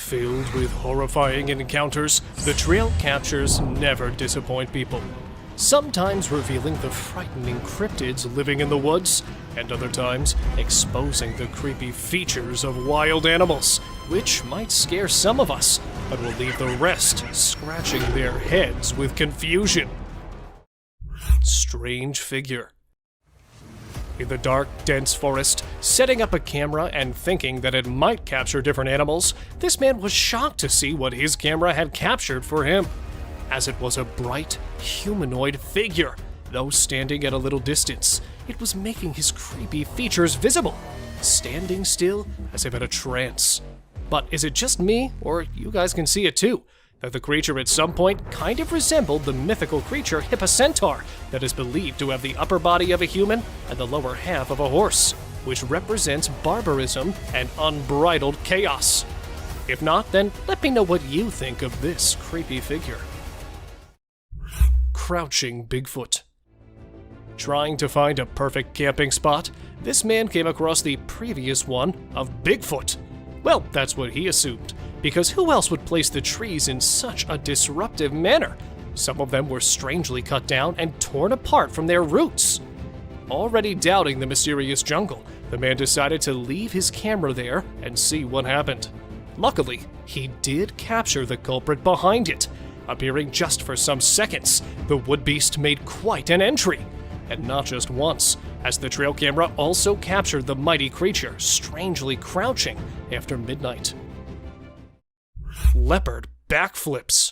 Filled with horrifying encounters, the trail captures never disappoint people. Sometimes revealing the frightening cryptids living in the woods, and other times exposing the creepy features of wild animals, which might scare some of us, but will leave the rest scratching their heads with confusion. Strange figure. In the dark, dense forest, setting up a camera and thinking that it might capture different animals, this man was shocked to see what his camera had captured for him, as it was a bright, humanoid figure. Though standing at a little distance, it was making his creepy features visible, standing still as if in a trance. But is it just me, or you guys can see it too, that the creature at some point kind of resembled the mythical creature Hippocentaur that is believed to have the upper body of a human and the lower half of a horse, which represents barbarism and unbridled chaos? If not, then let me know what you think of this creepy figure. Crouching Bigfoot. Trying to find a perfect camping spot, this man came across the previous one of Bigfoot. Well, that's what he assumed, because who else would place the trees in such a disruptive manner? Some of them were strangely cut down and torn apart from their roots. Already doubting the mysterious jungle, the man decided to leave his camera there and see what happened. Luckily, he did capture the culprit behind it. Appearing just for some seconds, the wood beast made quite an entry. And not just once, as the trail camera also captured the mighty creature strangely crouching after midnight. Leopard backflips.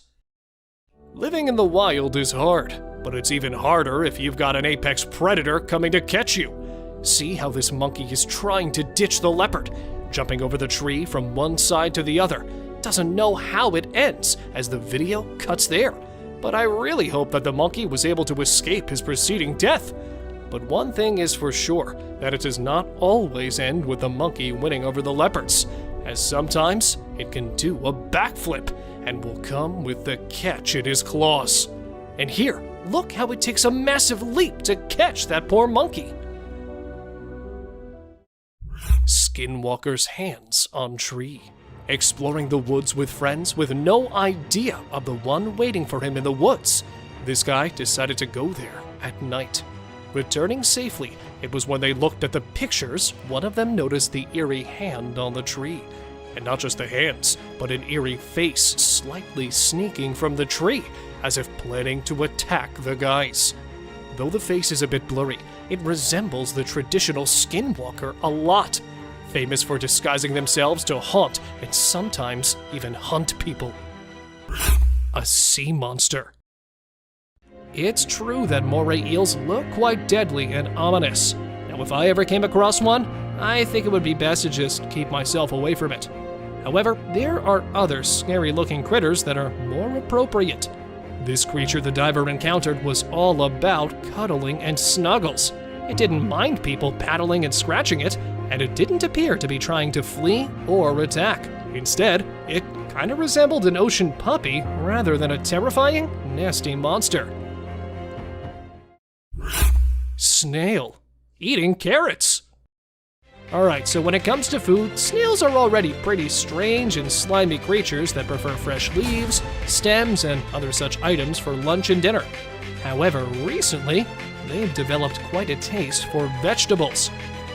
Living in the wild is hard, but it's even harder if you've got an apex predator coming to catch you. See how this monkey is trying to ditch the leopard, jumping over the tree from one side to the other. Doesn't know how it ends as the video cuts there, but I really hope that the monkey was able to escape his preceding death. But one thing is for sure, that it does not always end with the monkey winning over the leopards, as sometimes it can do a backflip and will come with the catch in his claws. And here, look how it takes a massive leap to catch that poor monkey. Skinwalker's hands on tree. Exploring the woods with friends with no idea of the one waiting for him in the woods, this guy decided to go there at night. Returning safely, it was when they looked at the pictures, one of them noticed the eerie hand on the tree. And not just the hands, but an eerie face slightly sneaking from the tree, as if planning to attack the guys. Though the face is a bit blurry, it resembles the traditional skinwalker a lot, famous for disguising themselves to haunt and sometimes even hunt people. A sea monster. It's true that moray eels look quite deadly and ominous. Now, if I ever came across one, I think it would be best to just keep myself away from it. However, there are other scary-looking critters that are more appropriate. This creature the diver encountered was all about cuddling and snuggles. It didn't mind people paddling and scratching it, and it didn't appear to be trying to flee or attack. Instead, it kind of resembled an ocean puppy rather than a terrifying, nasty monster. Snail. Eating carrots. Alright, so when it comes to food, snails are already pretty strange and slimy creatures that prefer fresh leaves, stems, and other such items for lunch and dinner. However, recently, they've developed quite a taste for vegetables.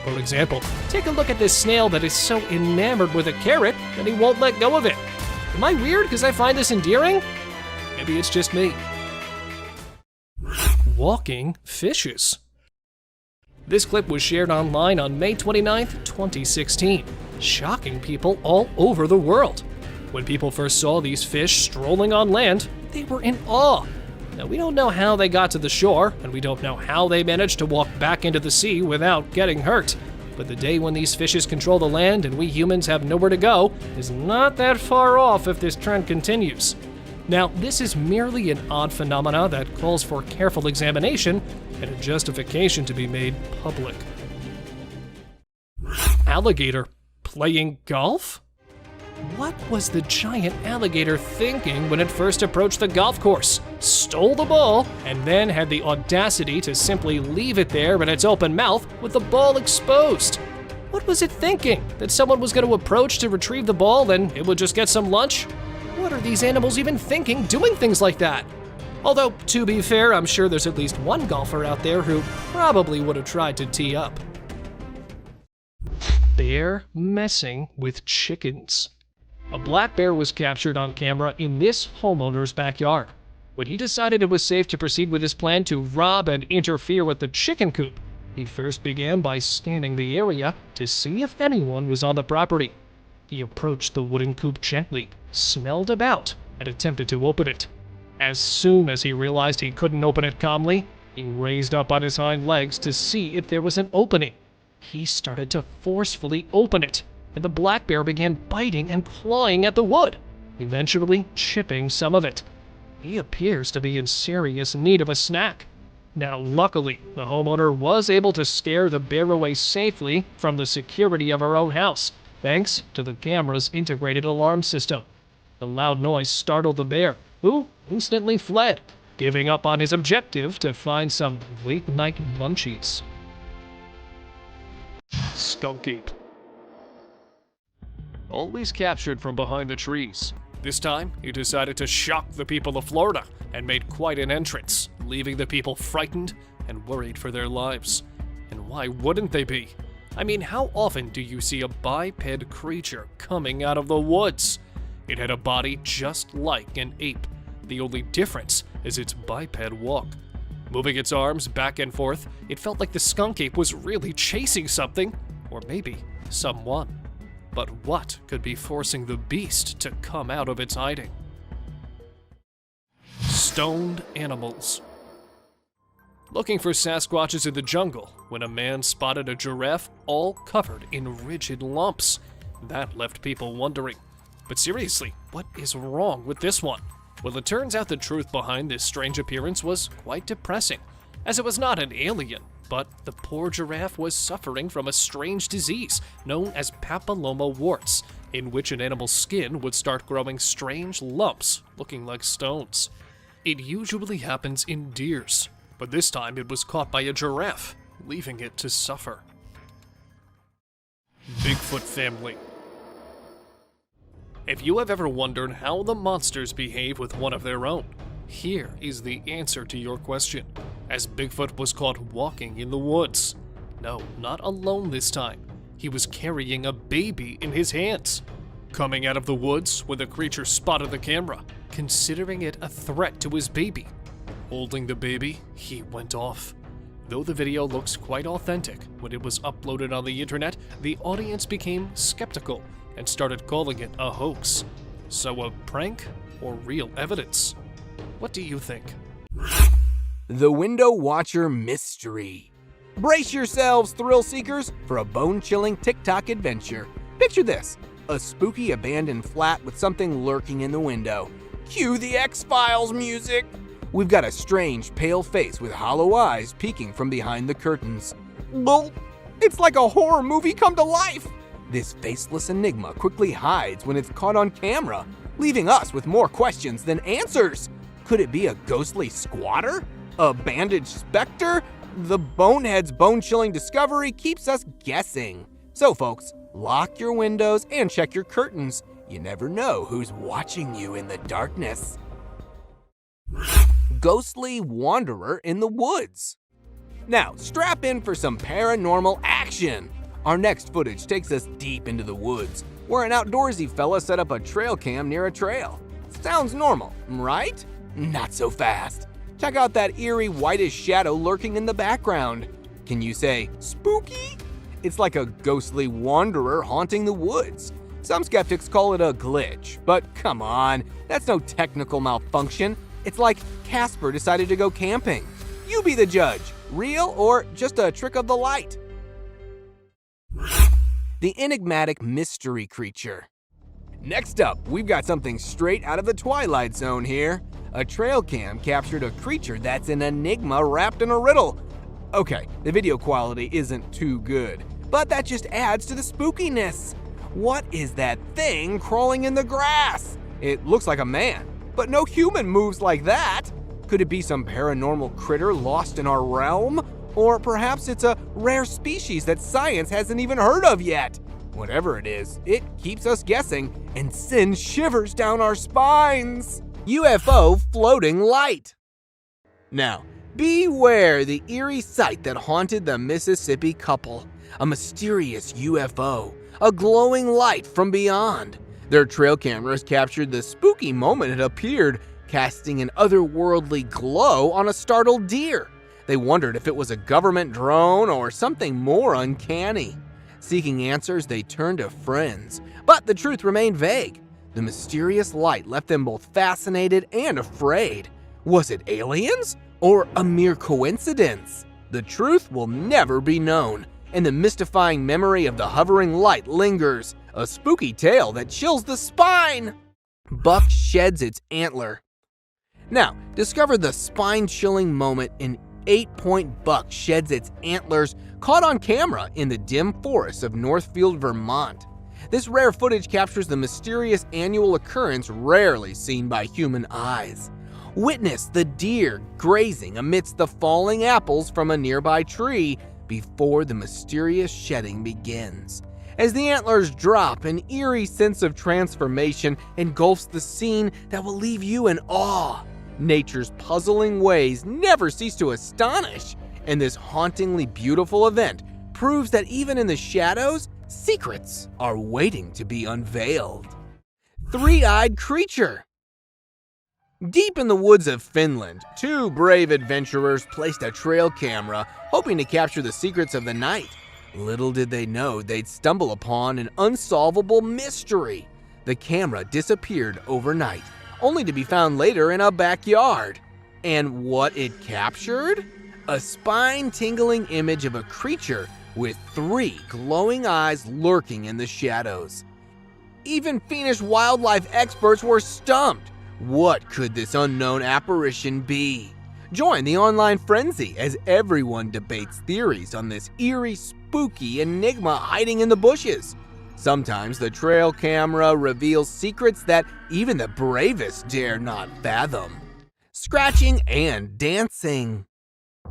For example, take a look at this snail that is so enamored with a carrot that he won't let go of it. Am I weird because I find this endearing? Maybe it's just me. Walking fishes. This clip was shared online on May 29th, 2016, shocking people all over the world. When people first saw these fish strolling on land, they were in awe. Now, we don't know how they got to the shore, and we don't know how they managed to walk back into the sea without getting hurt. But the day when these fishes control the land and we humans have nowhere to go is not that far off if this trend continues. Now, this is merely an odd phenomena that calls for careful examination and a justification to be made public. Alligator playing golf? What was the giant alligator thinking when it first approached the golf course, stole the ball, and then had the audacity to simply leave it there in its open mouth with the ball exposed? What was it thinking? That someone was going to approach to retrieve the ball, then it would just get some lunch? What are these animals even thinking doing things like that? Although, to be fair, I'm sure there's at least one golfer out there who probably would have tried to tee up. Bear messing with chickens. A black bear was captured on camera in this homeowner's backyard. When he decided it was safe to proceed with his plan to rob and interfere with the chicken coop, he first began by scanning the area to see if anyone was on the property. He approached the wooden coop gently, smelled about, and attempted to open it. As soon as he realized he couldn't open it calmly, he raised up on his hind legs to see if there was an opening. He started to forcefully open it, and the black bear began biting and clawing at the wood, eventually chipping some of it. He appears to be in serious need of a snack. Now, luckily, the homeowner was able to scare the bear away safely from the security of her own house, thanks to the camera's integrated alarm system. The loud noise startled the bear, who instantly fled, giving up on his objective to find some late-night munchies. Skunk ape. Always captured from behind the trees. This time, he decided to shock the people of Florida and made quite an entrance, leaving the people frightened and worried for their lives. And why wouldn't they be? I mean, how often do you see a biped creature coming out of the woods? It had a body just like an ape. The only difference is its biped walk. Moving its arms back and forth, it felt like the skunk ape was really chasing something, or maybe someone. But what could be forcing the beast to come out of its hiding? Stoned animals. Looking for Sasquatches in the jungle when a man spotted a giraffe all covered in rigid lumps. That left people wondering. But seriously, what is wrong with this one? Well, it turns out the truth behind this strange appearance was quite depressing, as it was not an alien, but the poor giraffe was suffering from a strange disease known as papilloma warts, in which an animal's skin would start growing strange lumps looking like stones. It usually happens in deers, but this time it was caught by a giraffe, leaving it to suffer. Bigfoot family. If you have ever wondered how the monsters behave with one of their own, here is the answer to your question, as Bigfoot was caught walking in the woods. No, not alone this time. He was carrying a baby in his hands. Coming out of the woods when the creature spotted the camera, considering it a threat to his baby. Holding the baby, he went off. Though the video looks quite authentic, when it was uploaded on the internet, the audience became skeptical and started calling it a hoax. So a prank or real evidence? What do you think? The Window Watcher Mystery. Brace yourselves, thrill seekers, for a bone-chilling TikTok adventure. Picture this, a spooky abandoned flat with something lurking in the window. Cue the X-Files music. We've got a strange, pale face with hollow eyes peeking from behind the curtains. Well, it's like a horror movie come to life. This faceless enigma quickly hides when it's caught on camera, leaving us with more questions than answers. Could it be a ghostly squatter? A bandaged specter? The Bonehead's bone-chilling discovery keeps us guessing. So folks, lock your windows and check your curtains. You never know who's watching you in the darkness. Ghostly wanderer in the woods. Now, strap in for some paranormal action. Our next footage takes us deep into the woods, where an outdoorsy fella set up a trail cam near a trail. Sounds normal, right? Not so fast. Check out that eerie whitish shadow lurking in the background. Can you say spooky? It's like a ghostly wanderer haunting the woods. Some skeptics call it a glitch, but come on, that's no technical malfunction. It's like Casper decided to go camping. You be the judge, real or just a trick of the light? The enigmatic mystery creature. Next up, we've got something straight out of the Twilight Zone here. A trail cam captured a creature that's an enigma wrapped in a riddle. Okay, the video quality isn't too good, but that just adds to the spookiness. What is that thing crawling in the grass? It looks like a man, but no human moves like that. Could it be some paranormal critter lost in our realm? Or perhaps it's a rare species that science hasn't even heard of yet. Whatever it is, it keeps us guessing and sends shivers down our spines. UFO floating light. Now, beware the eerie sight that haunted the Mississippi couple. A mysterious UFO, a glowing light from beyond. Their trail cameras captured the spooky moment it appeared, casting an otherworldly glow on a startled deer. They wondered if it was a government drone or something more uncanny. Seeking answers, they turned to friends, but the truth remained vague. The mysterious light left them both fascinated and afraid. Was it aliens or a mere coincidence? The truth will never be known, and the mystifying memory of the hovering light lingers, a spooky tale that chills the spine. Buck sheds its antler. Now, discover the spine-chilling moment an 8-point buck sheds its antlers, caught on camera in the dim forests of Northfield, Vermont. This rare footage captures the mysterious annual occurrence rarely seen by human eyes. Witness the deer grazing amidst the falling apples from a nearby tree before the mysterious shedding begins. As the antlers drop, an eerie sense of transformation engulfs the scene that will leave you in awe. Nature's puzzling ways never cease to astonish, and this hauntingly beautiful event proves that even in the shadows, secrets are waiting to be unveiled. Three-eyed creature. Deep in the woods of Finland, two brave adventurers placed a trail camera, hoping to capture the secrets of the night. Little did they know they'd stumble upon an unsolvable mystery. The camera disappeared overnight, only to be found later in a backyard. And what it captured? A spine-tingling image of a creature with 3 glowing eyes lurking in the shadows. Even Finnish wildlife experts were stumped. What could this unknown apparition be? Join the online frenzy as everyone debates theories on this eerie, spooky enigma hiding in the bushes. Sometimes the trail camera reveals secrets that even the bravest dare not fathom. Scratching and dancing.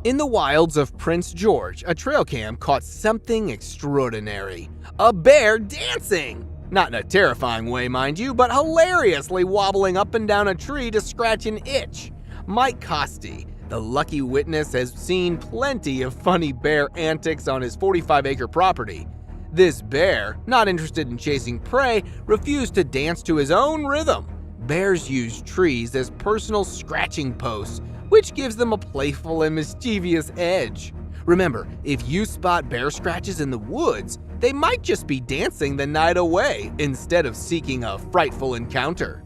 In the wilds of Prince George, a trail cam caught something extraordinary. A bear dancing! Not in a terrifying way, mind you, but hilariously wobbling up and down a tree to scratch an itch. Mike Costi, the lucky witness, has seen plenty of funny bear antics on his 45-acre property. This bear, not interested in chasing prey, refused to dance to his own rhythm. Bears use trees as personal scratching posts, which gives them a playful and mischievous edge. Remember, if you spot bear scratches in the woods, they might just be dancing the night away instead of seeking a frightful encounter.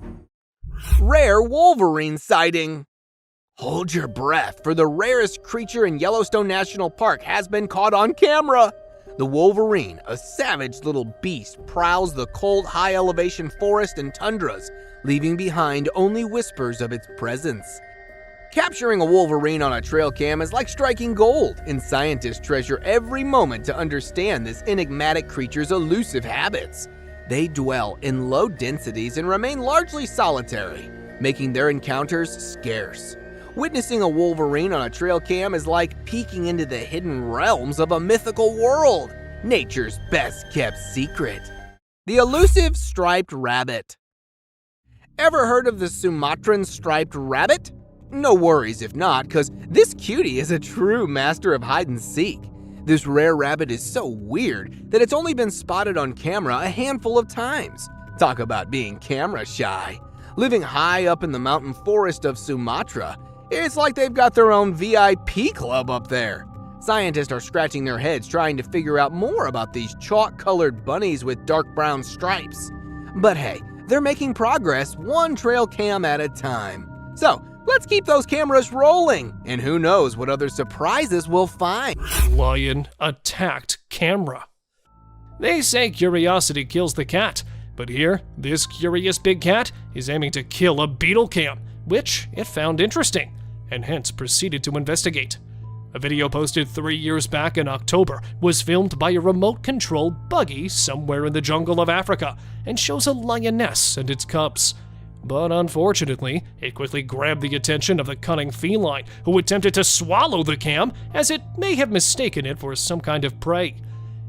Rare Wolverine sighting. Hold your breath, for the rarest creature in Yellowstone National Park has been caught on camera. The wolverine, a savage little beast, prowls the cold, high-elevation forest and tundras, leaving behind only whispers of its presence. Capturing a wolverine on a trail cam is like striking gold, and scientists treasure every moment to understand this enigmatic creature's elusive habits. They dwell in low densities and remain largely solitary, making their encounters scarce. Witnessing a wolverine on a trail cam is like peeking into the hidden realms of a mythical world, nature's best-kept secret. The elusive striped rabbit. Ever heard of the Sumatran striped rabbit? No worries if not, because this cutie is a true master of hide-and-seek. This rare rabbit is so weird that it's only been spotted on camera a handful of times. Talk about being camera shy. Living high up in the mountain forest of Sumatra, it's like they've got their own VIP club up there. Scientists are scratching their heads trying to figure out more about these chalk-colored bunnies with dark brown stripes. But hey, they're making progress one trail cam at a time. So, let's keep those cameras rolling, and who knows what other surprises we'll find. Lion attacked camera. They say curiosity kills the cat, but here, this curious big cat is aiming to kill a beetle cam, which it found interesting, and hence proceeded to investigate. A video posted 3 years back in October was filmed by a remote-controlled buggy somewhere in the jungle of Africa and shows a lioness and its cubs. But unfortunately, it quickly grabbed the attention of the cunning feline, who attempted to swallow the cam, as it may have mistaken it for some kind of prey.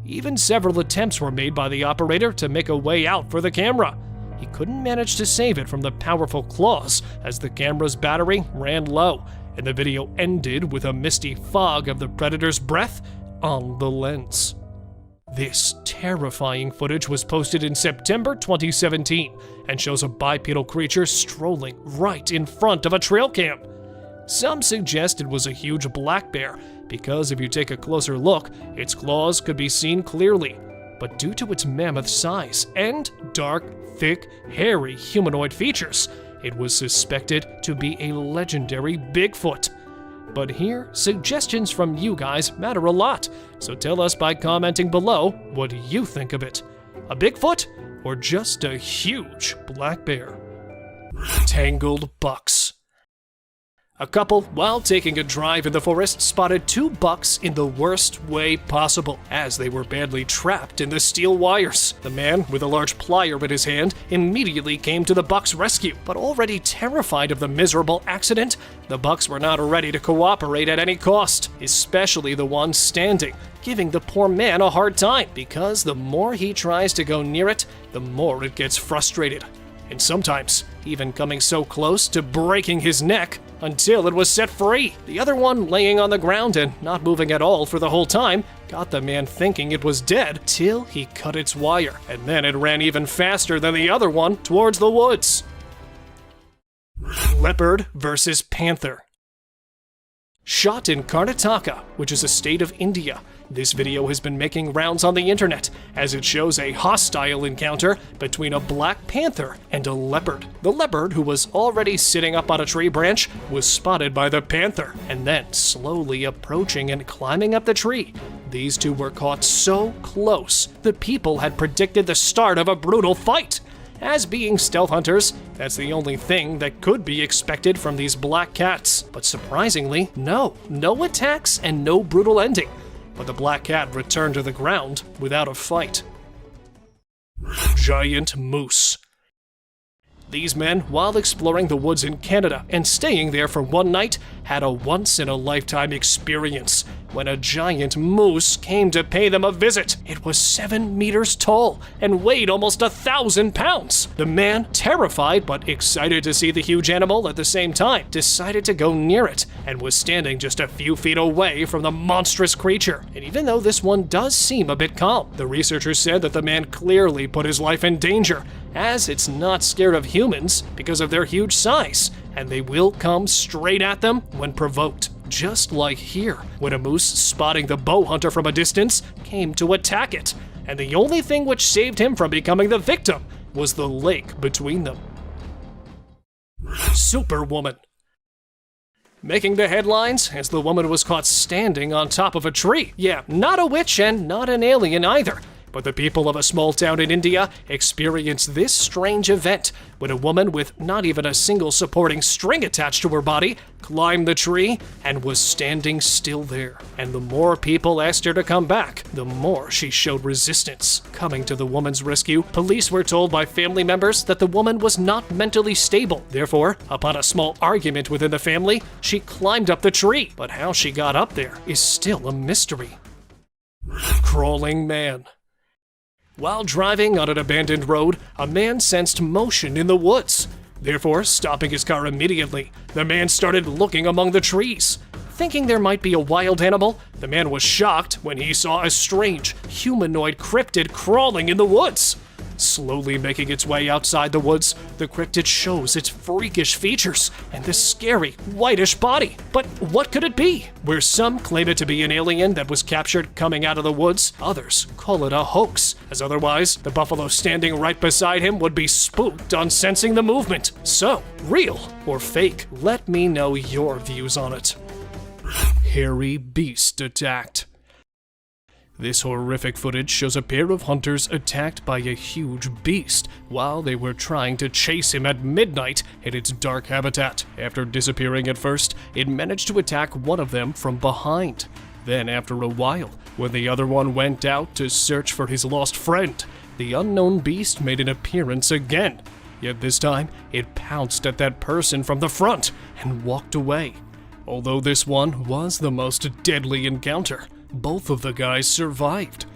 Even several attempts were made by the operator to make a way out for the camera. He couldn't manage to save it from the powerful claws, as the camera's battery ran low, and the video ended with a misty fog of the predator's breath on the lens. This terrifying footage was posted in September 2017 and shows a bipedal creature strolling right in front of a trail cam. Some suggest it was a huge black bear because if you take a closer look, its claws could be seen clearly. But due to its mammoth size and dark, thick, hairy humanoid features, it was suspected to be a legendary Bigfoot. But here, suggestions from you guys matter a lot, so tell us by commenting below what you think of it. A Bigfoot or just a huge black bear? Tangled bucks. A couple, while taking a drive in the forest, spotted two bucks in the worst way possible, as they were badly trapped in the steel wires. The man, with a large plier in his hand, immediately came to the bucks' rescue, but already terrified of the miserable accident, the bucks were not ready to cooperate at any cost, especially the one standing, giving the poor man a hard time, because the more he tries to go near it, the more it gets frustrated, and sometimes even coming so close to breaking his neck until it was set free. The other one, laying on the ground and not moving at all for the whole time, got the man thinking it was dead till he cut its wire, and then it ran even faster than the other one towards the woods. Leopard versus panther. Shot in Karnataka, which is a state of India. This video has been making rounds on the internet, as it shows a hostile encounter between a black panther and a leopard. The leopard, who was already sitting up on a tree branch, was spotted by the panther, and then slowly approaching and climbing up the tree. These two were caught so close, the people had predicted the start of a brutal fight. As being stealth hunters, that's the only thing that could be expected from these black cats. But surprisingly, no attacks and no brutal ending. But the black cat returned to the ground without a fight. Giant moose. These men, while exploring the woods in Canada and staying there for one night, had a once-in-a-lifetime experience when a giant moose came to pay them a visit. It was 7 meters tall and weighed almost 1,000 pounds. The man, terrified but excited to see the huge animal at the same time, decided to go near it and was standing just a few feet away from the monstrous creature. And even though this one does seem a bit calm, the researchers said that the man clearly put his life in danger, as it's not scared of humans because of their huge size, and they will come straight at them when provoked. Just like here, when a moose, spotting the bow hunter from a distance, came to attack it, and the only thing which saved him from becoming the victim was the lake between them. Superwoman. Making the headlines as the woman was caught standing on top of a tree. Yeah, not a witch and not an alien either. But the people of a small town in India experienced this strange event when a woman with not even a single supporting string attached to her body climbed the tree and was standing still there. And the more people asked her to come back, the more she showed resistance. Coming to the woman's rescue, police were told by family members that the woman was not mentally stable. Therefore, upon a small argument within the family, she climbed up the tree. But how she got up there is still a mystery. Crawling man. While driving on an abandoned road, a man sensed motion in the woods. Therefore, stopping his car immediately, the man started looking among the trees. Thinking there might be a wild animal, the man was shocked when he saw a strange, humanoid cryptid crawling in the woods. Slowly making its way outside the woods, the cryptid shows its freakish features and this scary, whitish body. But what could it be? Where some claim it to be an alien that was captured coming out of the woods, others call it a hoax, as otherwise, the buffalo standing right beside him would be spooked on sensing the movement. So, real or fake? Let me know your views on it. Hairy beast attacked. This horrific footage shows a pair of hunters attacked by a huge beast while they were trying to chase him at midnight in its dark habitat. After disappearing at first, it managed to attack one of them from behind. Then, after a while, when the other one went out to search for his lost friend, the unknown beast made an appearance again. Yet this time, it pounced at that person from the front and walked away. Although this one was the most deadly encounter, both of the guys survived.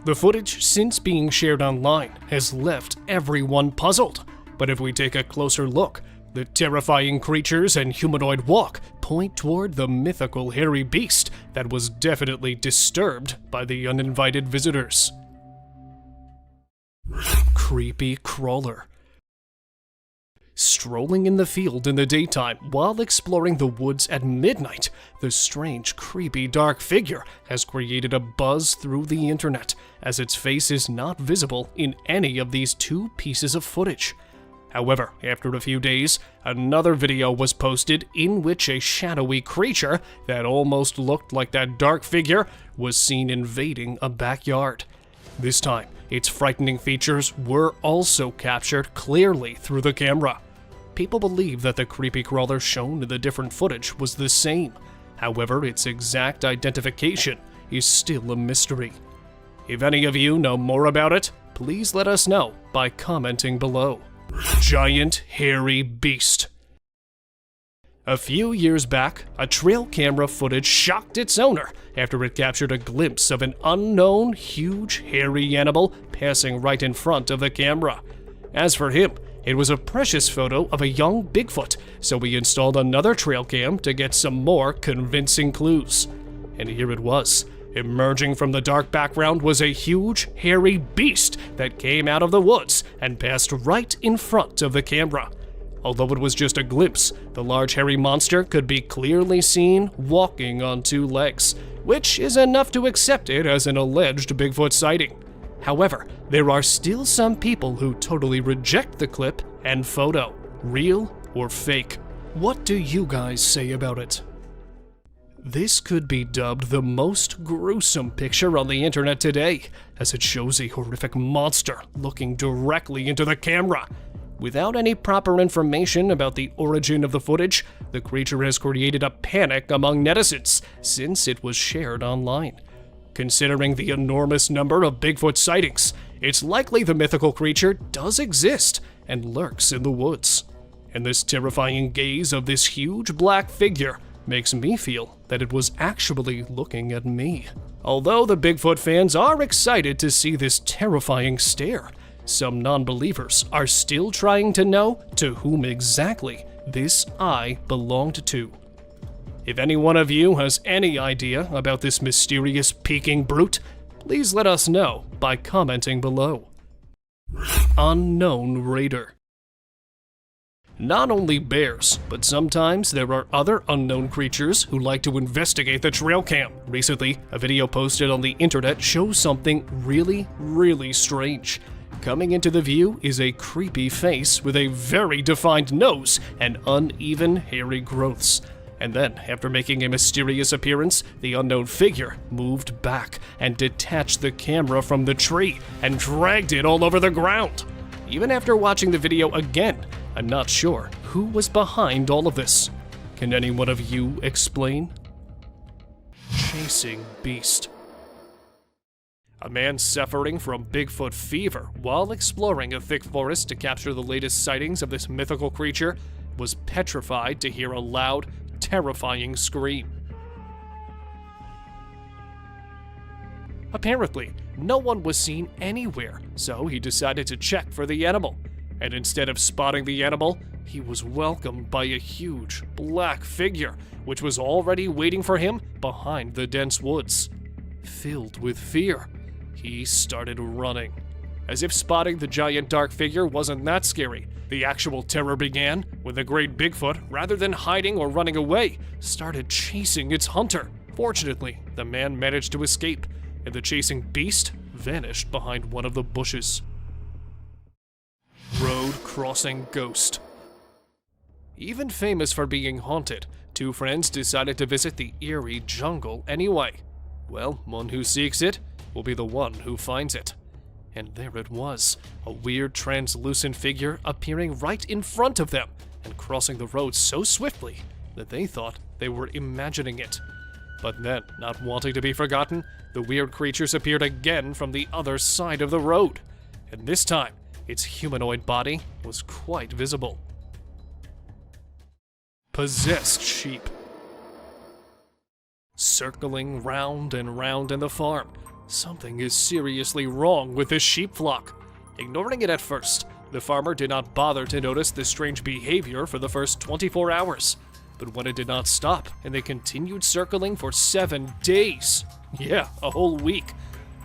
The footage, since being shared online, has left everyone puzzled. But if we take a closer look, the terrifying creatures and humanoid walk point toward the mythical hairy beast that was definitely disturbed by the uninvited visitors. Creepy crawler. Strolling in the field in the daytime while exploring the woods at midnight, the strange, creepy, dark figure has created a buzz through the internet, as its face is not visible in any of these two pieces of footage. However, after a few days, another video was posted in which a shadowy creature that almost looked like that dark figure was seen invading a backyard. This time, its frightening features were also captured clearly through the camera. People believe that the creepy crawler shown in the different footage was the same. However, its exact identification is still a mystery. If any of you know more about it, please let us know by commenting below. Giant hairy beast. A few years back, a trail camera footage shocked its owner after it captured a glimpse of an unknown, huge, hairy animal passing right in front of the camera. As for him, it was a precious photo of a young Bigfoot, so we installed another trail cam to get some more convincing clues. And here it was. Emerging from the dark background was a huge, hairy beast that came out of the woods and passed right in front of the camera. Although it was just a glimpse, the large hairy monster could be clearly seen walking on two legs, which is enough to accept it as an alleged Bigfoot sighting. However, there are still some people who totally reject the clip and photo, real or fake. What do you guys say about it? This could be dubbed the most gruesome picture on the internet today, as it shows a horrific monster looking directly into the camera. Without any proper information about the origin of the footage, the creature has created a panic among netizens since it was shared online. Considering the enormous number of Bigfoot sightings, it's likely the mythical creature does exist and lurks in the woods. And this terrifying gaze of this huge black figure makes me feel that it was actually looking at me. Although the Bigfoot fans are excited to see this terrifying stare, some non-believers are still trying to know to whom exactly this eye belonged to. If any one of you has any idea about this mysterious peeking brute, please let us know by commenting below. Unknown Raider. Not only bears, but sometimes there are other unknown creatures who like to investigate the trail cam. Recently, a video posted on the internet shows something really strange. Coming into the view is a creepy face with a very defined nose and uneven hairy growths. And then, after making a mysterious appearance, the unknown figure moved back and detached the camera from the tree and dragged it all over the ground. Even after watching the video again, I'm not sure who was behind all of this. Can any one of you explain? Chasing beast. A man suffering from Bigfoot fever while exploring a thick forest to capture the latest sightings of this mythical creature was petrified to hear a loud, terrifying scream. Apparently, no one was seen anywhere, so he decided to check for the animal. And instead of spotting the animal, he was welcomed by a huge, black figure, which was already waiting for him behind the dense woods. Filled with fear, he started running. As if spotting the giant dark figure wasn't that scary, the actual terror began when the great Bigfoot, rather than hiding or running away, started chasing its hunter. Fortunately, the man managed to escape, and the chasing beast vanished behind one of the bushes. Road crossing ghost. Even famous for being haunted, two friends decided to visit the eerie jungle anyway. Well, one who seeks it will be the one who finds it. And there it was, a weird translucent figure appearing right in front of them and crossing the road so swiftly that they thought they were imagining it. But then, not wanting to be forgotten, the weird creatures appeared again from the other side of the road. And this time, its humanoid body was quite visible. Possessed sheep. Circling round and round in the farm, something is seriously wrong with this sheep flock. Ignoring it at first, the farmer did not bother to notice the strange behavior for the first 24 hours. But when it did not stop, and they continued circling for 7 days, yeah, a whole week,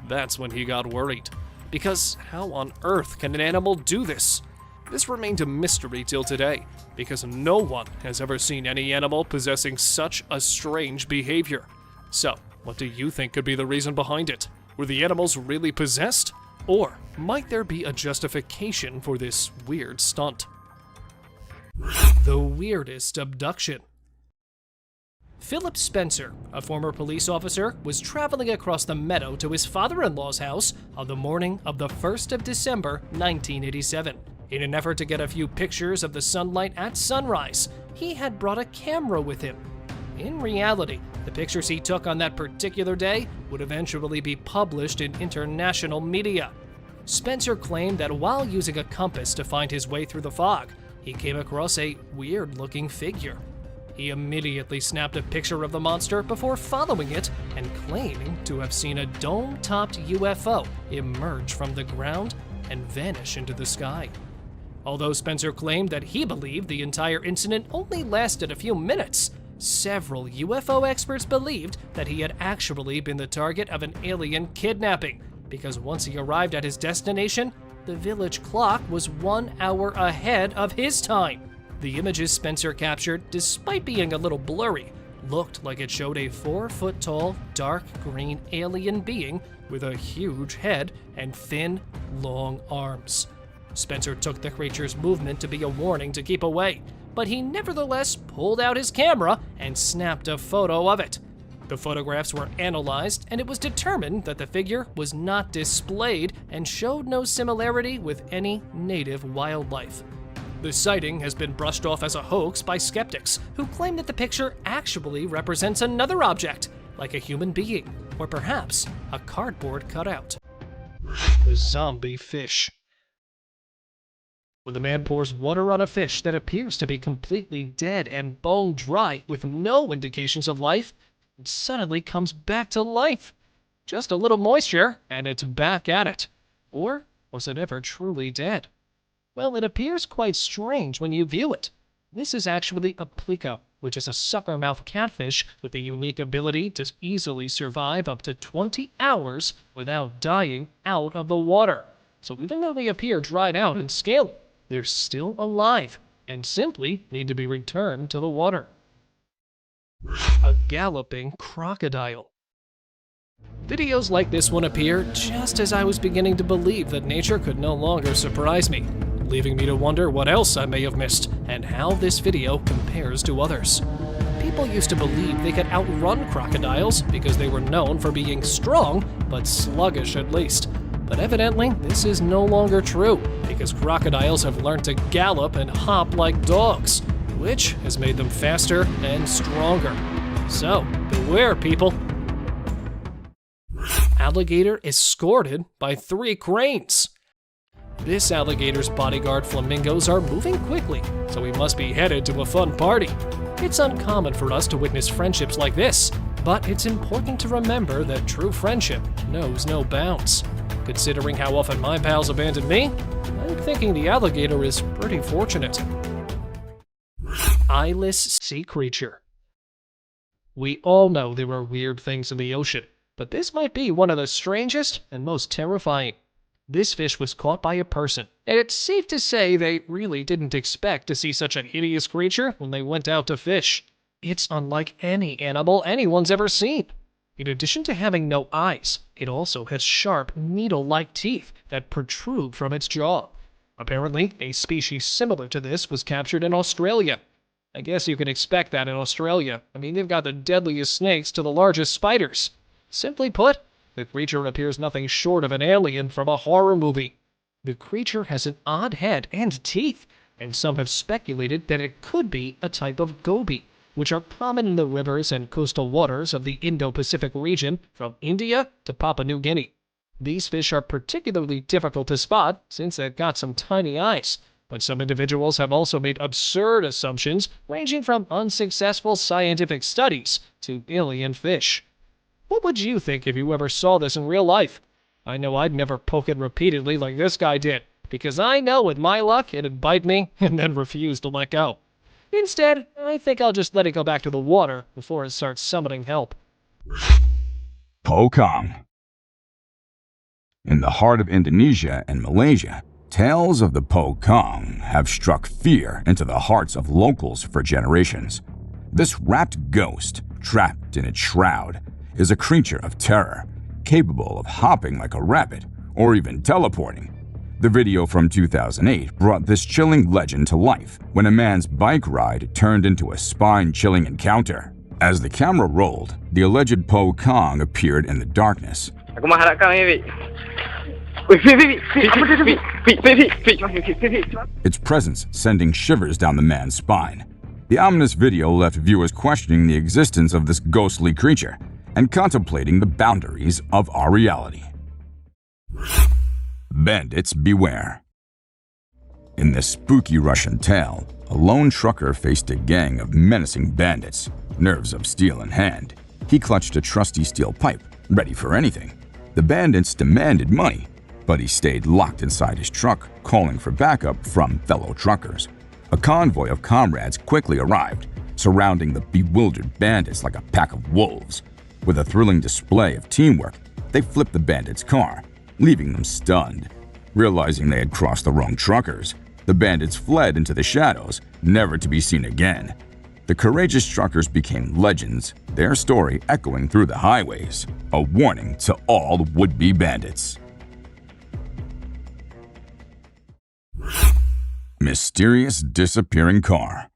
that's when he got worried. Because how on earth can an animal do this? This remained a mystery till today, because no one has ever seen any animal possessing such a strange behavior. So, what do you think could be the reason behind it? Were the animals really possessed? Or might there be a justification for this weird stunt? The weirdest abduction. Philip Spencer, a former police officer, was traveling across the meadow to his father-in-law's house on the morning of the 1st of December, 1987. In an effort to get a few pictures of the sunlight at sunrise, he had brought a camera with him. In reality, the pictures he took on that particular day would eventually be published in international media. Spencer claimed that while using a compass to find his way through the fog, he came across a weird-looking figure. He immediately snapped a picture of the monster before following it and claiming to have seen a dome-topped UFO emerge from the ground and vanish into the sky. Although Spencer claimed that he believed the entire incident only lasted a few minutes, several UFO experts believed that he had actually been the target of an alien kidnapping, because once he arrived at his destination, the village clock was 1 hour ahead of his time. The images Spencer captured, despite being a little blurry, looked like it showed a 4-foot-tall, dark green alien being with a huge head and thin, long arms. Spencer took the creature's movement to be a warning to keep away, but he nevertheless pulled out his camera and snapped a photo of it. The photographs were analyzed, and it was determined that the figure was not displayed and showed no similarity with any native wildlife. The sighting has been brushed off as a hoax by skeptics, who claim that the picture actually represents another object, like a human being, or perhaps a cardboard cutout. The zombie fish. When the man pours water on a fish that appears to be completely dead and bone dry with no indications of life, it suddenly comes back to life. Just a little moisture, and it's back at it. Or was it ever truly dead? Well, it appears quite strange when you view it. This is actually a plica, which is a sucker-mouth catfish with the unique ability to easily survive up to 20 hours without dying out of the water. So even though they appear dried out and scaly, they're still alive and simply need to be returned to the water. A galloping crocodile. Videos like this one appear just as I was beginning to believe that nature could no longer surprise me, leaving me to wonder what else I may have missed and how this video compares to others. People used to believe they could outrun crocodiles because they were known for being strong, but sluggish at least. But evidently, this is no longer true, because crocodiles have learned to gallop and hop like dogs, which has made them faster and stronger. So, beware, people. Alligator escorted by 3 cranes. This alligator's bodyguard flamingos are moving quickly, so we must be headed to a fun party. It's uncommon for us to witness friendships like this, but it's important to remember that true friendship knows no bounds. Considering how often my pals abandon me, I'm thinking the alligator is pretty fortunate. Eyeless sea creature. We all know there are weird things in the ocean, but this might be one of the strangest and most terrifying. This fish was caught by a person, and it's safe to say they really didn't expect to see such a hideous creature when they went out to fish. It's unlike any animal anyone's ever seen. In addition to having no eyes, it also has sharp, needle-like teeth that protrude from its jaw. Apparently, a species similar to this was captured in Australia. I guess you can expect that in Australia. I mean, they've got the deadliest snakes to the largest spiders. Simply put, the creature appears nothing short of an alien from a horror movie. The creature has an odd head and teeth, and some have speculated that it could be a type of goby, which are common in the rivers and coastal waters of the Indo-Pacific region from India to Papua New Guinea. These fish are particularly difficult to spot since they've got some tiny eyes, but some individuals have also made absurd assumptions ranging from unsuccessful scientific studies to alien fish. What would you think if you ever saw this in real life? I know I'd never poke it repeatedly like this guy did, because I know with my luck it'd bite me and then refuse to let go. Instead, I think I'll just let it go back to the water before it starts summoning help. Po Kong. In the heart of Indonesia and Malaysia, tales of the Po Kong have struck fear into the hearts of locals for generations. This wrapped ghost, trapped in its shroud, is a creature of terror, capable of hopping like a rabbit or even teleporting. The video from 2008 brought this chilling legend to life when a man's bike ride turned into a spine-chilling encounter. As the camera rolled, the alleged Po Kong appeared in the darkness. Aku mengharap kau ni, Its presence sending shivers down the man's spine. The ominous video left viewers questioning the existence of this ghostly creature and contemplating the boundaries of our reality. Bandits beware. In this spooky Russian tale, a lone trucker faced a gang of menacing bandits, nerves of steel in hand. He clutched a trusty steel pipe, ready for anything. The bandits demanded money, but he stayed locked inside his truck, calling for backup from fellow truckers. A convoy of comrades quickly arrived, surrounding the bewildered bandits like a pack of wolves. With a thrilling display of teamwork, they flipped the bandits' car, leaving them stunned. Realizing they had crossed the wrong truckers, the bandits fled into the shadows, never to be seen again. The courageous truckers became legends, their story echoing through the highways, a warning to all would-be bandits. Mysterious disappearing car.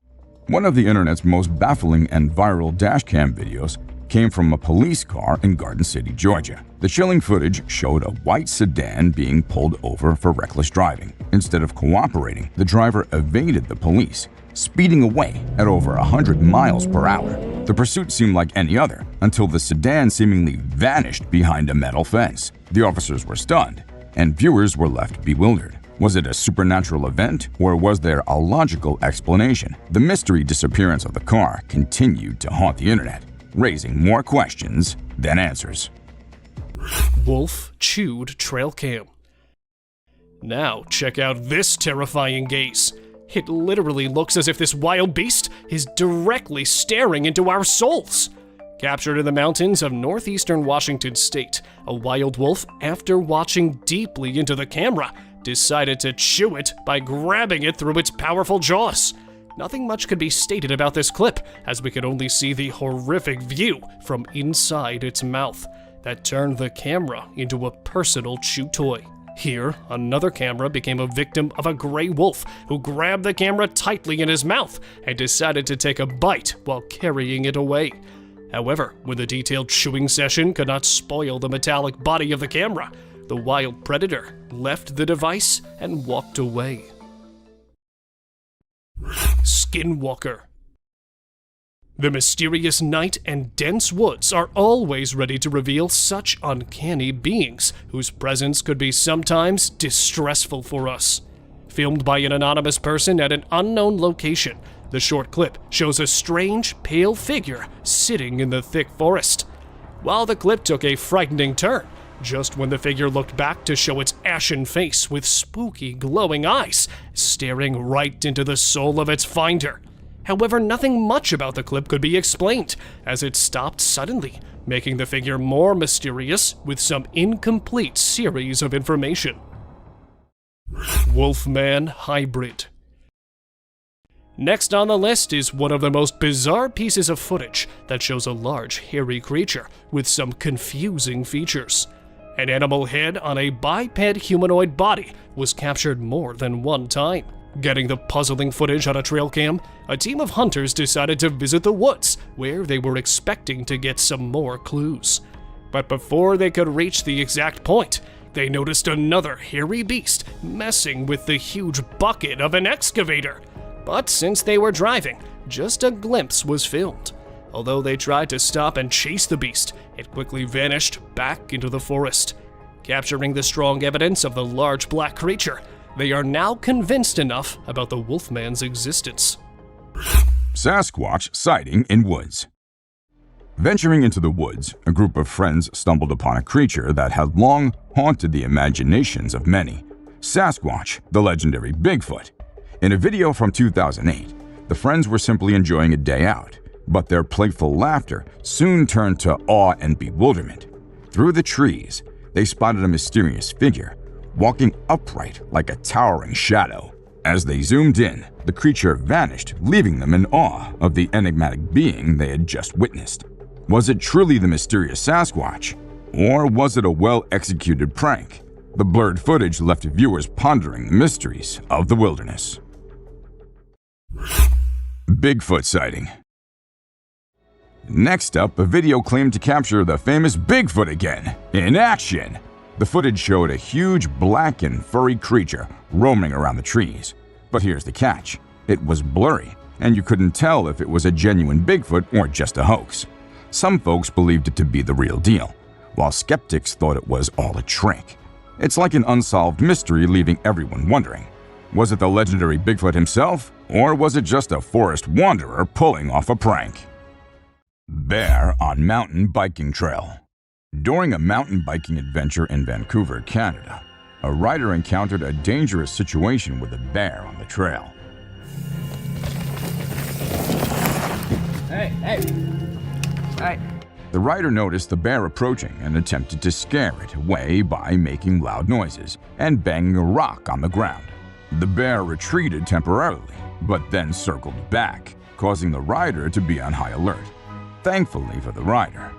One of the internet's most baffling and viral dashcam videos came from a police car in Garden City, Georgia. The chilling footage showed a white sedan being pulled over for reckless driving. Instead of cooperating, the driver evaded the police, speeding away at over 100 miles per hour. The pursuit seemed like any other until the sedan seemingly vanished behind a metal fence. The officers were stunned, and viewers were left bewildered. Was it a supernatural event, or was there a logical explanation? The mystery disappearance of the car continued to haunt the internet, raising more questions than answers. Wolf chewed trail cam. Now check out this terrifying gaze. It literally looks as if this wild beast is directly staring into our souls. Captured in the mountains of northeastern Washington state, a wild wolf, after watching deeply into the camera, decided to chew it by grabbing it through its powerful jaws. Nothing much could be stated about this clip, as we could only see the horrific view from inside its mouth that turned the camera into a personal chew toy. Here, another camera became a victim of a gray wolf who grabbed the camera tightly in his mouth and decided to take a bite while carrying it away. However, when the detailed chewing session could not spoil the metallic body of the camera, the wild predator left the device and walked away. Skinwalker. The mysterious night and dense woods are always ready to reveal such uncanny beings whose presence could be sometimes distressful for us. Filmed by an anonymous person at an unknown location, the short clip shows a strange, pale figure sitting in the thick forest. While the clip took a frightening turn, just when the figure looked back to show its ashen face with spooky, glowing eyes, staring right into the soul of its finder. However, nothing much about the clip could be explained, as it stopped suddenly, making the figure more mysterious with some incomplete series of information. Wolfman Hybrid. Next on the list is one of the most bizarre pieces of footage that shows a large, hairy creature with some confusing features. An animal head on a biped humanoid body was captured more than one time. Getting the puzzling footage on a trail cam, a team of hunters decided to visit the woods, where they were expecting to get some more clues. But before they could reach the exact point, they noticed another hairy beast messing with the huge bucket of an excavator. But since they were driving, just a glimpse was filmed. Although they tried to stop and chase the beast, it quickly vanished back into the forest. Capturing the strong evidence of the large black creature, they are now convinced enough about the Wolfman's existence. Sasquatch sighting in woods. Venturing into the woods, a group of friends stumbled upon a creature that had long haunted the imaginations of many. Sasquatch, the legendary Bigfoot. In a video from 2008, the friends were simply enjoying a day out, but their playful laughter soon turned to awe and bewilderment. Through the trees, they spotted a mysterious figure, walking upright like a towering shadow. As they zoomed in, the creature vanished, leaving them in awe of the enigmatic being they had just witnessed. Was it truly the mysterious Sasquatch? Or was it a well-executed prank? The blurred footage left viewers pondering the mysteries of the wilderness. Bigfoot sighting. Next up, a video claimed to capture the famous Bigfoot again, in action. The footage showed a huge black and furry creature roaming around the trees. But here's the catch. It was blurry, and you couldn't tell if it was a genuine Bigfoot or just a hoax. Some folks believed it to be the real deal, while skeptics thought it was all a trick. It's like an unsolved mystery, leaving everyone wondering. Was it the legendary Bigfoot himself, or was it just a forest wanderer pulling off a prank? Bear on mountain biking trail. During a mountain biking adventure in Vancouver, Canada, a rider encountered a dangerous situation with a bear on the trail. Hey. The rider noticed the bear approaching and attempted to scare it away by making loud noises and banging a rock on the ground. The bear retreated temporarily, but then circled back, causing the rider to be on high alert. Thankfully for the rider,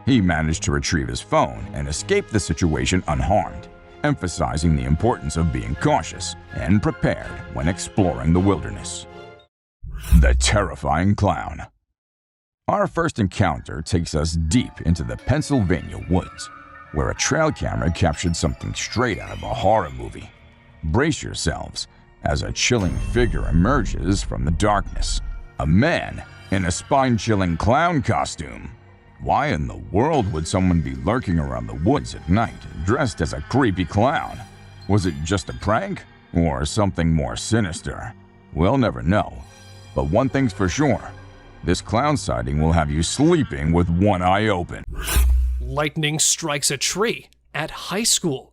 he managed to retrieve his phone and escape the situation unharmed, emphasizing the importance of being cautious and prepared when exploring the wilderness. The terrifying clown. Our first encounter takes us deep into the Pennsylvania woods, where a trail camera captured something straight out of a horror movie. Brace yourselves as a chilling figure emerges from the darkness. A man in a spine-chilling clown costume. Why in the world would someone be lurking around the woods at night, dressed as a creepy clown? Was it just a prank, or something more sinister? We'll never know. But one thing's for sure, this clown sighting will have you sleeping with one eye open. Lightning strikes a tree at high school.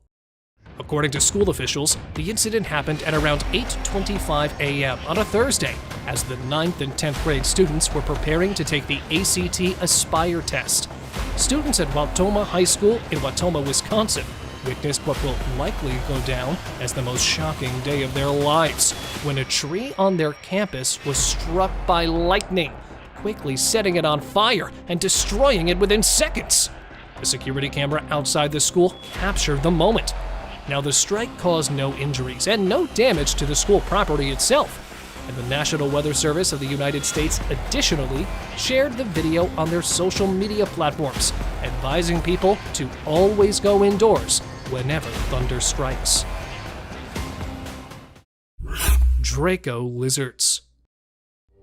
According to school officials, the incident happened at around 8:25 a.m. on a Thursday, as the 9th and 10th grade students were preparing to take the ACT Aspire test. Students at Wautoma High School in Wautoma, Wisconsin, witnessed what will likely go down as the most shocking day of their lives, when a tree on their campus was struck by lightning, quickly setting it on fire and destroying it within seconds. The security camera outside the school captured the moment. Now, the strike caused no injuries and no damage to the school property itself, and the National Weather Service of the United States additionally shared the video on their social media platforms, advising people to always go indoors whenever thunder strikes. Draco lizards.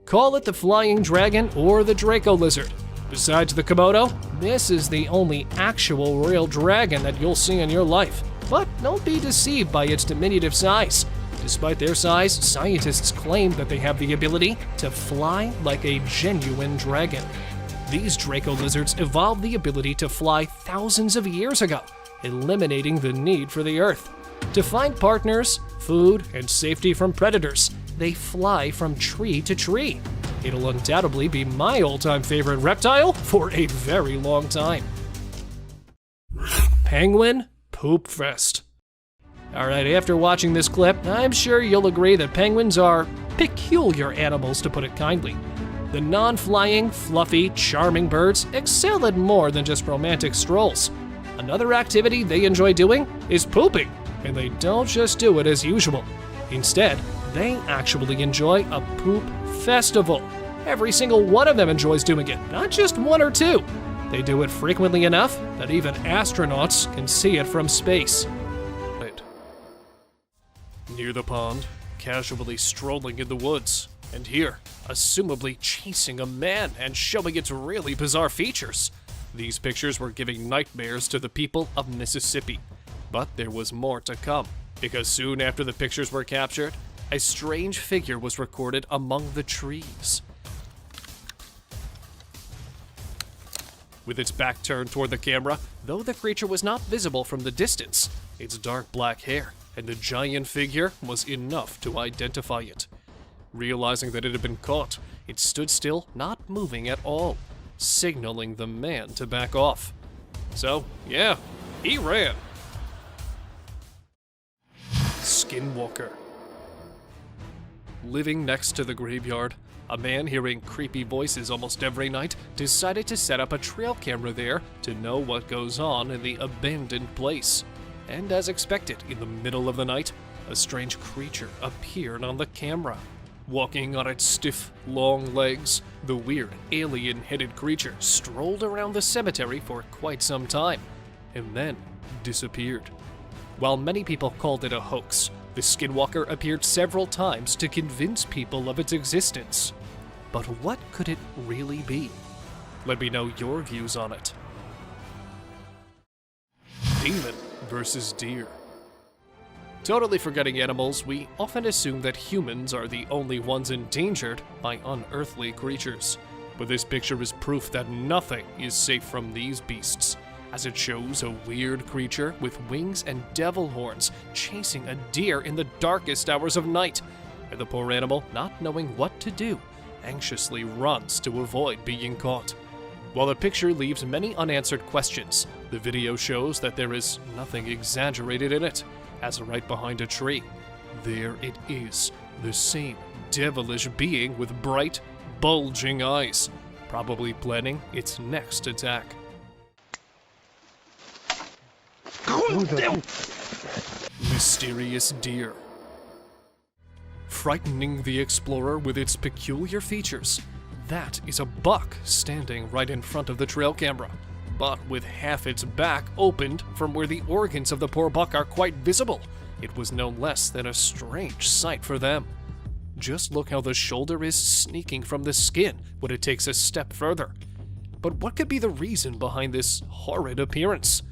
Call it the flying dragon or the Draco lizard. Besides the Komodo, this is the only actual real dragon that you'll see in your life. But don't be deceived by its diminutive size. Despite their size, scientists claim that they have the ability to fly like a genuine dragon. These Draco lizards evolved the ability to fly thousands of years ago, eliminating the need for the Earth. To find partners, food, and safety from predators, they fly from tree to tree. It'll undoubtedly be my all-time favorite reptile for a very long time. Penguin Poop Fest. Alright, after watching this clip, I'm sure you'll agree that penguins are peculiar animals, to put it kindly. The non-flying, fluffy, charming birds excel at more than just romantic strolls. Another activity they enjoy doing is pooping, and they don't just do it as usual. Instead, they actually enjoy a poop festival. Every single one of them enjoys doing it, not just one or two. They do it frequently enough that even astronauts can see it from space. Near the pond, casually strolling in the woods, and here, assumably chasing a man and showing its really bizarre features. These pictures were giving nightmares to the people of Mississippi. But there was more to come, because soon after the pictures were captured, a strange figure was recorded among the trees. With its back turned toward the camera, though the creature was not visible from the distance, its dark black hair and the giant figure was enough to identify it. Realizing that it had been caught, it stood still, not moving at all, signaling the man to back off. So, yeah, he ran. Skinwalker. Living next to the graveyard, a man hearing creepy voices almost every night decided to set up a trail camera there to know what goes on in the abandoned place. And as expected, in the middle of the night, a strange creature appeared on the camera. Walking on its stiff, long legs, the weird, alien-headed creature strolled around the cemetery for quite some time, and then disappeared. While many people called it a hoax, the Skinwalker appeared several times to convince people of its existence. But what could it really be? Let me know your views on it. Demon versus deer. Totally forgetting animals, we often assume that humans are the only ones endangered by unearthly creatures. But this picture is proof that nothing is safe from these beasts, as it shows a weird creature with wings and devil horns chasing a deer in the darkest hours of night, and the poor animal, not knowing what to do, anxiously runs to avoid being caught. While the picture leaves many unanswered questions, the video shows that there is nothing exaggerated in it, as right behind a tree, there it is, the same devilish being with bright, bulging eyes, probably planning its next attack. Mysterious deer. Frightening the explorer with its peculiar features, that is a buck standing right in front of the trail camera, but with half its back opened from where the organs of the poor buck are quite visible. It was no less than a strange sight for them. Just look how the shoulder is sneaking from the skin when it takes a step further. But what could be the reason behind this horrid appearance?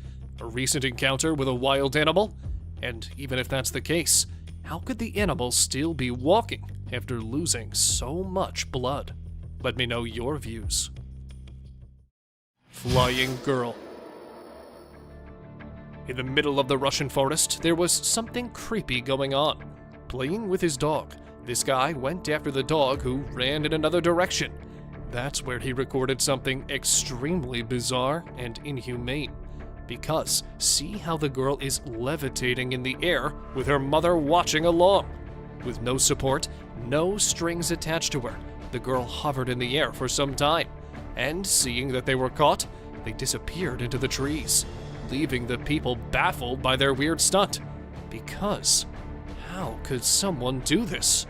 A recent encounter with a wild animal? And even if that's the case, how could the animal still be walking after losing so much blood? Let me know your views. Flying girl. In the middle of the Russian forest, there was something creepy going on. Playing with his dog, this guy went after the dog who ran in another direction. That's where he recorded something extremely bizarre and inhumane. Because see how the girl is levitating in the air with her mother watching along. With no support, no strings attached to her, the girl hovered in the air for some time, and seeing that they were caught, they disappeared into the trees, leaving the people baffled by their weird stunt. Because how could someone do this?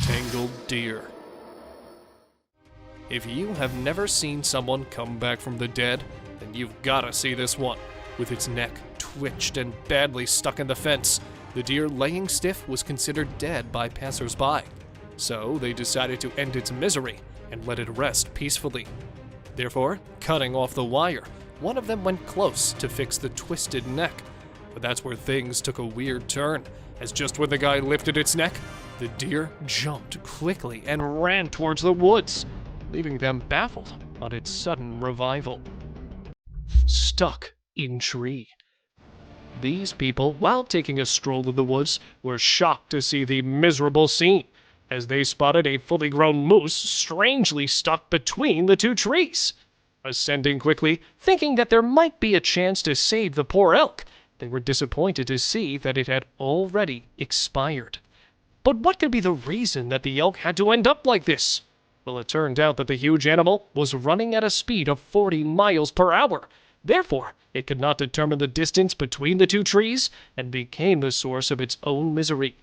Tangled deer. If you have never seen someone come back from the dead, then you've gotta see this one. With its neck twitched and badly stuck in the fence, the deer laying stiff was considered dead by passers-by. So they decided to end its misery and let it rest peacefully. Therefore, cutting off the wire, one of them went close to fix the twisted neck. But that's where things took a weird turn, as just when the guy lifted its neck, the deer jumped quickly and ran towards the woods, leaving them baffled on its sudden revival. Stuck in tree. These people, while taking a stroll in the woods, were shocked to see the miserable scene, as they spotted a fully grown moose strangely stuck between the two trees. Ascending quickly, thinking that there might be a chance to save the poor elk, they were disappointed to see that it had already expired. But what could be the reason that the elk had to end up like this? Well, it turned out that the huge animal was running at a speed of 40 miles per hour. Therefore, it could not determine the distance between the two trees and became the source of its own misery.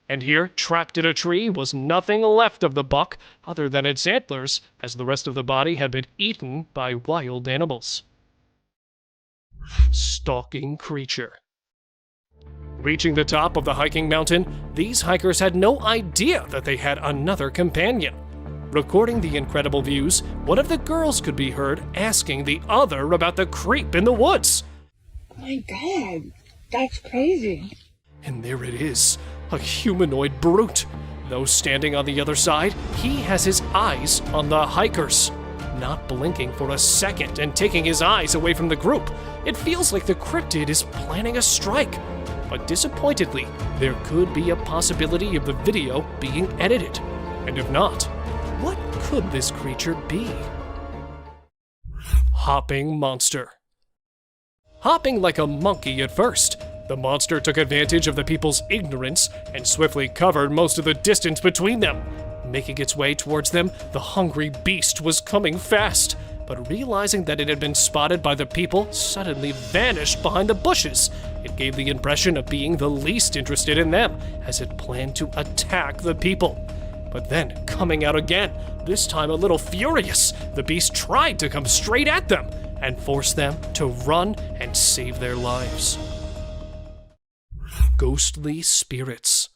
And here, trapped in a tree, was nothing left of the buck other than its antlers, as the rest of the body had been eaten by wild animals. Stalking creature. Reaching the top of the hiking mountain, these hikers had no idea that they had another companion. Recording the incredible views, one of the girls could be heard asking the other about the creep in the woods. my God, that's crazy. And there it is, a humanoid brute. Though standing on the other side, he has his eyes on the hikers. Not blinking for a second and taking his eyes away from the group. It feels like the cryptid is planning a strike. But disappointedly, there could be a possibility of the video being edited. And if not, what could this creature be? Hopping monster. Hopping like a monkey at first, the monster took advantage of the people's ignorance and swiftly covered most of the distance between them. Making its way towards them, the hungry beast was coming fast, but realizing that it had been spotted by the people, suddenly vanished behind the bushes. It gave the impression of being the least interested in them, as it planned to attack the people. But then, coming out again, this time a little furious, the beast tried to come straight at them and force them to run and save their lives. Ghostly spirits.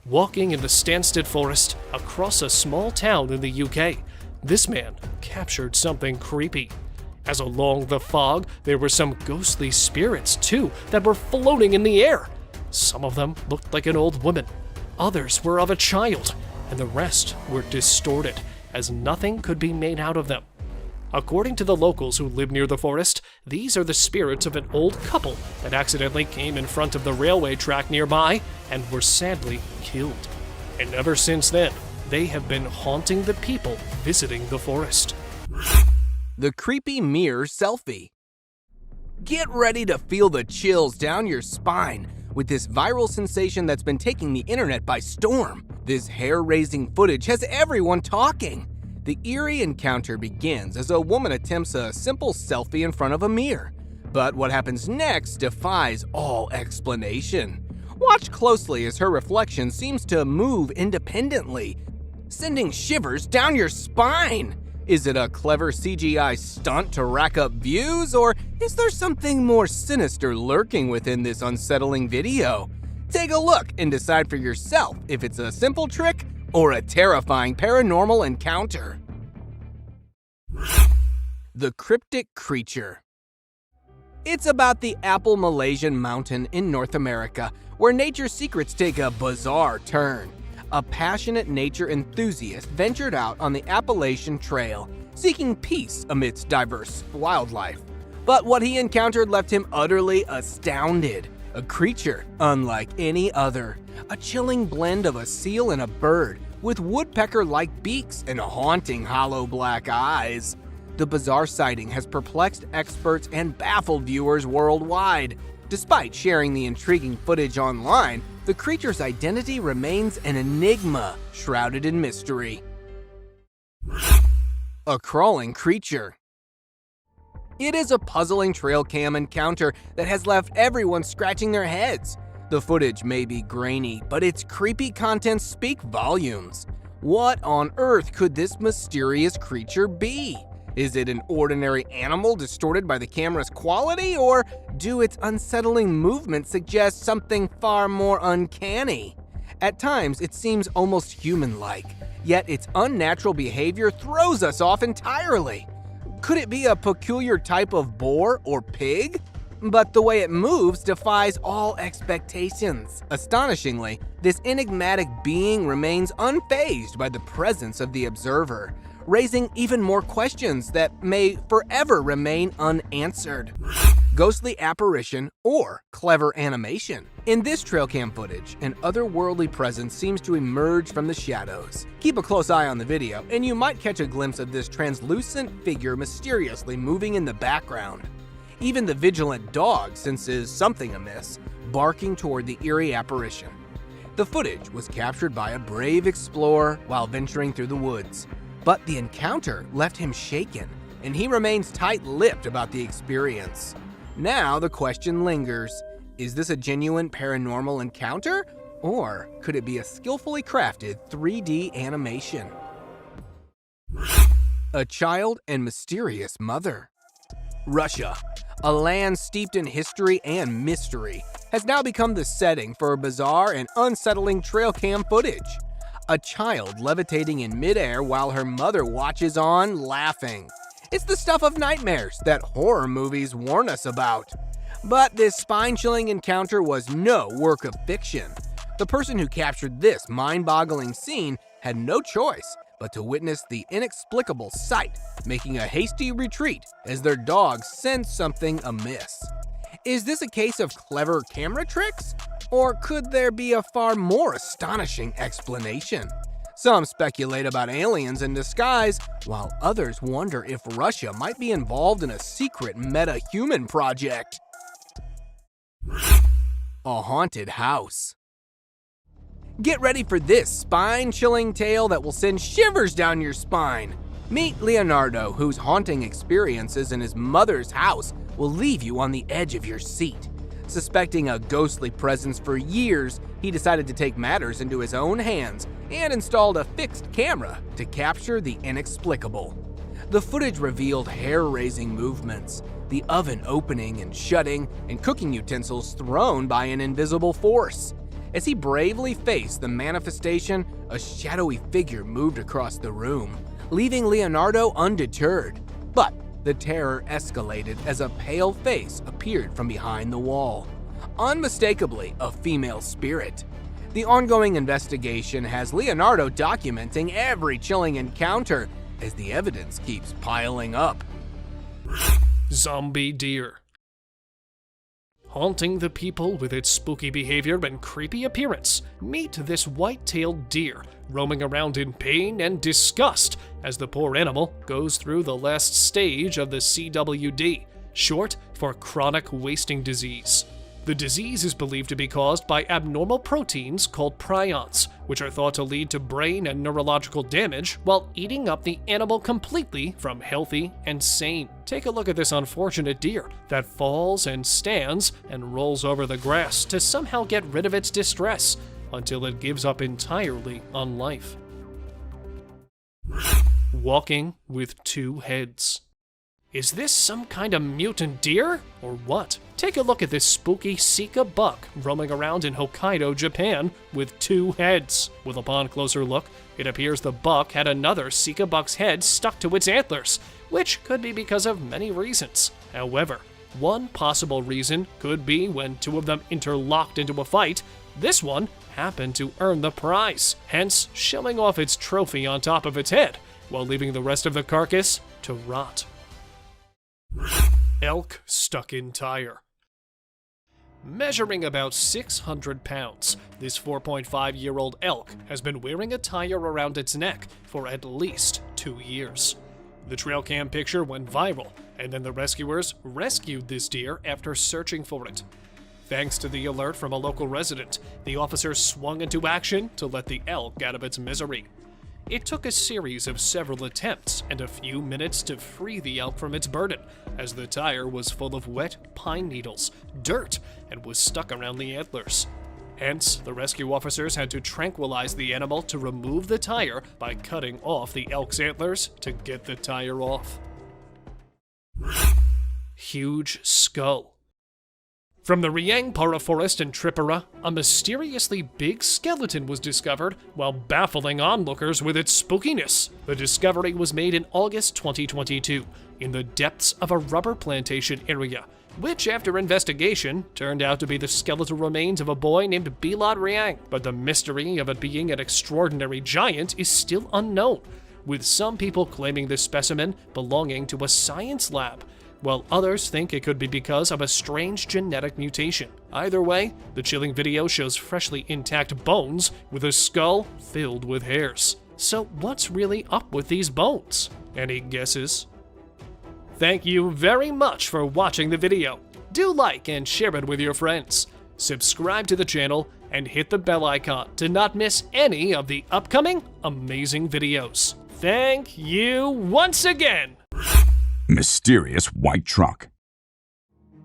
Walking in the Stansted Forest across a small town in the UK, this man captured something creepy. As along the fog, there were some ghostly spirits too that were floating in the air. Some of them looked like an old woman, others were of a child, and the rest were distorted, as nothing could be made out of them. According to the locals who live near the forest, these are the spirits of an old couple that accidentally came in front of the railway track nearby and were sadly killed. And ever since then, they have been haunting the people visiting the forest. The creepy mirror selfie. Get ready to feel the chills down your spine with this viral sensation that's been taking the internet by storm. This hair-raising footage has everyone talking. The eerie encounter begins as a woman attempts a simple selfie in front of a mirror. But what happens next defies all explanation. Watch closely as her reflection seems to move independently, sending shivers down your spine. Is it a clever CGI stunt to rack up views, or is there something more sinister lurking within this unsettling video? Take a look and decide for yourself if it's a simple trick or a terrifying paranormal encounter. The cryptic creature. It's about the Apple Malaysian mountain in North America, where nature's secrets take a bizarre turn. A passionate nature enthusiast ventured out on the Appalachian Trail, seeking peace amidst diverse wildlife. But what he encountered left him utterly astounded. A creature unlike any other. A chilling blend of a seal and a bird, with woodpecker-like beaks and haunting hollow black eyes. The bizarre sighting has perplexed experts and baffled viewers worldwide. Despite sharing the intriguing footage online, the creature's identity remains an enigma shrouded in mystery. A crawling creature. It is a puzzling trail cam encounter that has left everyone scratching their heads. The footage may be grainy, but its creepy contents speak volumes. What on earth could this mysterious creature be? Is it an ordinary animal distorted by the camera's quality, or do its unsettling movements suggest something far more uncanny? At times, it seems almost human-like, yet its unnatural behavior throws us off entirely. Could it be a peculiar type of boar or pig? But the way it moves defies all expectations. Astonishingly, this enigmatic being remains unfazed by the presence of the observer, raising even more questions that may forever remain unanswered. Ghostly apparition or clever animation. In this trail cam footage, an otherworldly presence seems to emerge from the shadows. Keep a close eye on the video, and you might catch a glimpse of this translucent figure mysteriously moving in the background. Even the vigilant dog senses something amiss, barking toward the eerie apparition. The footage was captured by a brave explorer while venturing through the woods. But the encounter left him shaken, and he remains tight-lipped about the experience. Now the question lingers, is this a genuine paranormal encounter, or could it be a skillfully crafted 3D animation? A child and mysterious mother. Russia, a land steeped in history and mystery, has now become the setting for bizarre and unsettling trail cam footage. A child levitating in midair while her mother watches on, laughing. It's the stuff of nightmares that horror movies warn us about. But this spine-chilling encounter was no work of fiction. The person who captured this mind-boggling scene had no choice but to witness the inexplicable sight, making a hasty retreat as their dog sensed something amiss. Is this a case of clever camera tricks? Or could there be a far more astonishing explanation? Some speculate about aliens in disguise, while others wonder if Russia might be involved in a secret meta-human project. A haunted house. Get ready for this spine-chilling tale that will send shivers down your spine. Meet Leonardo, whose haunting experiences in his mother's house will leave you on the edge of your seat. Suspecting a ghostly presence for years, he decided to take matters into his own hands and installed a fixed camera to capture the inexplicable. The footage revealed hair-raising movements, the oven opening and shutting, and cooking utensils thrown by an invisible force. As he bravely faced the manifestation, a shadowy figure moved across the room, leaving Leonardo undeterred. But the terror escalated as a pale face appeared from behind the wall. Unmistakably a female spirit. The ongoing investigation has Leonardo documenting every chilling encounter as the evidence keeps piling up. Zombie deer. Haunting the people with its spooky behavior and creepy appearance, meet this white-tailed deer roaming around in pain and disgust as the poor animal goes through the last stage of the CWD, short for chronic wasting disease. The disease is believed to be caused by abnormal proteins called prions, which are thought to lead to brain and neurological damage while eating up the animal completely from healthy and sane. Take a look at this unfortunate deer that falls and stands and rolls over the grass to somehow get rid of its distress until it gives up entirely on life. Walking with two heads. Is this some kind of mutant deer, or what? Take a look at this spooky Sika buck roaming around in Hokkaido, Japan, with two heads. Well, upon closer look, it appears the buck had another Sika buck's head stuck to its antlers, which could be because of many reasons. However, one possible reason could be when two of them interlocked into a fight, this one happened to earn the prize, hence showing off its trophy on top of its head, while leaving the rest of the carcass to rot. Elk stuck in tire. Measuring about 600 pounds, this 4.5-year-old elk has been wearing a tire around its neck for at least 2 years. The trail cam picture went viral, and then the rescuers rescued this deer after searching for it. Thanks to the alert from a local resident, the officers swung into action to let the elk out of its misery. It took a series of several attempts and a few minutes to free the elk from its burden, as the tire was full of wet pine needles, dirt, and was stuck around the antlers. Hence, the rescue officers had to tranquilize the animal to remove the tire by cutting off the elk's antlers to get the tire off. Huge skull. From the Riangpara forest in Tripura, a mysteriously big skeleton was discovered while baffling onlookers with its spookiness. The discovery was made in August 2022 in the depths of a rubber plantation area, which after investigation turned out to be the skeletal remains of a boy named Bilad Riang. But the mystery of it being an extraordinary giant is still unknown, with some people claiming this specimen belonging to a science lab, while others think it could be because of a strange genetic mutation. Either way, the chilling video shows freshly intact bones with a skull filled with hairs. So what's really up with these bones? Any guesses? Thank you very much for watching the video. Do like and share it with your friends. Subscribe to the channel and hit the bell icon to not miss any of the upcoming amazing videos. Thank you once again! Mysterious white truck.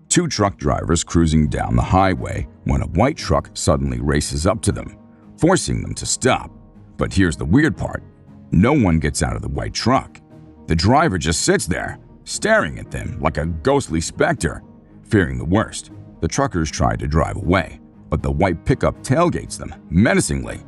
Two truck drivers cruising down the highway when a white truck suddenly races up to them, forcing them to stop. But here's the weird part. No one gets out of the white truck. The driver just sits there, staring at them like a ghostly specter. Fearing the worst, the truckers try to drive away, but the white pickup tailgates them menacingly.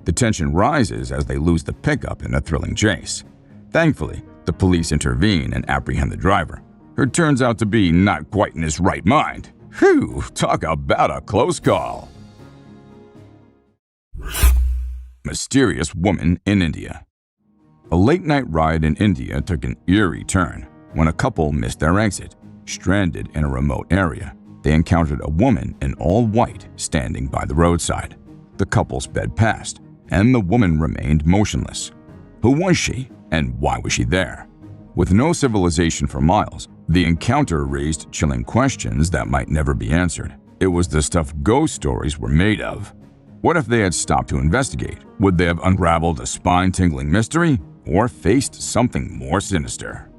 The tension rises as they lose the pickup in a thrilling chase. Thankfully, the police intervene and apprehend the driver, who turns out to be not quite in his right mind. Whew, talk about a close call. Mysterious woman in India. A late-night ride in India took an eerie turn when a couple missed their exit. Stranded in a remote area, they encountered a woman in all white standing by the roadside. The couple sped past, and the woman remained motionless. Who was she, and why was she there? With no civilization for miles, the encounter raised chilling questions that might never be answered. It was the stuff ghost stories were made of. What if they had stopped to investigate? Would they have unraveled a spine-tingling mystery, or faced something more sinister?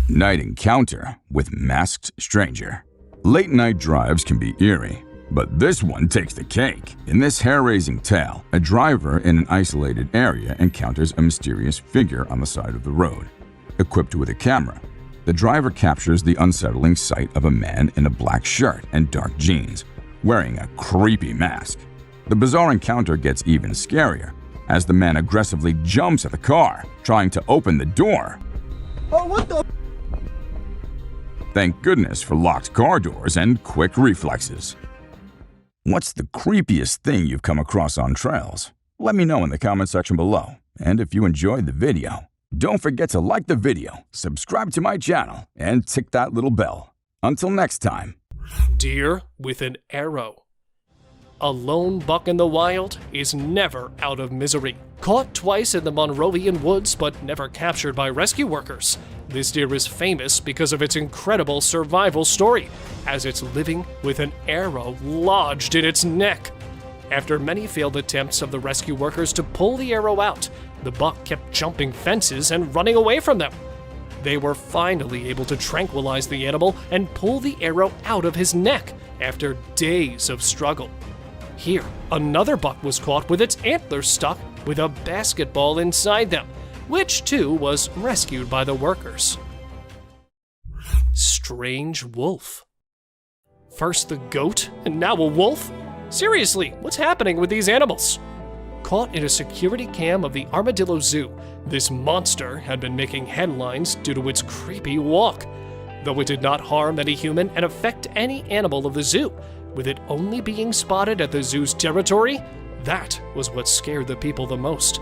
Night encounter with masked stranger. Late-night drives can be eerie, but this one takes the cake. In this hair-raising tale, a driver in an isolated area encounters a mysterious figure on the side of the road. Equipped with a camera, the driver captures the unsettling sight of a man in a black shirt and dark jeans, wearing a creepy mask. The bizarre encounter gets even scarier as the man aggressively jumps at the car, trying to open the door. Oh, what the? Thank goodness for locked car doors and quick reflexes. What's the creepiest thing you've come across on trails? Let me know in the comment section below. And if you enjoyed the video, don't forget to like the video, subscribe to my channel, and tick that little bell. Until next time. Deer with an arrow. A lone buck in the wild is never out of misery. Caught twice in the Monrovian woods but never captured by rescue workers. This deer is famous because of its incredible survival story, as it's living with an arrow lodged in its neck. After many failed attempts of the rescue workers to pull the arrow out, the buck kept jumping fences and running away from them. They were finally able to tranquilize the animal and pull the arrow out of his neck after days of struggle. Here, another buck was caught with its antlers stuck with a basketball inside them, which too was rescued by the workers. Strange wolf. First the goat, and now a wolf? Seriously, what's happening with these animals? Caught in a security cam of the Armadillo Zoo, this monster had been making headlines due to its creepy walk. Though it did not harm any human and affect any animal of the zoo, with it only being spotted at the zoo's territory, that was what scared the people the most.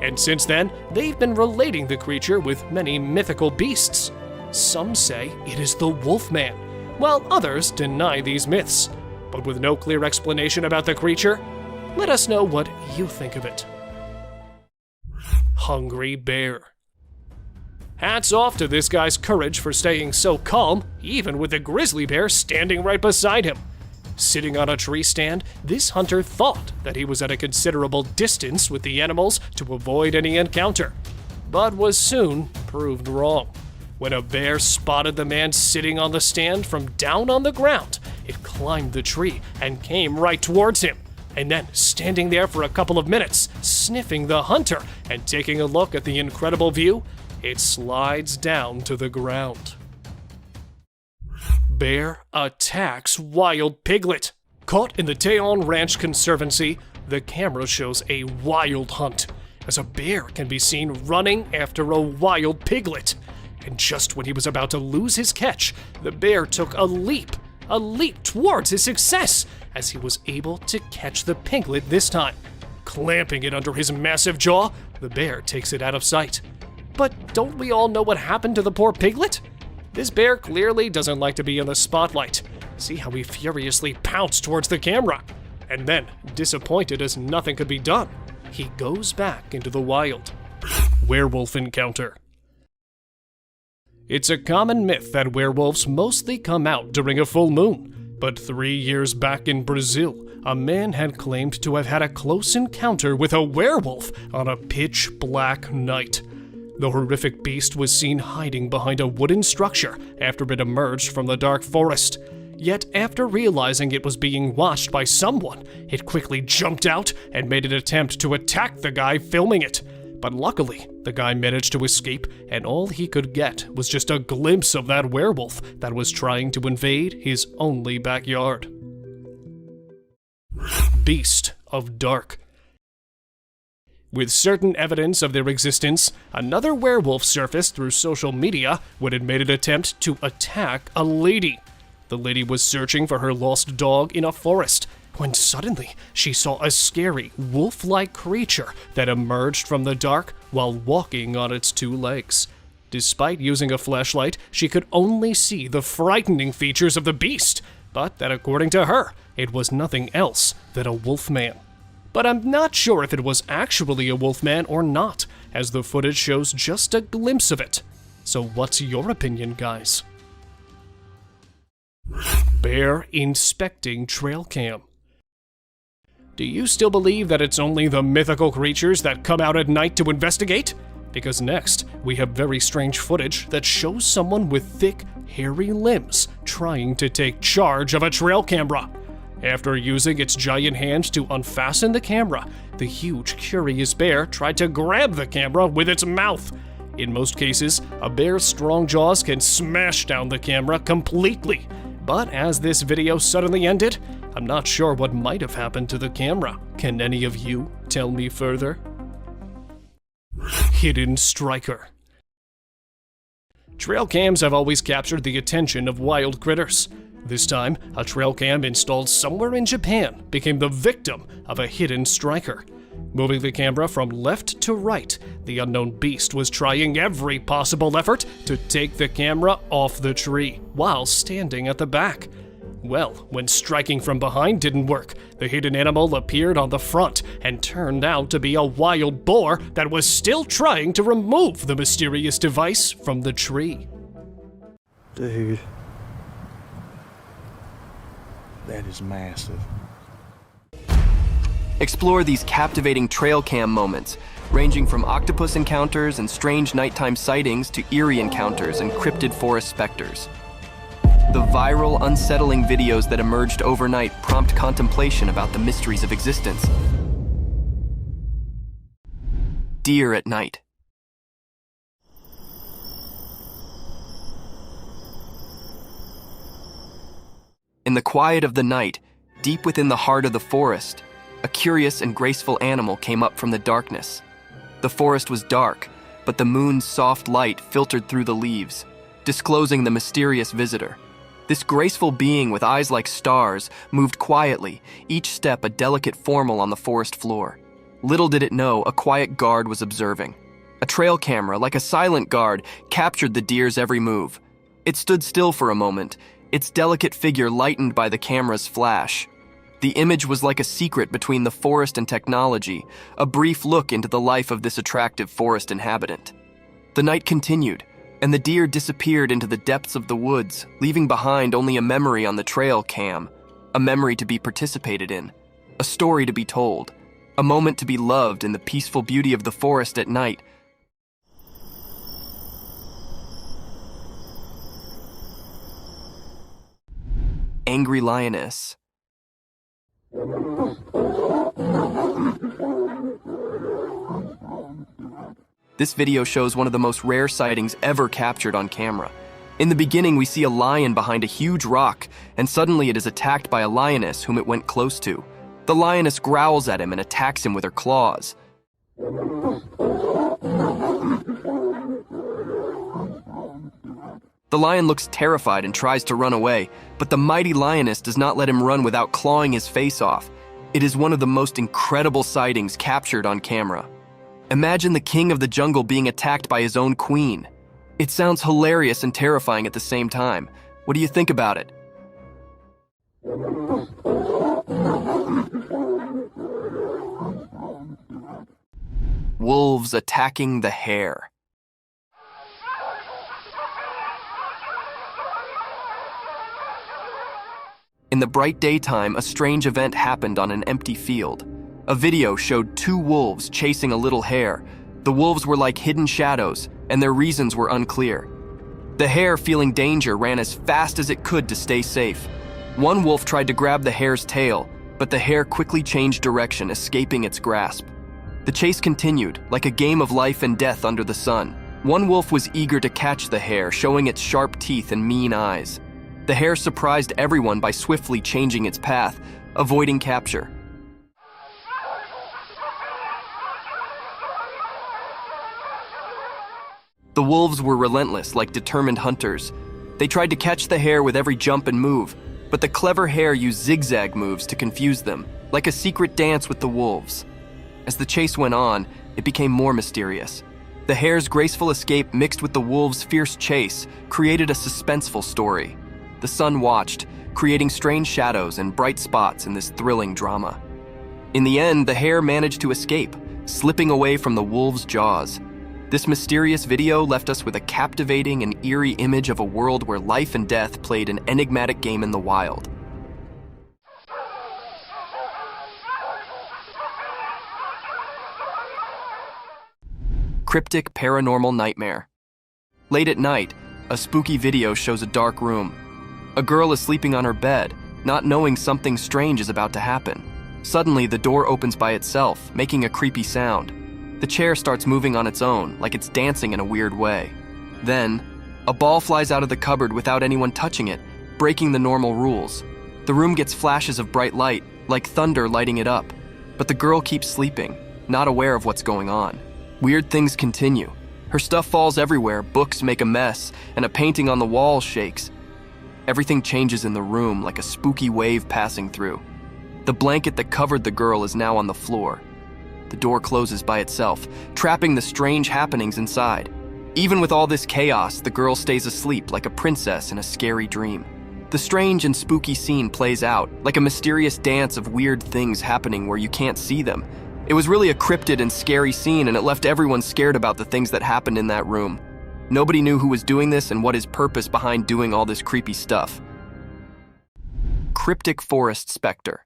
And since then, they've been relating the creature with many mythical beasts. Some say it is the Wolfman, while others deny these myths. But with no clear explanation about the creature, let us know what you think of it. Hungry bear. Hats off to this guy's courage for staying so calm, even with the grizzly bear standing right beside him. Sitting on a tree stand, this hunter thought that he was at a considerable distance with the animals to avoid any encounter, but was soon proved wrong. When a bear spotted the man sitting on the stand from down on the ground, it climbed the tree and came right towards him, and then standing there for a couple of minutes, sniffing the hunter and taking a look at the incredible view, it slides down to the ground. Bear attacks wild piglet. Caught in the Tejon Ranch Conservancy, the camera shows a wild hunt, as a bear can be seen running after a wild piglet. And just when he was about to lose his catch, the bear took a leap towards his success, as he was able to catch the piglet this time. Clamping it under his massive jaw, the bear takes it out of sight. But don't we all know what happened to the poor piglet? This bear clearly doesn't like to be in the spotlight. See how he furiously pounced towards the camera. And then, disappointed as nothing could be done, he goes back into the wild. Werewolf encounter. It's a common myth that werewolves mostly come out during a full moon. But 3 years back in Brazil, a man had claimed to have had a close encounter with a werewolf on a pitch-black night. The horrific beast was seen hiding behind a wooden structure after it emerged from the dark forest. Yet after realizing it was being watched by someone, it quickly jumped out and made an attempt to attack the guy filming it. But luckily, the guy managed to escape, and all he could get was just a glimpse of that werewolf that was trying to invade his only backyard. Beast of Dark. With certain evidence of their existence, another werewolf surfaced through social media when it made an attempt to attack a lady. The The lady was searching for her lost dog in a forest when suddenly she saw a scary, wolf-like creature that emerged from the dark while walking on its two legs. Despite using a flashlight, she could only see the frightening features of the beast, but that according to her, it was nothing else than a wolfman. But I'm not sure if it was actually a wolfman or not, as the footage shows just a glimpse of it. So what's your opinion, guys? Bear inspecting trail cam. Do you still believe that it's only the mythical creatures that come out at night to investigate? Because next, we have very strange footage that shows someone with thick, hairy limbs trying to take charge of a trail camera. After using its giant hands to unfasten the camera, the huge, curious bear tried to grab the camera with its mouth. In most cases, a bear's strong jaws can smash down the camera completely. But as this video suddenly ended, I'm not sure what might have happened to the camera. Can any of you tell me further? Hidden striker. Trail cams have always captured the attention of wild critters. This time, a trail cam installed somewhere in Japan became the victim of a hidden striker. Moving the camera from left to right, the unknown beast was trying every possible effort to take the camera off the tree while standing at the back. Well, when striking from behind didn't work, the hidden animal appeared on the front and turned out to be a wild boar that was still trying to remove the mysterious device from the tree. Dude, that is massive. Explore these captivating trail cam moments, ranging from octopus encounters and strange nighttime sightings to eerie encounters and cryptid forest specters. The viral, unsettling videos that emerged overnight prompt contemplation about the mysteries of existence. Deer at night. In the quiet of the night, deep within the heart of the forest, a curious and graceful animal came up from the darkness. The forest was dark, but the moon's soft light filtered through the leaves, disclosing the mysterious visitor. This graceful being with eyes like stars moved quietly, each step a delicate formel on the forest floor. Little did it know, a quiet guard was observing. A trail camera, like a silent guard, captured the deer's every move. It stood still for a moment, its delicate figure lightened by the camera's flash. The image was like a secret between the forest and technology, a brief look into the life of this attractive forest inhabitant. The night continued, and the deer disappeared into the depths of the woods, leaving behind only a memory on the trail cam, a memory to be participated in, a story to be told, a moment to be loved in the peaceful beauty of the forest at night. Angry lioness. This video shows one of the most rare sightings ever captured on camera. In the beginning, we see a lion behind a huge rock, and suddenly it is attacked by a lioness whom it went close to. The lioness growls at him and attacks him with her claws. The lion looks terrified and tries to run away, but the mighty lioness does not let him run without clawing his face off. It is one of the most incredible sightings captured on camera. Imagine the king of the jungle being attacked by his own queen. It sounds hilarious and terrifying at the same time. What do you think about it? Wolves attacking the hare. In the bright daytime, a strange event happened on an empty field. A video showed two wolves chasing a little hare. The wolves were like hidden shadows, and their reasons were unclear. The hare, feeling danger, ran as fast as it could to stay safe. One wolf tried to grab the hare's tail, but the hare quickly changed direction, escaping its grasp. The chase continued, like a game of life and death under the sun. One wolf was eager to catch the hare, showing its sharp teeth and mean eyes. The hare surprised everyone by swiftly changing its path, avoiding capture. The wolves were relentless, like determined hunters. They tried to catch the hare with every jump and move, but the clever hare used zigzag moves to confuse them, like a secret dance with the wolves. As the chase went on, it became more mysterious. The hare's graceful escape mixed with the wolves' fierce chase created a suspenseful story. The sun watched, creating strange shadows and bright spots in this thrilling drama. In the end, the hare managed to escape, slipping away from the wolves' jaws. This mysterious video left us with a captivating and eerie image of a world where life and death played an enigmatic game in the wild. Cryptic paranormal nightmare. Late at night, a spooky video shows a dark room. A girl is sleeping on her bed, not knowing something strange is about to happen. Suddenly, the door opens by itself, making a creepy sound. The chair starts moving on its own, like it's dancing in a weird way. Then, a ball flies out of the cupboard without anyone touching it, breaking the normal rules. The room gets flashes of bright light, like thunder lighting it up. But the girl keeps sleeping, not aware of what's going on. Weird things continue. Her stuff falls everywhere, books make a mess, and a painting on the wall shakes. Everything changes in the room like a spooky wave passing through. The blanket that covered the girl is now on the floor. The door closes by itself, trapping the strange happenings inside. Even with all this chaos, the girl stays asleep like a princess in a scary dream. The strange and spooky scene plays out, like a mysterious dance of weird things happening where you can't see them. It was really a cryptid and scary scene, and it left everyone scared about the things that happened in that room. Nobody knew who was doing this and what his purpose behind doing all this creepy stuff. Cryptic forest specter.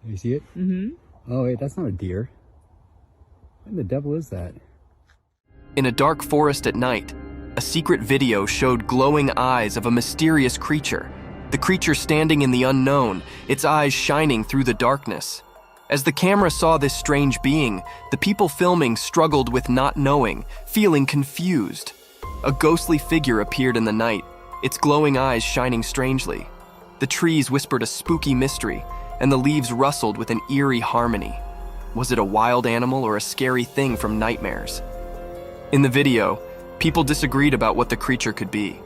You see it? Mm-hmm. Oh wait, that's not a deer. What in the devil is that? In a dark forest at night, a secret video showed glowing eyes of a mysterious creature. The creature standing in the unknown, its eyes shining through the darkness. As the camera saw this strange being, the people filming struggled with not knowing, feeling confused. A ghostly figure appeared in the night, its glowing eyes shining strangely. The trees whispered a spooky mystery, and the leaves rustled with an eerie harmony. Was it a wild animal or a scary thing from nightmares? In the video, people disagreed about what the creature could be.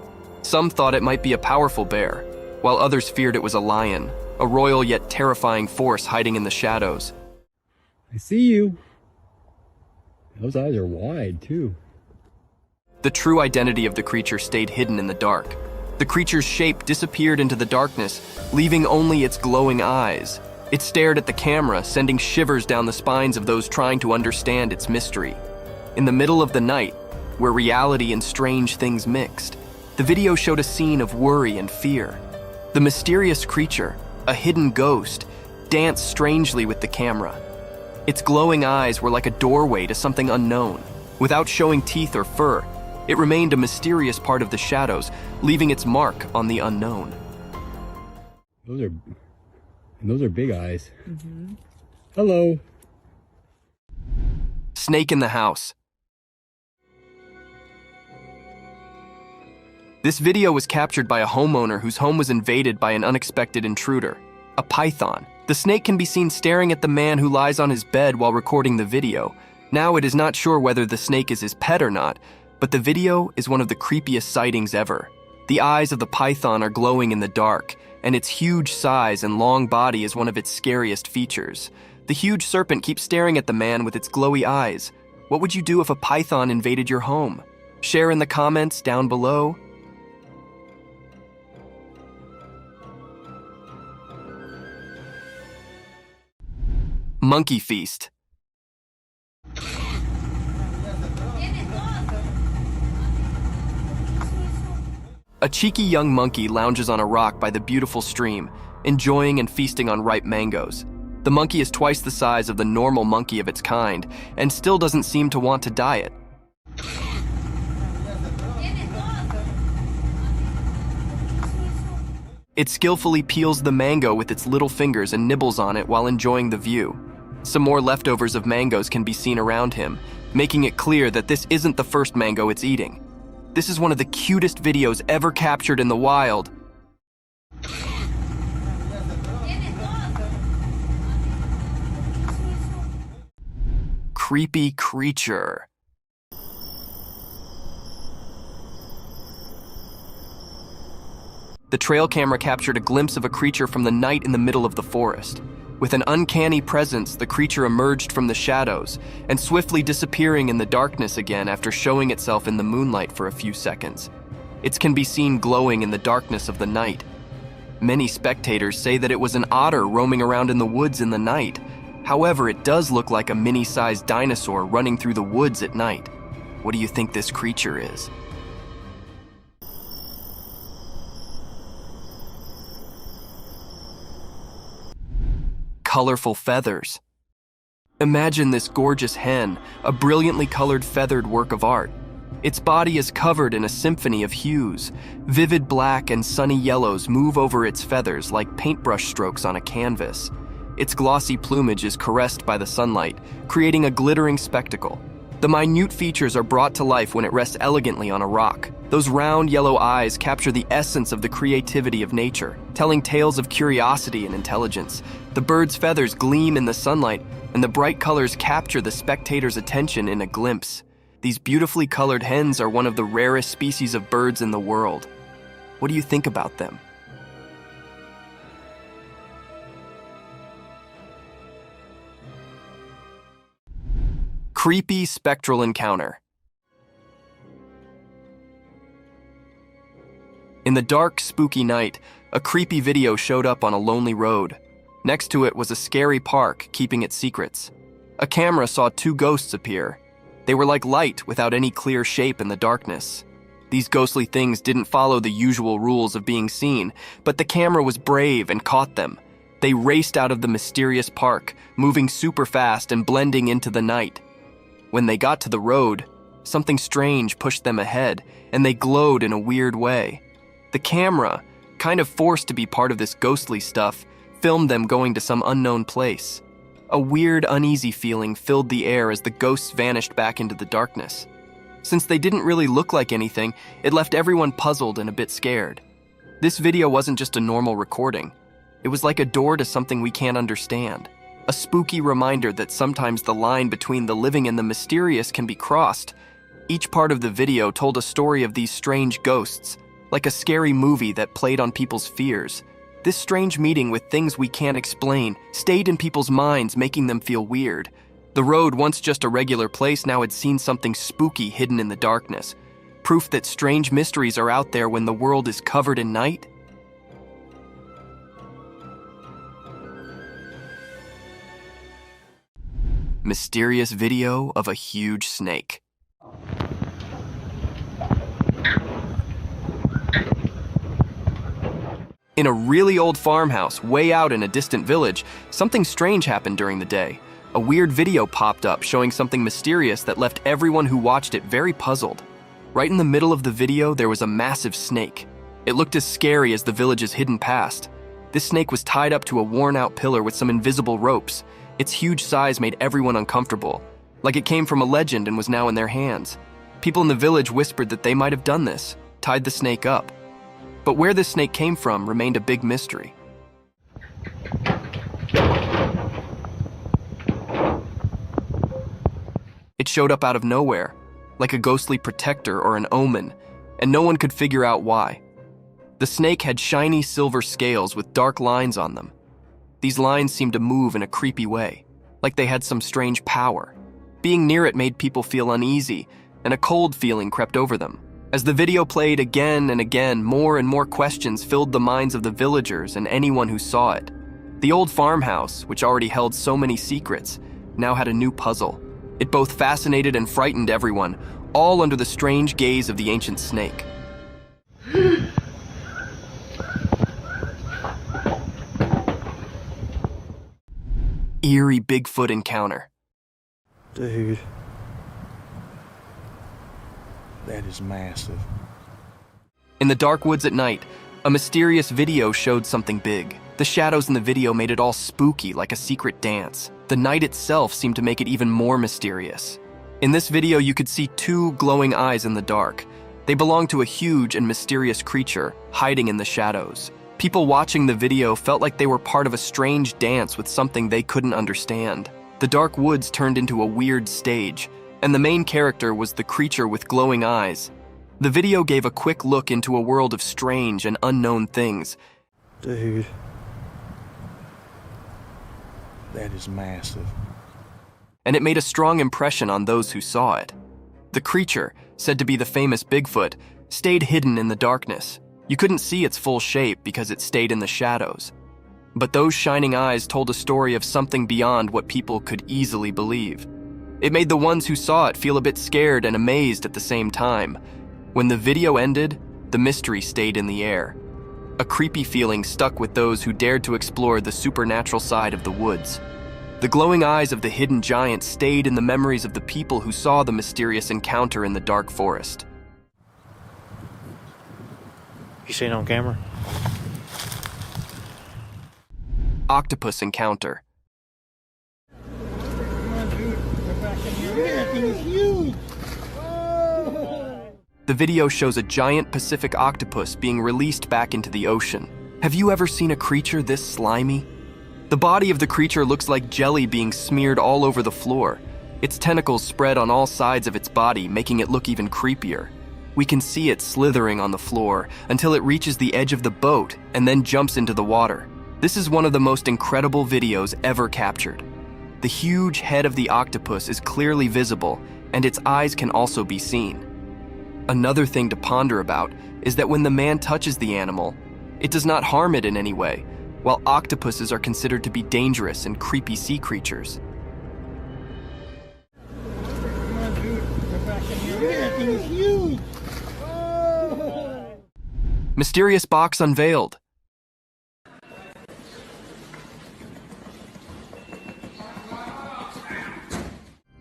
Some thought it might be a powerful bear, while others feared it was a lion, a royal yet terrifying force hiding in the shadows. I see you. Those eyes are wide, too. The true identity of the creature stayed hidden in the dark. The creature's shape disappeared into the darkness, leaving only its glowing eyes. It stared at the camera, sending shivers down the spines of those trying to understand its mystery. In the middle of the night, where reality and strange things mixed, the video showed a scene of worry and fear. The mysterious creature, a hidden ghost, danced strangely with the camera. Its glowing eyes were like a doorway to something unknown. Without showing teeth or fur, it remained a mysterious part of the shadows, leaving its mark on the unknown. Those are big eyes. Mm-hmm. Hello. Snake in the house. This video was captured by a homeowner whose home was invaded by an unexpected intruder, a python. The snake can be seen staring at the man who lies on his bed while recording the video. Now it is not sure whether the snake is his pet or not, but the video is one of the creepiest sightings ever. The eyes of the python are glowing in the dark, and its huge size and long body is one of its scariest features. The huge serpent keeps staring at the man with its glowy eyes. What would you do if a python invaded your home? Share in the comments down below. Monkey feast. A cheeky young monkey lounges on a rock by the beautiful stream, enjoying and feasting on ripe mangoes. The monkey is twice the size of the normal monkey of its kind, and still doesn't seem to want to diet. It skillfully peels the mango with its little fingers and nibbles on it while enjoying the view. Some more leftovers of mangoes can be seen around him, making it clear that this isn't the first mango it's eating. This is one of the cutest videos ever captured in the wild. Creepy creature. The trail camera captured a glimpse of a creature from the night in the middle of the forest. With an uncanny presence, the creature emerged from the shadows and swiftly disappearing in the darkness again after showing itself in the moonlight for a few seconds. It can be seen glowing in the darkness of the night. Many spectators say that it was an otter roaming around in the woods in the night. However, it does look like a mini-sized dinosaur running through the woods at night. What do you think this creature is? Colorful feathers. Imagine this gorgeous hen, a brilliantly colored feathered work of art. Its body is covered in a symphony of hues. Vivid black and sunny yellows move over its feathers like paintbrush strokes on a canvas. Its glossy plumage is caressed by the sunlight, creating a glittering spectacle. The minute features are brought to life when it rests elegantly on a rock. Those round yellow eyes capture the essence of the creativity of nature, telling tales of curiosity and intelligence. The bird's feathers gleam in the sunlight, and the bright colors capture the spectator's attention in a glimpse. These beautifully colored hens are one of the rarest species of birds in the world. What do you think about them? Creepy spectral encounter. In the dark, spooky night, a creepy video showed up on a lonely road. Next to it was a scary park keeping its secrets. A camera saw two ghosts appear. They were like light without any clear shape in the darkness. These ghostly things didn't follow the usual rules of being seen, but the camera was brave and caught them. They raced out of the mysterious park, moving super fast and blending into the night. When they got to the road, something strange pushed them ahead, and they glowed in a weird way. The camera, kind of forced to be part of this ghostly stuff, filmed them going to some unknown place. A weird, uneasy feeling filled the air as the ghosts vanished back into the darkness. Since they didn't really look like anything, it left everyone puzzled and a bit scared. This video wasn't just a normal recording. It was like a door to something we can't understand. A spooky reminder that sometimes the line between the living and the mysterious can be crossed. Each part of the video told a story of these strange ghosts, like a scary movie that played on people's fears. This strange meeting with things we can't explain stayed in people's minds, making them feel weird. The road, once just a regular place, now had seen something spooky hidden in the darkness. Proof that strange mysteries are out there when the world is covered in night. Mysterious video of a huge snake. In a really old farmhouse, way out in a distant village, something strange happened during the day. A weird video popped up showing something mysterious that left everyone who watched it very puzzled. Right in the middle of the video, there was a massive snake. It looked as scary as the village's hidden past. This snake was tied up to a worn-out pillar with some invisible ropes. Its huge size made everyone uncomfortable, like it came from a legend and was now in their hands. People in the village whispered that they might have done this, tied the snake up. But where this snake came from remained a big mystery. It showed up out of nowhere, like a ghostly protector or an omen, and no one could figure out why. The snake had shiny silver scales with dark lines on them. These lines seemed to move in a creepy way, like they had some strange power. Being near it made people feel uneasy, and a cold feeling crept over them. As the video played again and again, more and more questions filled the minds of the villagers and anyone who saw it. The old farmhouse, which already held so many secrets, now had a new puzzle. It both fascinated and frightened everyone, all under the strange gaze of the ancient snake. Eerie Bigfoot encounter. Dude. That is massive. In the dark woods at night, a mysterious video showed something big. The shadows in the video made it all spooky, like a secret dance. The night itself seemed to make it even more mysterious. In this video, you could see two glowing eyes in the dark. They belonged to a huge and mysterious creature, hiding in the shadows. People watching the video felt like they were part of a strange dance with something they couldn't understand. The dark woods turned into a weird stage, and the main character was the creature with glowing eyes. The video gave a quick look into a world of strange and unknown things. Dude. That is massive. And it made a strong impression on those who saw it. The creature, said to be the famous Bigfoot, stayed hidden in the darkness. You couldn't see its full shape because it stayed in the shadows. But those shining eyes told a story of something beyond what people could easily believe. It made the ones who saw it feel a bit scared and amazed at the same time. When the video ended, the mystery stayed in the air. A creepy feeling stuck with those who dared to explore the supernatural side of the woods. The glowing eyes of the hidden giant stayed in the memories of the people who saw the mysterious encounter in the dark forest. You seen it on camera? Octopus encounter. The video shows a giant Pacific octopus being released back into the ocean. Have you ever seen a creature this slimy? The body of the creature looks like jelly being smeared all over the floor. Its tentacles spread on all sides of its body, making it look even creepier. We can see it slithering on the floor until it reaches the edge of the boat and then jumps into the water. This is one of the most incredible videos ever captured. The huge head of the octopus is clearly visible, and its eyes can also be seen. Another thing to ponder about is that when the man touches the animal, it does not harm it in any way, while octopuses are considered to be dangerous and creepy sea creatures. Mysterious box unveiled.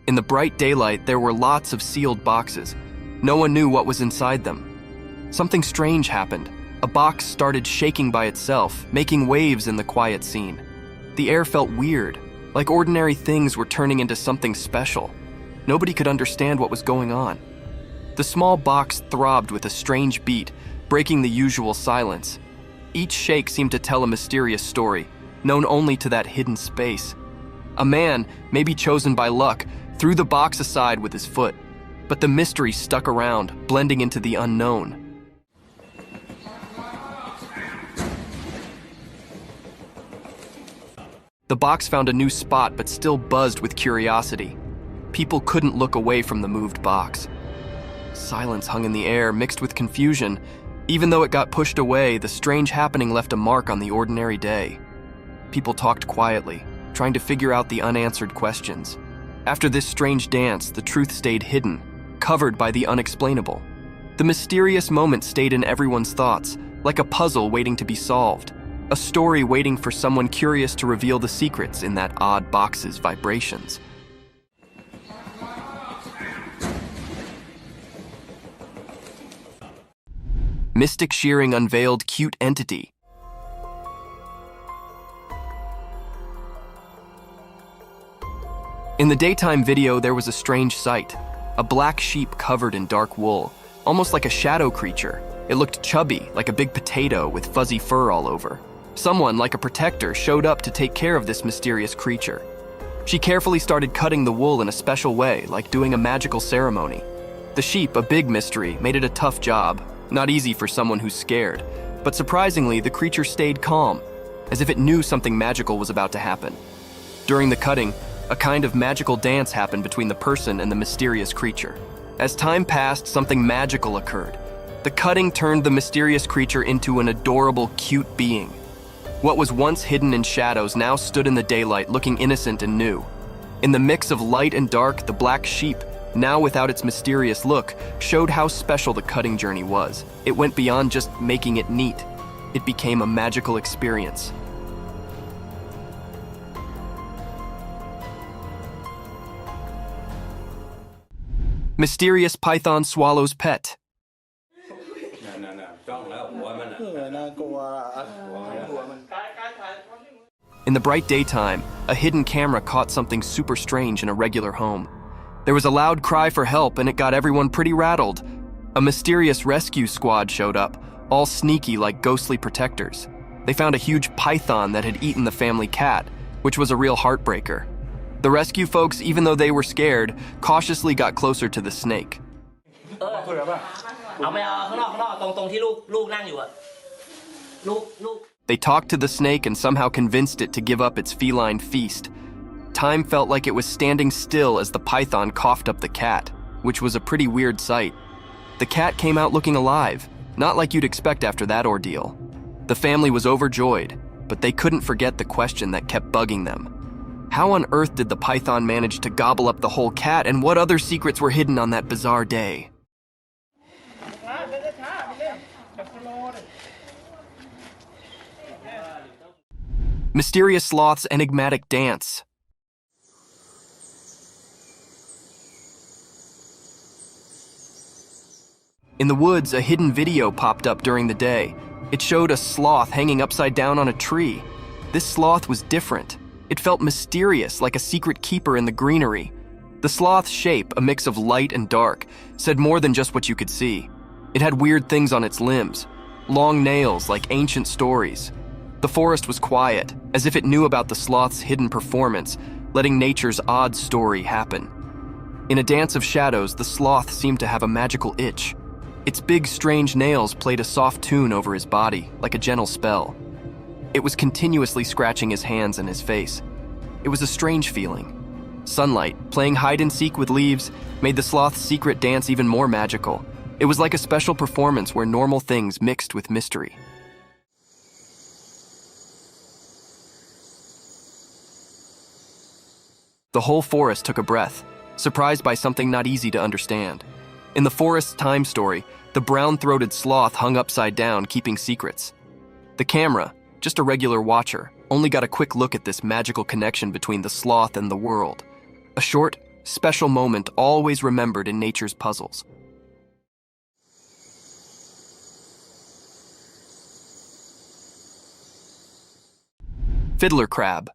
In the bright daylight, there were lots of sealed boxes. No one knew what was inside them. Something strange happened. A box started shaking by itself, making waves in the quiet scene. The air felt weird, like ordinary things were turning into something special. Nobody could understand what was going on. The small box throbbed with a strange beat, breaking the usual silence. Each shake seemed to tell a mysterious story, known only to that hidden space. A man, maybe chosen by luck, threw the box aside with his foot, but the mystery stuck around, blending into the unknown. The box found a new spot but still buzzed with curiosity. People couldn't look away from the moved box. Silence hung in the air, mixed with confusion. Even though it got pushed away, the strange happening left a mark on the ordinary day. People talked quietly, trying to figure out the unanswered questions. After this strange dance, the truth stayed hidden, covered by the unexplainable. The mysterious moment stayed in everyone's thoughts, like a puzzle waiting to be solved, a story waiting for someone curious to reveal the secrets in that odd box's vibrations. Mystic Shearing unveiled cute entity. In the daytime video, there was a strange sight. A black sheep covered in dark wool, almost like a shadow creature. It looked chubby, like a big potato with fuzzy fur all over. Someone, like a protector, showed up to take care of this mysterious creature. She carefully started cutting the wool in a special way, like doing a magical ceremony. The sheep, a big mystery, made it a tough job. Not easy for someone who's scared. But surprisingly, the creature stayed calm, as if it knew something magical was about to happen. During the cutting, a kind of magical dance happened between the person and the mysterious creature. As time passed, something magical occurred. The cutting turned the mysterious creature into an adorable, cute being. What was once hidden in shadows now stood in the daylight, looking innocent and new. In the mix of light and dark, the black sheep, now without its mysterious look, showed how special the cutting journey was. It went beyond just making it neat. It became a magical experience. Mysterious python swallows pet. In the bright daytime, a hidden camera caught something super strange in a regular home. There was a loud cry for help, and it got everyone pretty rattled. A mysterious rescue squad showed up, all sneaky like ghostly protectors. They found a huge python that had eaten the family cat, which was a real heartbreaker. The rescue folks, even though they were scared, cautiously got closer to the snake. เอาไม่เอาข้างนอกตรงที่ลูกนั่งอยู่อะลูก They talked to the snake and somehow convinced it to give up its feline feast. Time felt like it was standing still as the python coughed up the cat, which was a pretty weird sight. The cat came out looking alive, not like you'd expect after that ordeal. The family was overjoyed, but they couldn't forget the question that kept bugging them. How on earth did the python manage to gobble up the whole cat, and what other secrets were hidden on that bizarre day? Mysterious Sloth's enigmatic dance. In the woods, a hidden video popped up during the day. It showed a sloth hanging upside down on a tree. This sloth was different. It felt mysterious, like a secret keeper in the greenery. The sloth's shape, a mix of light and dark, said more than just what you could see. It had weird things on its limbs, long nails like ancient stories. The forest was quiet, as if it knew about the sloth's hidden performance, letting nature's odd story happen. In a dance of shadows, the sloth seemed to have a magical itch. Its big, strange nails played a soft tune over his body, like a gentle spell. It was continuously scratching his hands and his face. It was a strange feeling. Sunlight, playing hide-and-seek with leaves, made the sloth's secret dance even more magical. It was like a special performance where normal things mixed with mystery. The whole forest took a breath, surprised by something not easy to understand. In the forest's time story, the brown-throated sloth hung upside down, keeping secrets. The camera, just a regular watcher, only got a quick look at this magical connection between the sloth and the world. A short, special moment always remembered in nature's puzzles. Fiddler crab.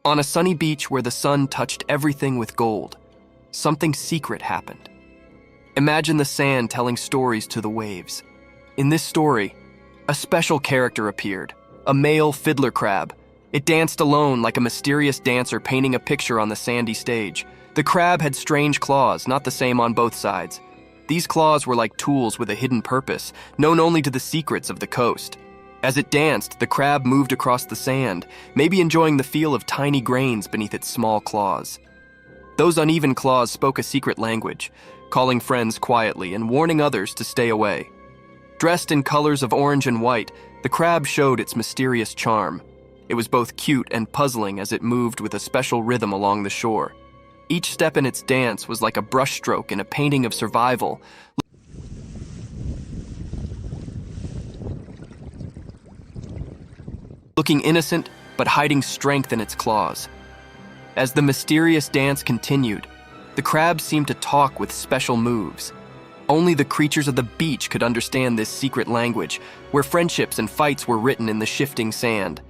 On a sunny beach where the sun touched everything with gold, something secret happened. Imagine the sand telling stories to the waves. In this story, a special character appeared, a male fiddler crab. It danced alone like a mysterious dancer painting a picture on the sandy stage. The crab had strange claws, not the same on both sides. These claws were like tools with a hidden purpose, known only to the secrets of the coast. As it danced, the crab moved across the sand, maybe enjoying the feel of tiny grains beneath its small claws. Those uneven claws spoke a secret language, calling friends quietly and warning others to stay away. Dressed in colors of orange and white, the crab showed its mysterious charm. It was both cute and puzzling as it moved with a special rhythm along the shore. Each step in its dance was like a brushstroke in a painting of survival. Looking innocent, but hiding strength in its claws. As the mysterious dance continued, the crab seemed to talk with special moves. Only the creatures of the beach could understand this secret language, where friendships and fights were written in the shifting sand.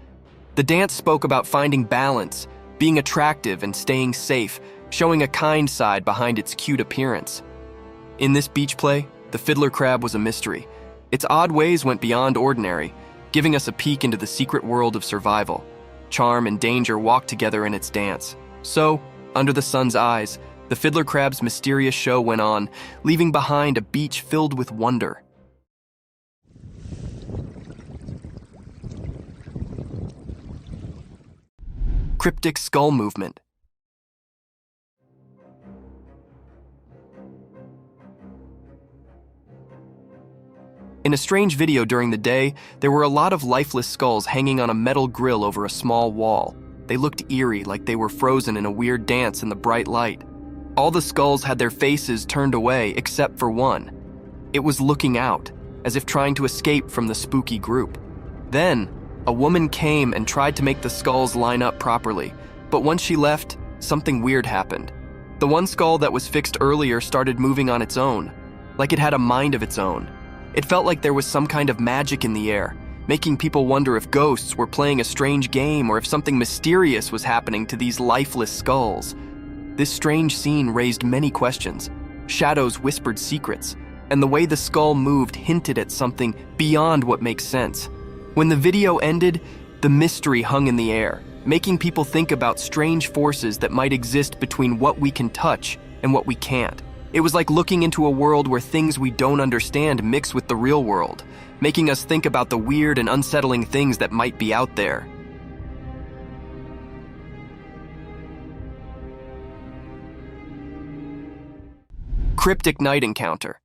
The dance spoke about finding balance, being attractive and staying safe, showing a kind side behind its cute appearance. In this beach play, the fiddler crab was a mystery. Its odd ways went beyond ordinary, giving us a peek into the secret world of survival. Charm and danger walked together in its dance. So, under the sun's eyes, the fiddler crab's mysterious show went on, leaving behind a beach filled with wonder. Cryptic skull movement. In a strange video during the day, there were a lot of lifeless skulls hanging on a metal grill over a small wall. They looked eerie, like they were frozen in a weird dance in the bright light. All the skulls had their faces turned away except for one. It was looking out, as if trying to escape from the spooky group. Then, a woman came and tried to make the skulls line up properly, but once she left, something weird happened. The one skull that was fixed earlier started moving on its own, like it had a mind of its own. It felt like there was some kind of magic in the air, making people wonder if ghosts were playing a strange game or if something mysterious was happening to these lifeless skulls. This strange scene raised many questions. Shadows whispered secrets, and the way the skull moved hinted at something beyond what makes sense. When the video ended, the mystery hung in the air. making people think about strange forces that might exist between what we can touch and what we can't. It was like looking into a world where things we don't understand mix with the real world, making us think about the weird and unsettling things that might be out there. Cryptic night encounter.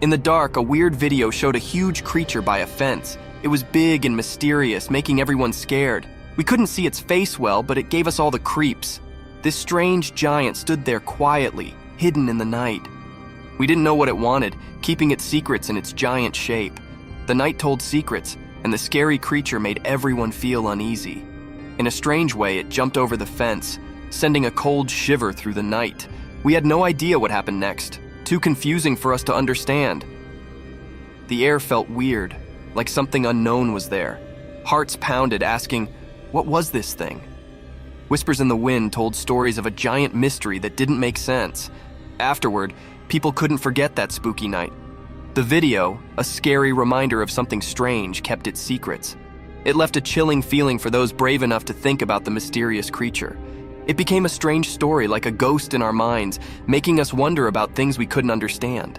In the dark, a weird video showed a huge creature by a fence. It was big and mysterious, making everyone scared. We couldn't see its face well, but it gave us all the creeps. This strange giant stood there quietly, hidden in the night. We didn't know what it wanted, keeping its secrets in its giant shape. The night told secrets, and the scary creature made everyone feel uneasy. In a strange way, it jumped over the fence, sending a cold shiver through the night. We had no idea what happened next. Too confusing for us to understand. The air felt weird, like something unknown was there. Hearts pounded, asking, what was this thing? Whispers in the wind told stories of a giant mystery that didn't make sense. Afterward, people couldn't forget that spooky night. The video, a scary reminder of something strange, kept its secrets. It left a chilling feeling for those brave enough to think about the mysterious creature. It became a strange story, like a ghost in our minds, making us wonder about things we couldn't understand.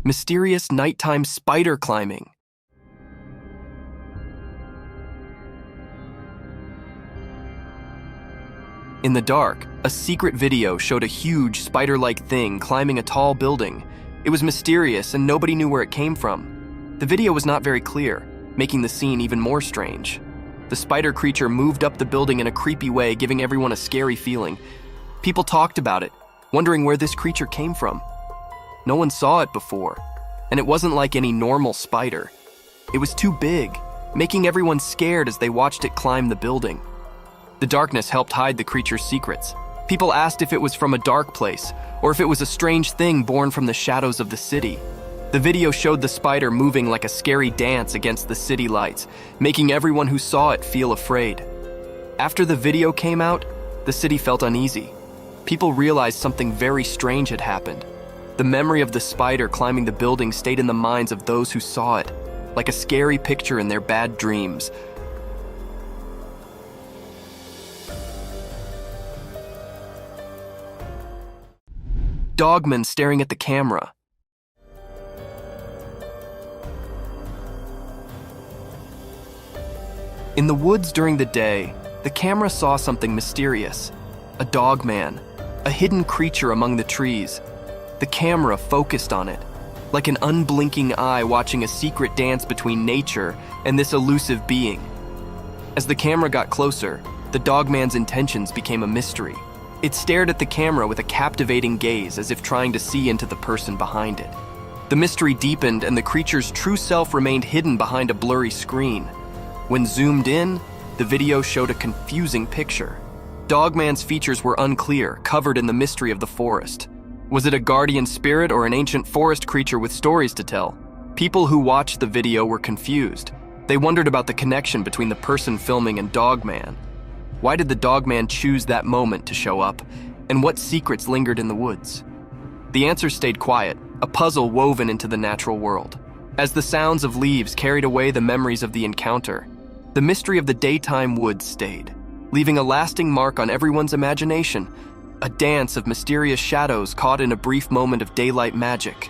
Mysterious nighttime spider climbing. In the dark, a secret video showed a huge spider-like thing climbing a tall building. It was mysterious and nobody knew where it came from. The video was not very clear, making the scene even more strange. The spider creature moved up the building in a creepy way, giving everyone a scary feeling. People talked about it, wondering where this creature came from. No one saw it before, and it wasn't like any normal spider. It was too big, making everyone scared as they watched it climb the building. The darkness helped hide the creature's secrets. People asked if it was from a dark place, or if it was a strange thing born from the shadows of the city. The video showed the spider moving like a scary dance against the city lights, making everyone who saw it feel afraid. After the video came out, the city felt uneasy. People realized something very strange had happened. The memory of the spider climbing the building stayed in the minds of those who saw it, like a scary picture in their bad dreams. Dogman staring at the camera. In the woods during the day, the camera saw something mysterious. A dogman, a hidden creature among the trees. The camera focused on it, like an unblinking eye watching a secret dance between nature and this elusive being. As the camera got closer, the dogman's intentions became a mystery. It stared at the camera with a captivating gaze, as if trying to see into the person behind it. The mystery deepened and the creature's true self remained hidden behind a blurry screen. When zoomed in, the video showed a confusing picture. Dogman's features were unclear, covered in the mystery of the forest. Was it a guardian spirit or an ancient forest creature with stories to tell? People who watched the video were confused. They wondered about the connection between the person filming and Dogman. Why did the Dogman choose that moment to show up? And what secrets lingered in the woods? The answer stayed quiet, a puzzle woven into the natural world. As the sounds of leaves carried away the memories of the encounter, the mystery of the daytime woods stayed, leaving a lasting mark on everyone's imagination, a dance of mysterious shadows caught in a brief moment of daylight magic.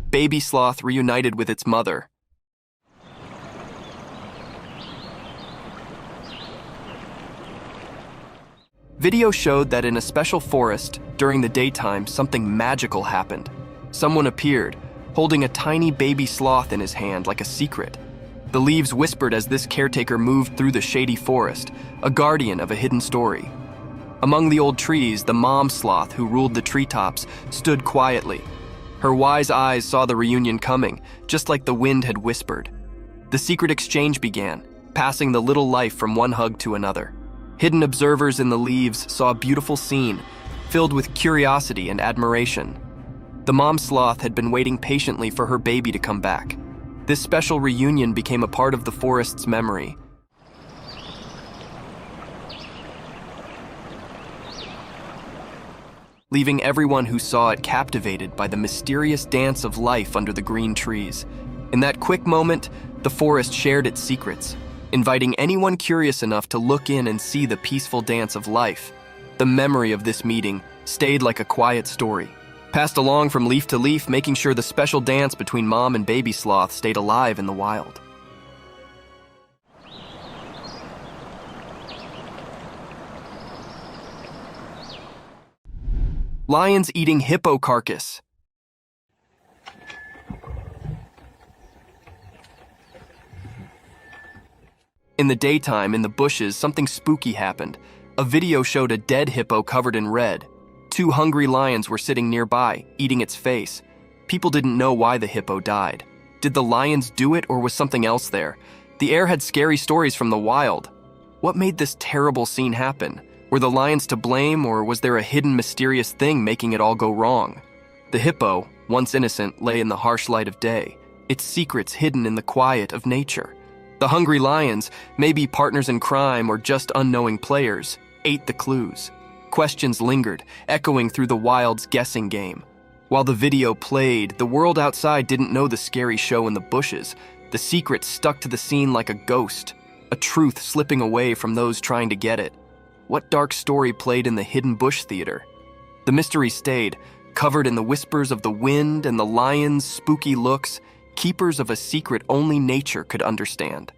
Baby sloth reunited with its mother. Video showed that in a special forest, during the daytime, something magical happened. Someone appeared, holding a tiny baby sloth in his hand like a secret. The leaves whispered as this caretaker moved through the shady forest, a guardian of a hidden story. Among the old trees, the mom sloth who ruled the treetops stood quietly. Her wise eyes saw the reunion coming, just like the wind had whispered. The secret exchange began, passing the little life from one hug to another. Hidden observers in the leaves saw a beautiful scene, filled with curiosity and admiration. The mom sloth had been waiting patiently for her baby to come back. This special reunion became a part of the forest's memory. Leaving everyone who saw it captivated by the mysterious dance of life under the green trees. In that quick moment, the forest shared its secrets, inviting anyone curious enough to look in and see the peaceful dance of life. The memory of this meeting stayed like a quiet story, passed along from leaf to leaf, making sure the special dance between mom and baby sloth stayed alive in the wild. Lions eating hippo carcass. In the daytime, in the bushes, something spooky happened. A video showed a dead hippo covered in red. 2 hungry lions were sitting nearby, eating its face. People didn't know why the hippo died. Did the lions do it, or was something else there? The air had scary stories from the wild. What made this terrible scene happen? Were the lions to blame, or was there a hidden mysterious thing making it all go wrong? The hippo, once innocent, lay in the harsh light of day, its secrets hidden in the quiet of nature. The hungry lions, maybe partners in crime or just unknowing players, ate the clues. Questions lingered, echoing through the wild's guessing game. While the video played, the world outside didn't know the scary show in the bushes. The secret stuck to the scene like a ghost, a truth slipping away from those trying to get it. What dark story played in the hidden bush theater? The mystery stayed, covered in the whispers of the wind and the lions' spooky looks, keepers of a secret only nature could understand.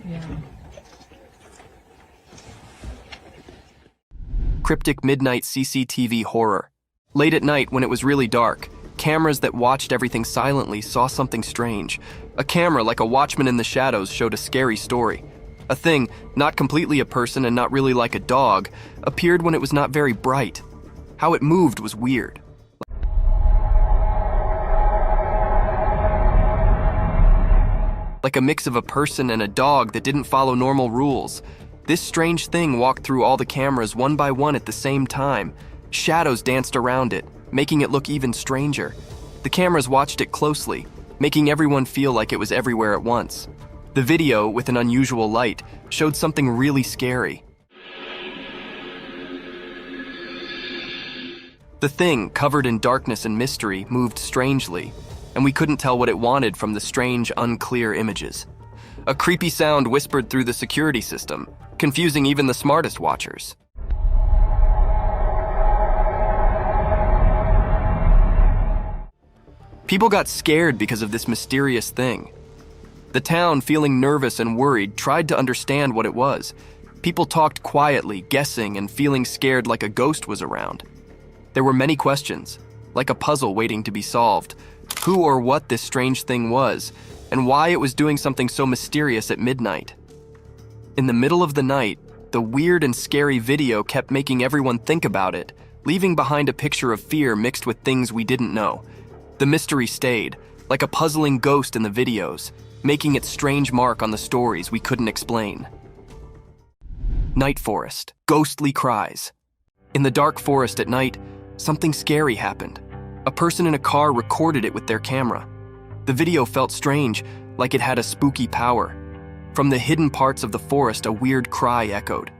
Yeah. Cryptic midnight CCTV horror. Late at night, when it was really dark, cameras that watched everything silently saw something strange. A camera, like a watchman in the shadows, showed a scary story. A thing, not completely a person and not really like a dog, appeared when it was not very bright. How it moved was weird. Like a mix of a person and a dog that didn't follow normal rules. This strange thing walked through all the cameras one by one at the same time. Shadows danced around it, making it look even stranger. The cameras watched it closely, making everyone feel like it was everywhere at once. The video, with an unusual light, showed something really scary. The thing, covered in darkness and mystery, moved strangely, and we couldn't tell what it wanted from the strange, unclear images. A creepy sound whispered through the security system, confusing even the smartest watchers. People got scared because of this mysterious thing. The town, feeling nervous and worried, tried to understand what it was. People talked quietly, guessing and feeling scared like a ghost was around. There were many questions, like a puzzle waiting to be solved. Who or what this strange thing was, and why it was doing something so mysterious at midnight. In the middle of the night, the weird and scary video kept making everyone think about it, leaving behind a picture of fear mixed with things we didn't know. The mystery stayed, like a puzzling ghost in the videos, making its strange mark on the stories we couldn't explain. Night forest, ghostly cries. In the dark forest at night, something scary happened. A person in a car recorded it with their camera. The video felt strange, like it had a spooky power. From the hidden parts of the forest, a weird cry echoed.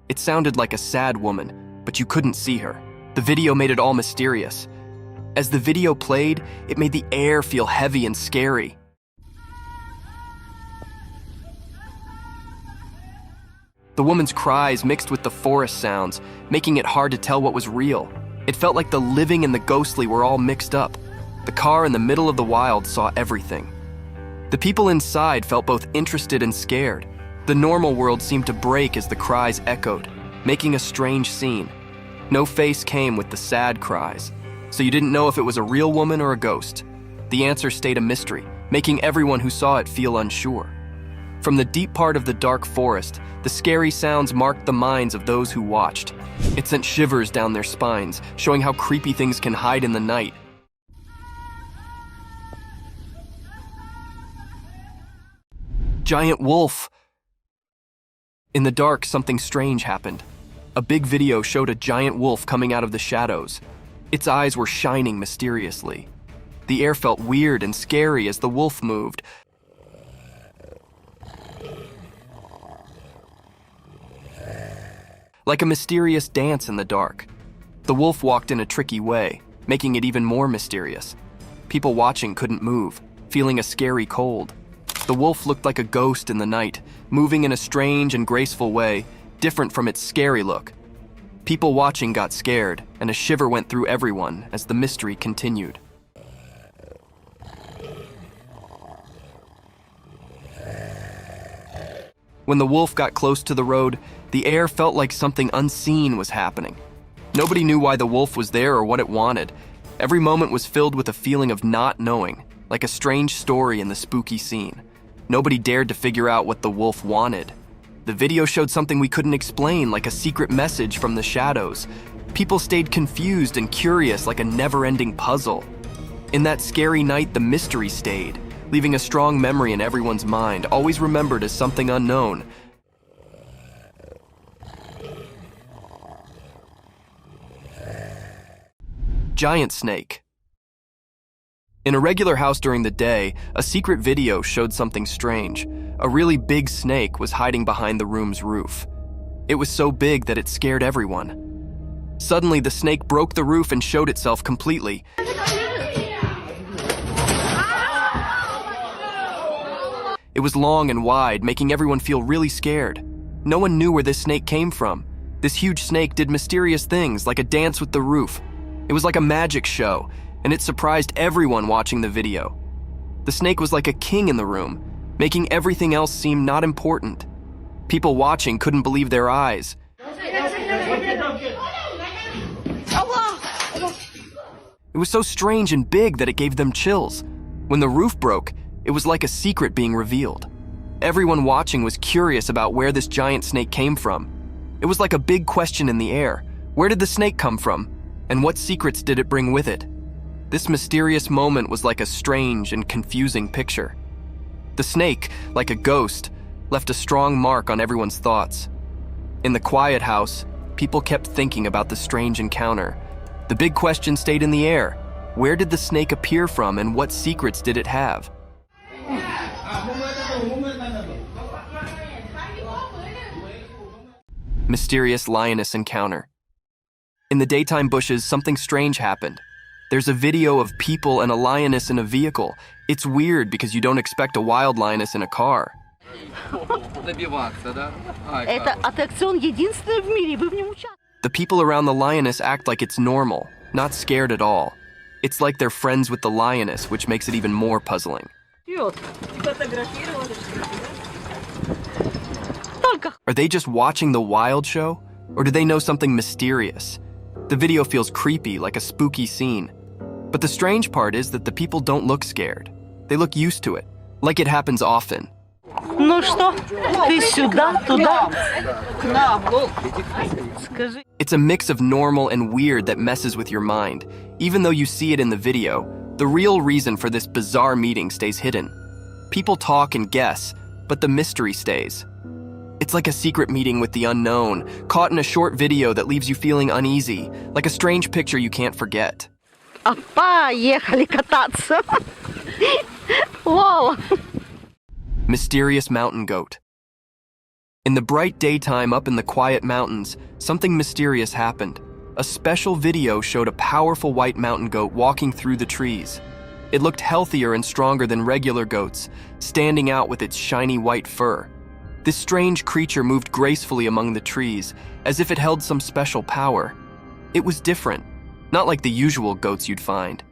It sounded like a sad woman, but you couldn't see her. The video made it all mysterious. As the video played, it made the air feel heavy and scary. The woman's cries mixed with the forest sounds, making it hard to tell what was real. It felt like the living and the ghostly were all mixed up. The car in the middle of the wild saw everything. The people inside felt both interested and scared. The normal world seemed to break as the cries echoed, making a strange scene. No face came with the sad cries, so you didn't know if it was a real woman or a ghost. The answer stayed a mystery, making everyone who saw it feel unsure. From the deep part of the dark forest, the scary sounds marked the minds of those who watched. It sent shivers down their spines, showing how creepy things can hide in the night. Giant wolf. In the dark, something strange happened. A big video showed a giant wolf coming out of the shadows. Its eyes were shining mysteriously. The air felt weird and scary as the wolf moved. Like a mysterious dance in the dark. The wolf walked in a tricky way, making it even more mysterious. People watching couldn't move, feeling a scary cold. The wolf looked like a ghost in the night, moving in a strange and graceful way, different from its scary look. People watching got scared, and a shiver went through everyone as the mystery continued. When the wolf got close to the road, the air felt like something unseen was happening. Nobody knew why the wolf was there or what it wanted. Every moment was filled with a feeling of not knowing, like a strange story in the spooky scene. Nobody dared to figure out what the wolf wanted. The video showed something we couldn't explain, like a secret message from the shadows. People stayed confused and curious, like a never-ending puzzle. In that scary night, the mystery stayed, leaving a strong memory in everyone's mind, always remembered as something unknown. Giant snake. In a regular house during the day, a secret video showed something strange. A really big snake was hiding behind the room's roof. It was so big that it scared everyone. Suddenly, the snake broke the roof and showed itself completely. It was long and wide, making everyone feel really scared. No one knew where this snake came from. This huge snake did mysterious things, like a dance with the roof. It was like a magic show, and it surprised everyone watching the video. The snake was like a king in the room, making everything else seem not important. People watching couldn't believe their eyes. It was so strange and big that it gave them chills. When the roof broke, it was like a secret being revealed. Everyone watching was curious about where this giant snake came from. It was like a big question in the air. Where did the snake come from? And what secrets did it bring with it? This mysterious moment was like a strange and confusing picture. The snake, like a ghost, left a strong mark on everyone's thoughts. In the quiet house, people kept thinking about the strange encounter. The big question stayed in the air. Where did the snake appear from, and what secrets did it have? Mysterious lioness encounter. In the daytime bushes, something strange happened. There's a video of people and a lioness in a vehicle. It's weird because you don't expect a wild lioness in a car. The people around the lioness act like it's normal, not scared at all. It's like they're friends with the lioness, which makes it even more puzzling. Are they just watching the wild show? Or do they know something mysterious? The video feels creepy, like a spooky scene. But the strange part is that the people don't look scared. They look used to it, like it happens often. It's a mix of normal and weird that messes with your mind. Even though you see it in the video, the real reason for this bizarre meeting stays hidden. People talk and guess, but the mystery stays. It's like a secret meeting with the unknown, caught in a short video that leaves you feeling uneasy, like a strange picture you can't forget. Mysterious mountain goat. In the bright daytime up in the quiet mountains, something mysterious happened. A special video showed a powerful white mountain goat walking through the trees. It looked healthier and stronger than regular goats, standing out with its shiny white fur. This strange creature moved gracefully among the trees, as if it held some special power. It was different, not like the usual goats you'd find.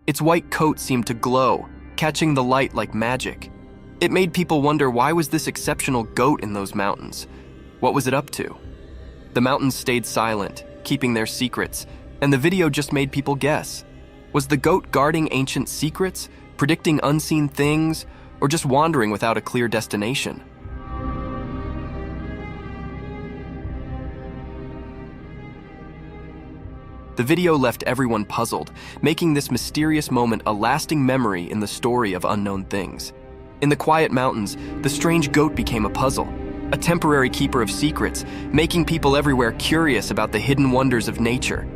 Its white coat seemed to glow, catching the light like magic. It made people wonder, why was this exceptional goat in those mountains? What was it up to? The mountains stayed silent, keeping their secrets, and the video just made people guess. Was the goat guarding ancient secrets, predicting unseen things, or just wandering without a clear destination? The video left everyone puzzled, making this mysterious moment a lasting memory in the story of unknown things. In the quiet mountains, the strange goat became a puzzle, a temporary keeper of secrets, making people everywhere curious about the hidden wonders of nature.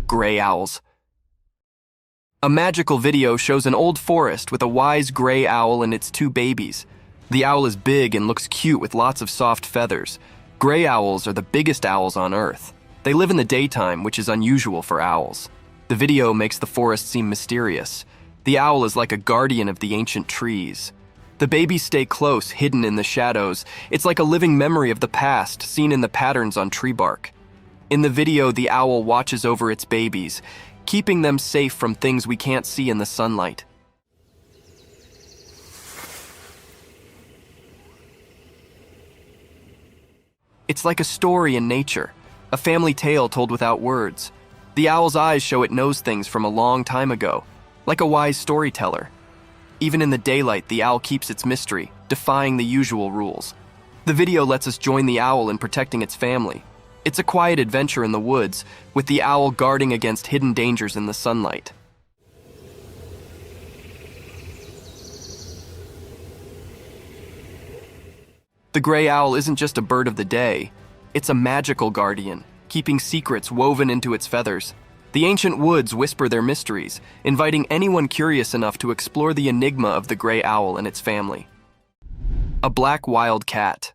Gray owls. A magical video shows an old forest with a wise gray owl and its two babies. The owl is big and looks cute with lots of soft feathers. Gray owls are the biggest owls on Earth. They live in the daytime, which is unusual for owls. The video makes the forest seem mysterious. The owl is like a guardian of the ancient trees. The babies stay close, hidden in the shadows. It's like a living memory of the past, seen in the patterns on tree bark. In the video, the owl watches over its babies, keeping them safe from things we can't see in the sunlight. It's like a story in nature, a family tale told without words. The owl's eyes show it knows things from a long time ago, like a wise storyteller. Even in the daylight, the owl keeps its mystery, defying the usual rules. The video lets us join the owl in protecting its family. It's a quiet adventure in the woods, with the owl guarding against hidden dangers in the sunlight. The gray owl isn't just a bird of the day. It's a magical guardian, keeping secrets woven into its feathers. The ancient woods whisper their mysteries, inviting anyone curious enough to explore the enigma of the gray owl and its family. A black wild cat.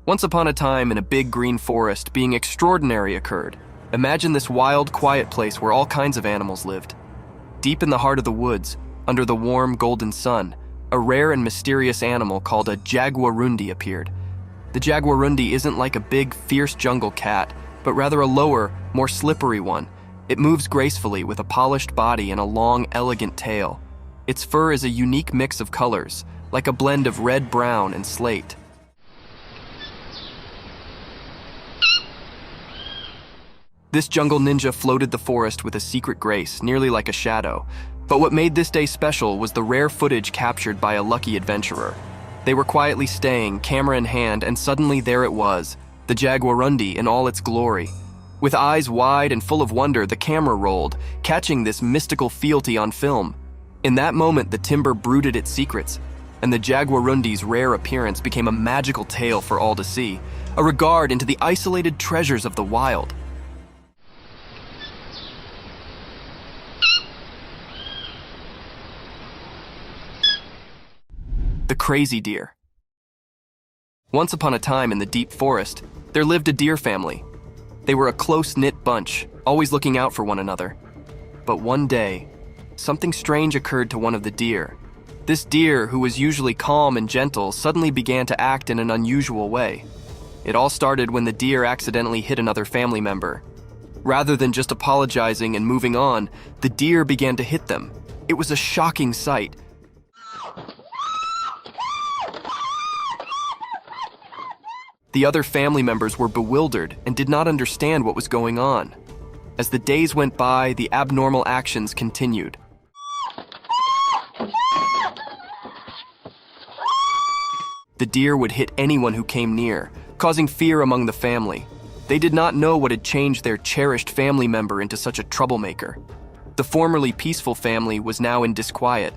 Once upon a time in a big green forest, being extraordinary occurred. Imagine this wild, quiet place where all kinds of animals lived. Deep in the heart of the woods, under the warm, golden sun, a rare and mysterious animal called a jaguarundi appeared. The jaguarundi isn't like a big, fierce jungle cat, but rather a lower, more slippery one. It moves gracefully with a polished body and a long, elegant tail. Its fur is a unique mix of colors, like a blend of red, brown, and slate. This jungle ninja floated the forest with a secret grace, nearly like a shadow. But what made this day special was the rare footage captured by a lucky adventurer. They were quietly staying, camera in hand, and suddenly there it was, the jaguarundi in all its glory. With eyes wide and full of wonder, the camera rolled, catching this mystical fealty on film. In that moment, the timber brooded its secrets, and the jaguarundi's rare appearance became a magical tale for all to see, a regard into the isolated treasures of the wild. The crazy deer. Once upon a time in the deep forest, there lived a deer family. They were a close-knit bunch, always looking out for one another. But one day, something strange occurred to one of the deer. This deer, who was usually calm and gentle, suddenly began to act in an unusual way. It all started when the deer accidentally hit another family member. Rather than just apologizing and moving on, the deer began to hit them. It was a shocking sight. The other family members were bewildered and did not understand what was going on. As the days went by, the abnormal actions continued. The deer would hit anyone who came near, causing fear among the family. They did not know what had changed their cherished family member into such a troublemaker. The formerly peaceful family was now in disquiet.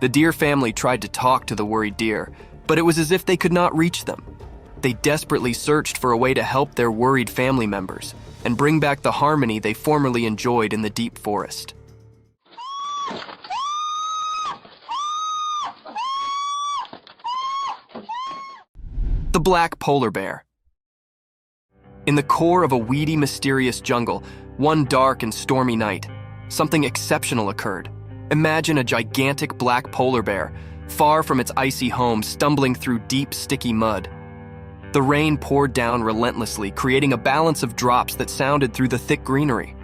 The deer family tried to talk to the worried deer, but it was as if they could not reach them. They desperately searched for a way to help their worried family members and bring back the harmony they formerly enjoyed in the deep forest. The black polar bear. In the core of a weedy, mysterious jungle, one dark and stormy night, something exceptional occurred. Imagine a gigantic black polar bear, far from its icy home, stumbling through deep, sticky mud. The rain poured down relentlessly, creating a balance of drops that sounded through the thick greenery.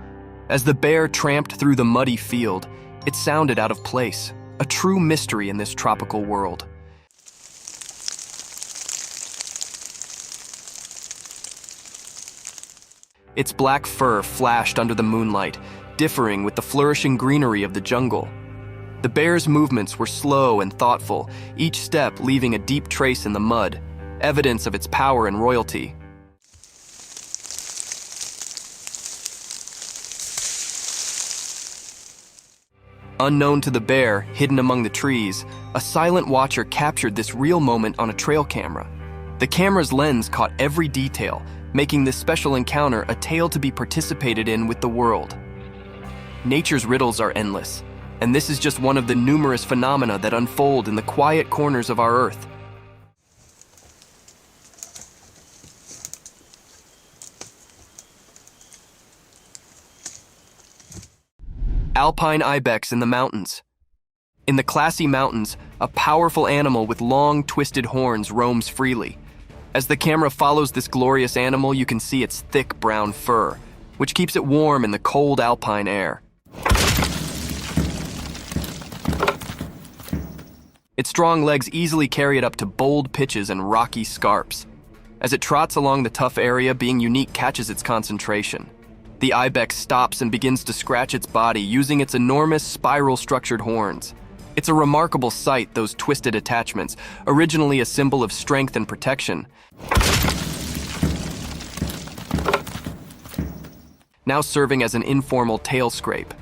As the bear tramped through the muddy field, it sounded out of place, a true mystery in this tropical world. Its black fur flashed under the moonlight, differing with the flourishing greenery of the jungle. The bear's movements were slow and thoughtful, each step leaving a deep trace in the mud, evidence of its power and royalty. Unknown to the bear, hidden among the trees, a silent watcher captured this real moment on a trail camera. The camera's lens caught every detail, making this special encounter a tale to be participated in with the world. Nature's riddles are endless, and this is just one of the numerous phenomena that unfold in the quiet corners of our Earth. Alpine ibex in the mountains. In the Classy Mountains, a powerful animal with long, twisted horns roams freely. As the camera follows this glorious animal, you can see its thick brown fur, which keeps it warm in the cold alpine air. Its strong legs easily carry it up to bold pitches and rocky scarps. As it trots along the tough area, being unique catches its concentration. The ibex stops and begins to scratch its body using its enormous spiral-structured horns. It's a remarkable sight, those twisted attachments, originally a symbol of strength and protection, now serving as an informal tail scrape.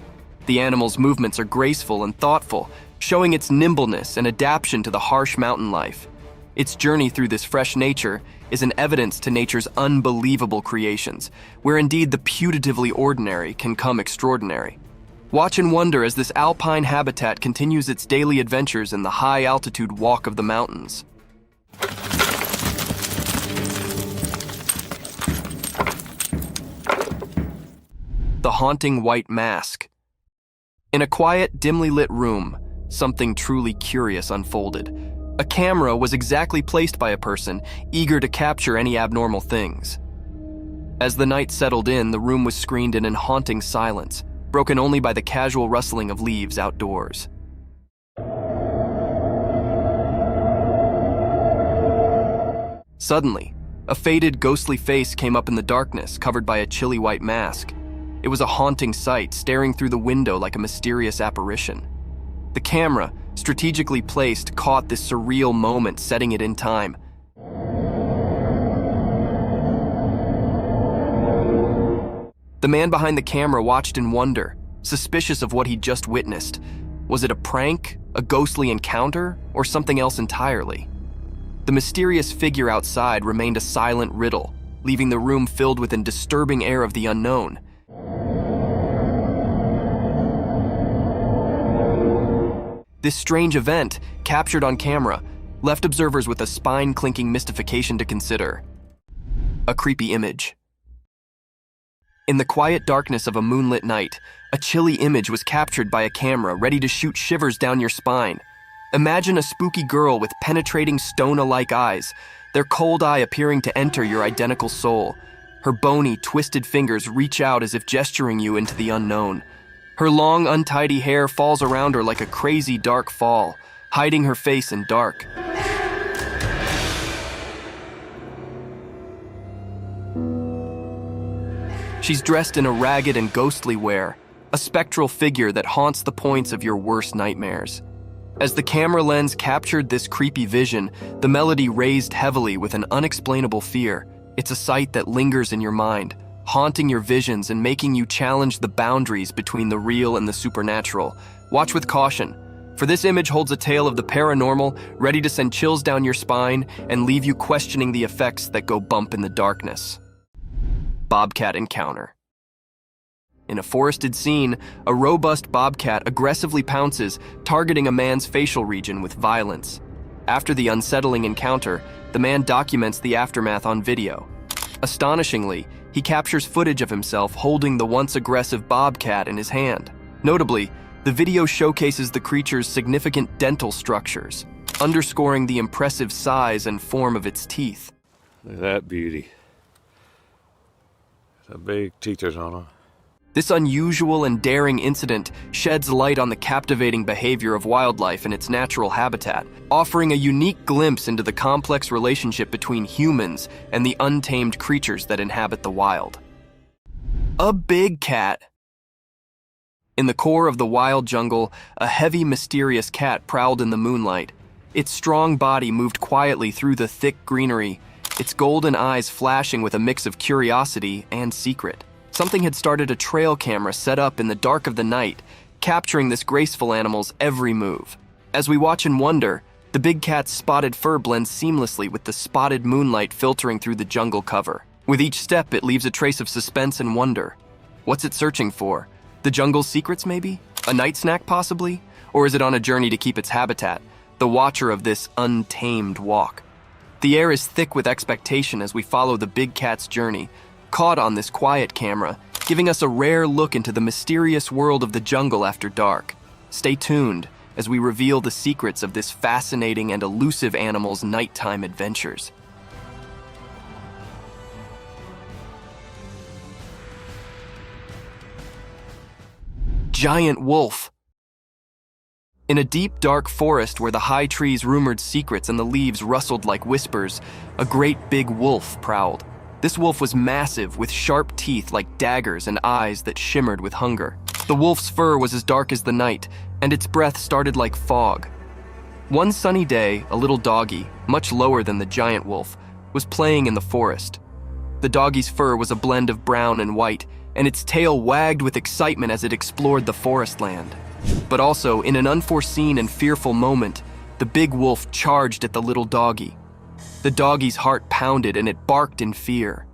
The animal's movements are graceful and thoughtful, showing its nimbleness and adaptation to the harsh mountain life. Its journey through this fresh nature is an evidence to nature's unbelievable creations, where indeed the putatively ordinary can come extraordinary. Watch and wonder as this alpine habitat continues its daily adventures in the high-altitude walk of the mountains. The haunting white mask. In a quiet, dimly lit room, something truly curious unfolded. A camera was exactly placed by a person, eager to capture any abnormal things. As the night settled in, the room was screened in haunting silence, broken only by the casual rustling of leaves outdoors. Suddenly, a faded, ghostly face came up in the darkness, covered by a chilly white mask. It was a haunting sight, staring through the window like a mysterious apparition. The camera, strategically placed, caught this surreal moment, setting it in time. The man behind the camera watched in wonder, suspicious of what he'd just witnessed. Was it a prank, a ghostly encounter, or something else entirely? The mysterious figure outside remained a silent riddle, leaving the room filled with a disturbing air of the unknown. This strange event, captured on camera, left observers with a spine-clinking mystification to consider. A creepy image. In the quiet darkness of a moonlit night, a chilly image was captured by a camera ready to shoot shivers down your spine. Imagine a spooky girl with penetrating stone-alike eyes, their cold eye appearing to enter your identical soul. Her bony, twisted fingers reach out as if gesturing you into the unknown. Her long, untidy hair falls around her like a crazy dark fall, hiding her face in dark. She's dressed in a ragged and ghostly wear, a spectral figure that haunts the points of your worst nightmares. As the camera lens captured this creepy vision, the melody raised heavily with an unexplainable fear. It's a sight that lingers in your mind, haunting your visions and making you challenge the boundaries between the real and the supernatural. Watch with caution, for this image holds a tale of the paranormal, ready to send chills down your spine and leave you questioning the effects that go bump in the darkness. Bobcat encounter. In a forested scene, a robust bobcat aggressively pounces, targeting a man's facial region with violence. After the unsettling encounter, the man documents the aftermath on video. Astonishingly, he captures footage of himself holding the once aggressive bobcat in his hand. Notably, the video showcases the creature's significant dental structures, underscoring the impressive size and form of its teeth. Look at that beauty. The big teethers on it. This unusual and daring incident sheds light on the captivating behavior of wildlife in its natural habitat, offering a unique glimpse into the complex relationship between humans and the untamed creatures that inhabit the wild. A big cat. In the core of the wild jungle, a heavy, mysterious cat prowled in the moonlight. Its strong body moved quietly through the thick greenery, its golden eyes flashing with a mix of curiosity and secret. Something had started a trail camera set up in the dark of the night, capturing this graceful animal's every move. As we watch in wonder, the big cat's spotted fur blends seamlessly with the spotted moonlight filtering through the jungle cover. With each step, it leaves a trace of suspense and wonder. What's it searching for? The jungle's secrets, maybe? A night snack, possibly? Or is it on a journey to keep its habitat, the watcher of this untamed walk? The air is thick with expectation as we follow the big cat's journey, caught on this quiet camera, giving us a rare look into the mysterious world of the jungle after dark. Stay tuned as we reveal the secrets of this fascinating and elusive animal's nighttime adventures. Giant wolf. In a deep, dark forest where the high trees rumored secrets and the leaves rustled like whispers, a great big wolf prowled. This wolf was massive, with sharp teeth like daggers and eyes that shimmered with hunger. The wolf's fur was as dark as the night, and its breath started like fog. One sunny day, a little doggy, much lower than the giant wolf, was playing in the forest. The doggy's fur was a blend of brown and white, and its tail wagged with excitement as it explored the forest land. But also, in an unforeseen and fearful moment, the big wolf charged at the little doggy. The doggy's heart pounded and it barked in fear.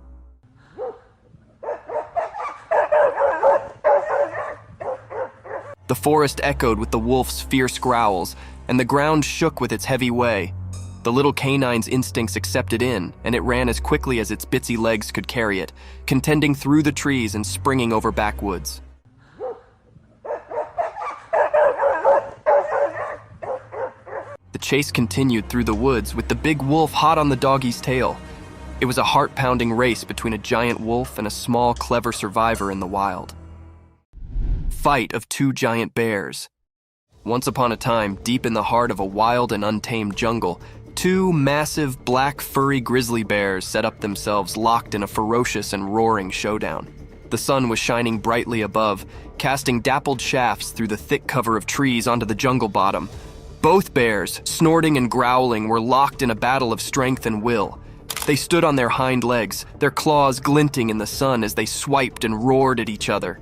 The forest echoed with the wolf's fierce growls, and the ground shook with its heavy way. The little canine's instincts accepted in, and it ran as quickly as its bitsy legs could carry it, contending through the trees and springing over backwoods. The chase continued through the woods with the big wolf hot on the doggy's tail. It was a heart-pounding race between a giant wolf and a small, clever survivor in the wild. Fight of two giant bears. Once upon a time, deep in the heart of a wild and untamed jungle, two massive, black, furry grizzly bears set up themselves locked in a ferocious and roaring showdown. The sun was shining brightly above, casting dappled shafts through the thick cover of trees onto the jungle bottom. Both bears, snorting and growling, were locked in a battle of strength and will. They stood on their hind legs, their claws glinting in the sun as they swiped and roared at each other.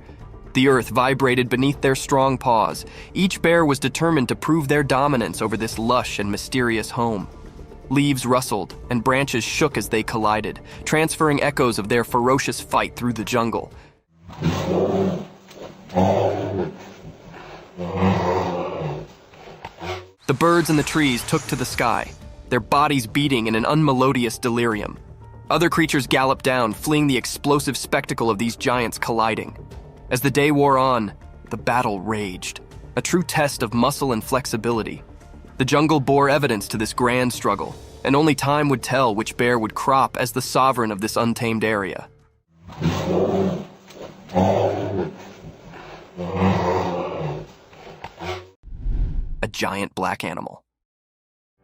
The earth vibrated beneath their strong paws. Each bear was determined to prove their dominance over this lush and mysterious home. Leaves rustled, and branches shook as they collided, transferring echoes of their ferocious fight through the jungle. The birds in the trees took to the sky, their bodies beating in an unmelodious delirium. Other creatures galloped down, fleeing the explosive spectacle of these giants colliding. As the day wore on, the battle raged, a true test of muscle and flexibility. The jungle bore evidence to this grand struggle, and only time would tell which bear would crop as the sovereign of this untamed area. A giant black animal.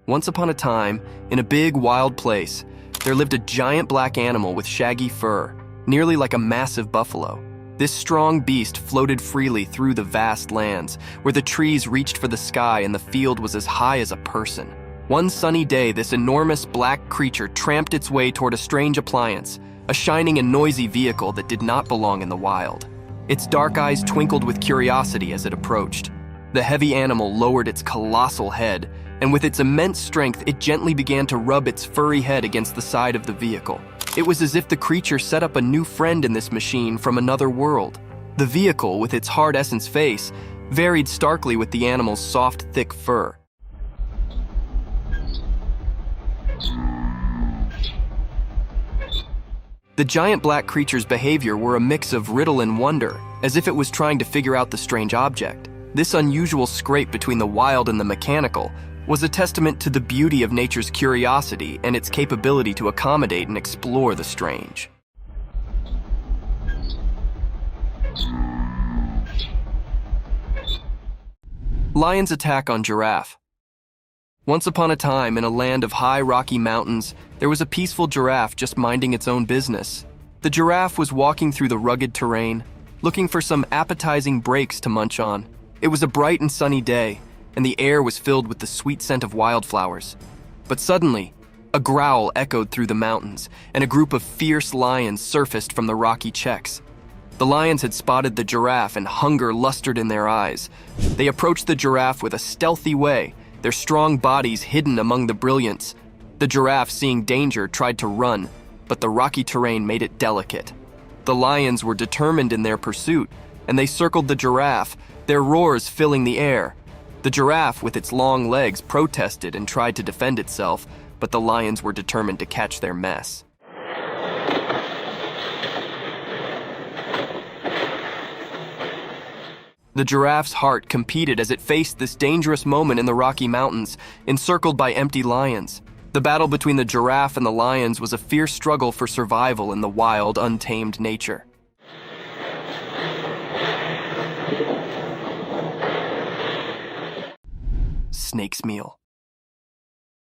Once upon a time, in a big wild place, there lived a giant black animal with shaggy fur, nearly like a massive buffalo. This strong beast floated freely through the vast lands, where the trees reached for the sky and the field was as high as a person. One sunny day, this enormous black creature tramped its way toward a strange appliance, a shining and noisy vehicle that did not belong in the wild. Its dark eyes twinkled with curiosity as it approached. The heavy animal lowered its colossal head, and with its immense strength, it gently began to rub its furry head against the side of the vehicle. It was as if the creature set up a new friend in this machine from another world. The vehicle, with its hard essence face, varied starkly with the animal's soft, thick fur. The giant black creature's behavior were a mix of riddle and wonder, as if it was trying to figure out the strange object. This unusual scrape between the wild and the mechanical was a testament to the beauty of nature's curiosity and its capability to accommodate and explore the strange. Lion's attack on giraffe. Once upon a time, in a land of high rocky mountains, there was a peaceful giraffe just minding its own business. The giraffe was walking through the rugged terrain, looking for some appetizing breaks to munch on. It was a bright and sunny day, and the air was filled with the sweet scent of wildflowers. But suddenly, a growl echoed through the mountains, and a group of fierce lions surfaced from the rocky checks. The lions had spotted the giraffe and hunger lustered in their eyes. They approached the giraffe with a stealthy way, their strong bodies hidden among the brilliance. The giraffe, seeing danger, tried to run, but the rocky terrain made it delicate. The lions were determined in their pursuit, and they circled the giraffe, their roars filling the air. The giraffe, with its long legs, protested and tried to defend itself, but the lions were determined to catch their mess. The giraffe's heart competed as it faced this dangerous moment in the Rocky Mountains, encircled by empty lions. The battle between the giraffe and the lions was a fierce struggle for survival in the wild, untamed nature. Snake's meal.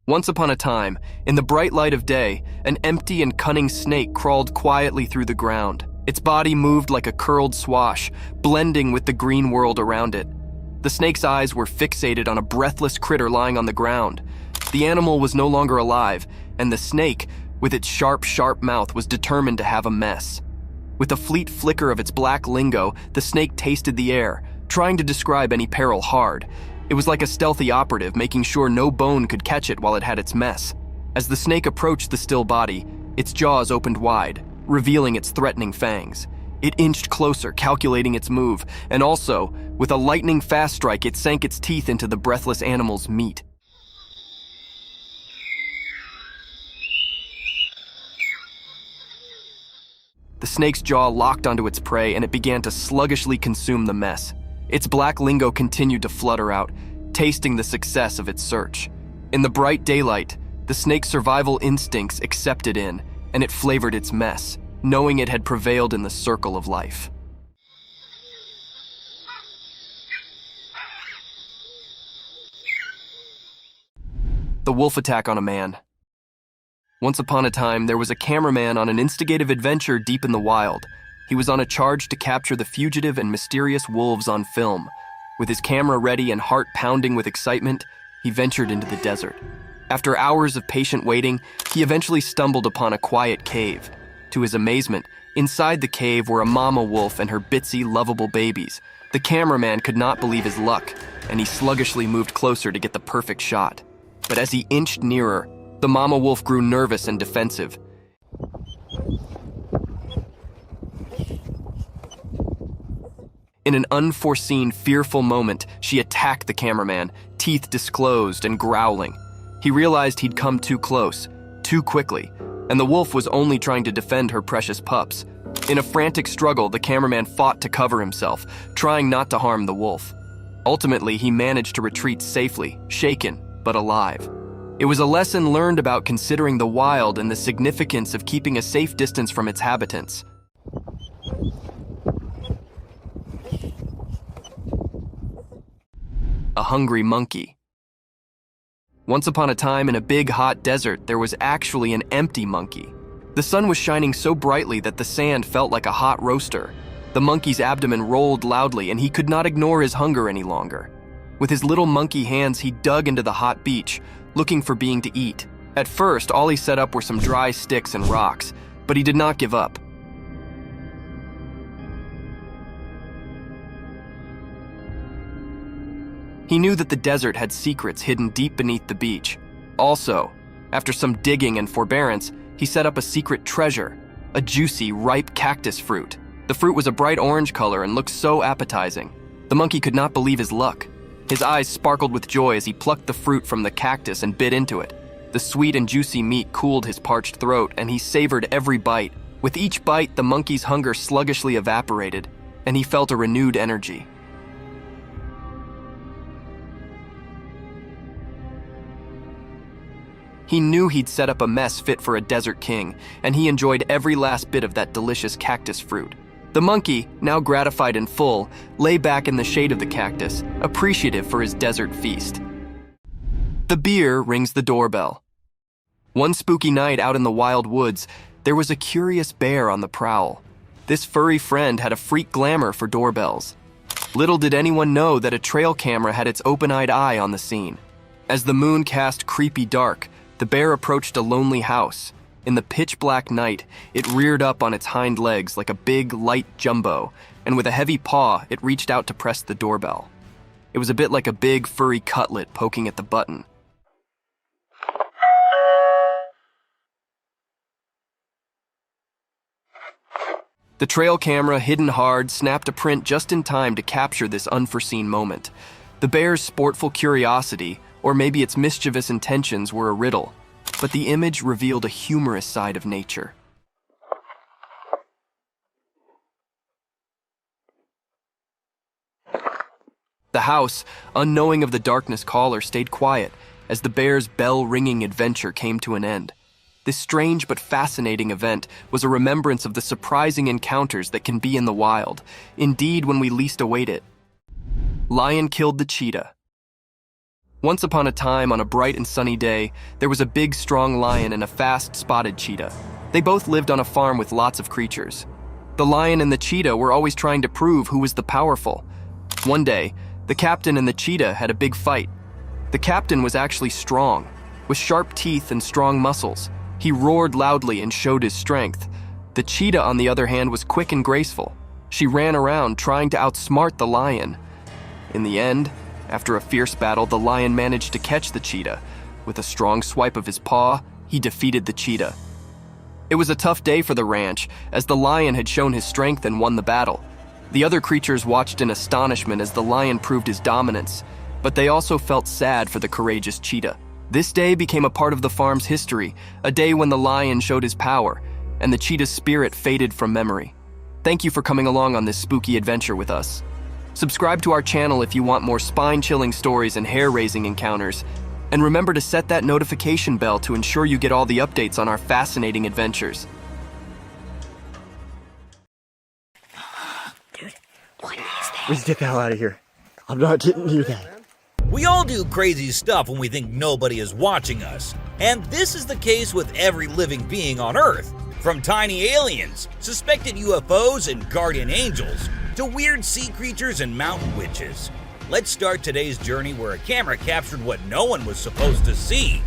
Once upon a time, in the bright light of day, an empty and cunning snake crawled quietly through the ground. Its body moved like a curled swash, blending with the green world around it. The snake's eyes were fixated on a breathless critter lying on the ground. The animal was no longer alive, and the snake, with its sharp mouth, was determined to have a mess. With a fleet flicker of its black lingo, the snake tasted the air, trying to describe any peril hard. It was like a stealthy operative, making sure no bone could catch it while it had its mess. As the snake approached the still body, its jaws opened wide, revealing its threatening fangs. It inched closer, calculating its move, and also, with a lightning-fast strike, it sank its teeth into the breathless animal's meat. The snake's jaw locked onto its prey, and it began to sluggishly consume the mess. Its black lingo continued to flutter out, tasting the success of its search. In the bright daylight, the snake's survival instincts accepted in, and it flavored its mess, knowing it had prevailed in the circle of life. The wolf attack on a man. Once upon a time, there was a cameraman on an instigative adventure deep in the wild. He was on a charge to capture the fugitive and mysterious wolves on film. With his camera ready and heart pounding with excitement, he ventured into the desert. After hours of patient waiting, he eventually stumbled upon a quiet cave. To his amazement, inside the cave were a mama wolf and her bitsy, lovable babies. The cameraman could not believe his luck, and he sluggishly moved closer to get the perfect shot. But as he inched nearer, the mama wolf grew nervous and defensive. In an unforeseen, fearful moment, she attacked the cameraman, teeth disclosed and growling. He realized he'd come too close, too quickly, and the wolf was only trying to defend her precious pups. In a frantic struggle, the cameraman fought to cover himself, trying not to harm the wolf. Ultimately, he managed to retreat safely, shaken, but alive. It was a lesson learned about considering the wild and the significance of keeping a safe distance from its habitants. A hungry monkey. Once upon a time in a big hot desert, there was actually an empty monkey. The sun was shining so brightly that the sand felt like a hot roaster. The monkey's abdomen rolled loudly and he could not ignore his hunger any longer. With his little monkey hands, he dug into the hot beach, looking for being to eat. At first, all he set up were some dry sticks and rocks, but he did not give up. He knew that the desert had secrets hidden deep beneath the beach. Also, after some digging and forbearance, he set up a secret treasure, a juicy, ripe cactus fruit. The fruit was a bright orange color and looked so appetizing. The monkey could not believe his luck. His eyes sparkled with joy as he plucked the fruit from the cactus and bit into it. The sweet and juicy meat cooled his parched throat, and he savored every bite. With each bite, the monkey's hunger sluggishly evaporated, and he felt a renewed energy. He knew he'd set up a mess fit for a desert king, and he enjoyed every last bit of that delicious cactus fruit. The monkey, now gratified and full, lay back in the shade of the cactus, appreciative for his desert feast. The beer rings the doorbell. One spooky night out in the wild woods, there was a curious bear on the prowl. This furry friend had a freak glamour for doorbells. Little did anyone know that a trail camera had its open-eyed eye on the scene. As the moon cast creepy dark, the bear approached a lonely house. In the pitch-black night, it reared up on its hind legs like a big, light jumbo, and with a heavy paw, it reached out to press the doorbell. It was a bit like a big, furry cutlet poking at the button. The trail camera, hidden hard, snapped a print just in time to capture this unforeseen moment. The bear's sportful curiosity, or maybe its mischievous intentions, were a riddle, but the image revealed a humorous side of nature. The house, unknowing of the darkness caller, stayed quiet as the bear's bell-ringing adventure came to an end. This strange but fascinating event was a remembrance of the surprising encounters that can be in the wild, indeed when we least await it. Lion killed the cheetah. Once upon a time, on a bright and sunny day, there was a big, strong lion and a fast, spotted cheetah. They both lived on a farm with lots of creatures. The lion and the cheetah were always trying to prove who was the powerful. One day, the captain and the cheetah had a big fight. The captain was actually strong, with sharp teeth and strong muscles. He roared loudly and showed his strength. The cheetah, on the other hand, was quick and graceful. She ran around trying to outsmart the lion. In the end, after a fierce battle, the lion managed to catch the cheetah. With a strong swipe of his paw, he defeated the cheetah. It was a tough day for the ranch, as the lion had shown his strength and won the battle. The other creatures watched in astonishment as the lion proved his dominance, but they also felt sad for the courageous cheetah. This day became a part of the farm's history, a day when the lion showed his power, and the cheetah's spirit faded from memory. Thank you for coming along on this spooky adventure with us. Subscribe to our channel if you want more spine-chilling stories and hair-raising encounters, and remember to set that notification bell to ensure you get all the updates on our fascinating adventures. Dude, what is that? Let's get the hell out of here. I'm not getting near that. We all do crazy stuff when we think nobody is watching us, and this is the case with every living being on Earth. From tiny aliens, suspected UFOs, and guardian angels, to weird sea creatures and mountain witches. Let's start today's journey where a camera captured what no one was supposed to see.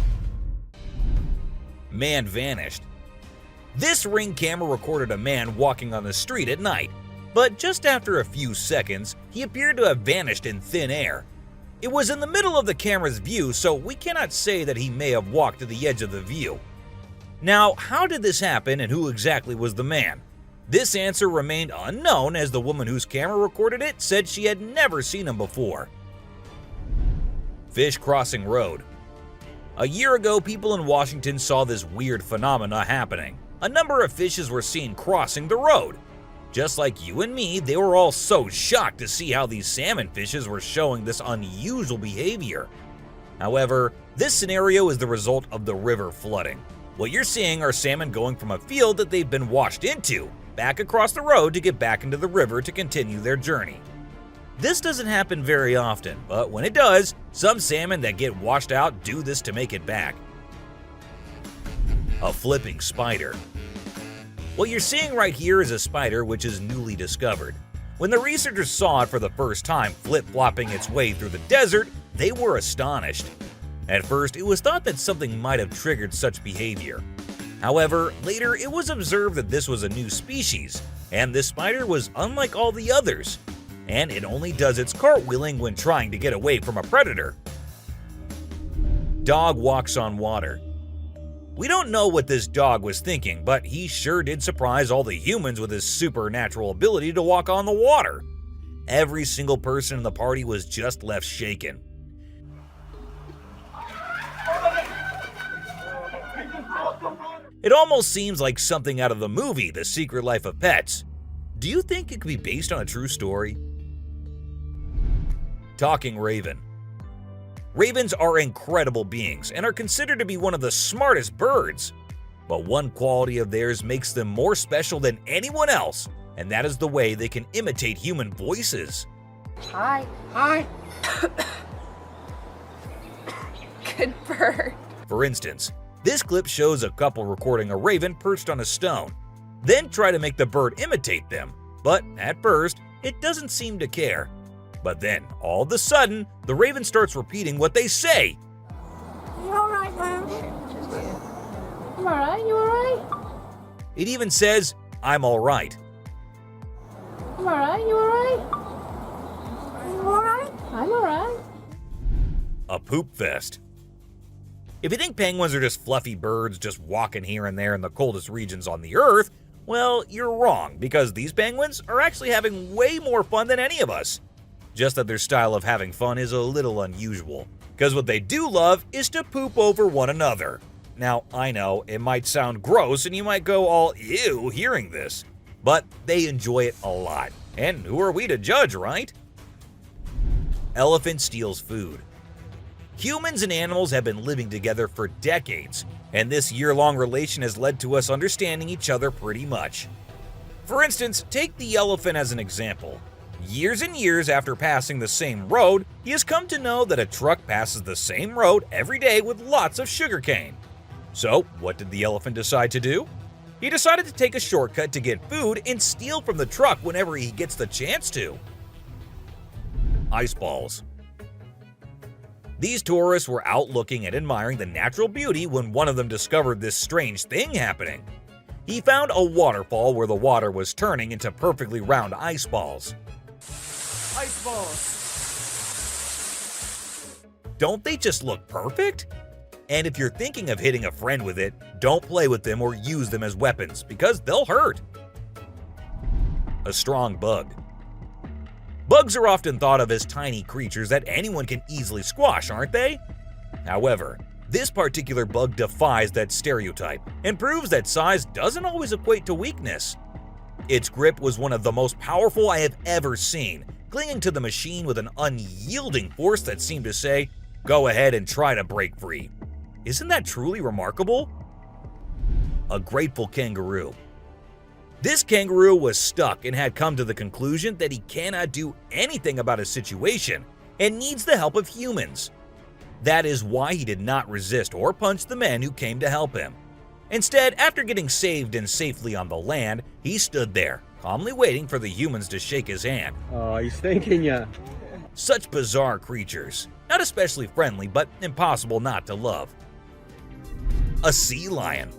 Man vanished. This Ring camera recorded a man walking on the street at night, but just after a few seconds, he appeared to have vanished in thin air. It was in the middle of the camera's view, so we cannot say that he may have walked to the edge of the view. Now, how did this happen and who exactly was the man? This answer remained unknown, as the woman whose camera recorded it said she had never seen him before. Fish crossing road. A year ago, people in Washington saw this weird phenomena happening. A number of fishes were seen crossing the road. Just like you and me, they were all so shocked to see how these salmon fishes were showing this unusual behavior. However, this scenario is the result of the river flooding. What you're seeing are salmon going from a field that they've been washed into, back across the road to get back into the river to continue their journey. This doesn't happen very often, but when it does, some salmon that get washed out do this to make it back. A flipping spider. What you're seeing right here is a spider which is newly discovered. When the researchers saw it for the first time flip-flopping its way through the desert, they were astonished. At first, it was thought that something might have triggered such behavior. However, later it was observed that this was a new species, and this spider was unlike all the others, and it only does its cartwheeling when trying to get away from a predator. Dog walks on water. We don't know what this dog was thinking, but he sure did surprise all the humans with his supernatural ability to walk on the water. Every single person in the party was just left shaken. It almost seems like something out of the movie The Secret Life of Pets. Do you think it could be based on a true story? Talking raven. Ravens are incredible beings and are considered to be one of the smartest birds. But one quality of theirs makes them more special than anyone else, and that is the way they can imitate human voices. Hi. Hi. Good bird. For instance, this clip shows a couple recording a raven perched on a stone, then try to make the bird imitate them, but at first, it doesn't seem to care. But then, all of a sudden, the raven starts repeating what they say. You all right, man? I'm alright, you alright? It even says, "I'm alright." I'm alright, you alright? I'm alright? I'm alright. A poop fest. If you think penguins are just fluffy birds just walking here and there in the coldest regions on the Earth, well, you're wrong, because these penguins are actually having way more fun than any of us. Just that their style of having fun is a little unusual, because what they do love is to poop over one another. Now, I know, it might sound gross and you might go all ew hearing this, but they enjoy it a lot. And who are we to judge, right? Elephant steals food. Humans and animals have been living together for decades, and this year-long relation has led to us understanding each other pretty much. For instance, take the elephant as an example. Years and years after passing the same road, he has come to know that a truck passes the same road every day with lots of sugarcane. So, what did the elephant decide to do? He decided to take a shortcut to get food and steal from the truck whenever he gets the chance to. Ice balls. These tourists were out looking and admiring the natural beauty when one of them discovered this strange thing happening. He found a waterfall where the water was turning into perfectly round ice balls. Ice balls. Don't they just look perfect? And if you're thinking of hitting a friend with it, don't play with them or use them as weapons because they'll hurt. A strong bug. Bugs are often thought of as tiny creatures that anyone can easily squash, aren't they? However, this particular bug defies that stereotype and proves that size doesn't always equate to weakness. Its grip was one of the most powerful I have ever seen, clinging to the machine with an unyielding force that seemed to say, "Go ahead and try to break free." Isn't that truly remarkable? A grateful kangaroo. This kangaroo was stuck and had come to the conclusion that he cannot do anything about his situation and needs the help of humans. That is why he did not resist or punch the men who came to help him. Instead, after getting saved and safely on the land, he stood there, calmly waiting for the humans to shake his hand. Oh, he's thanking ya. Such bizarre creatures, not especially friendly, but impossible not to love. A sea lion.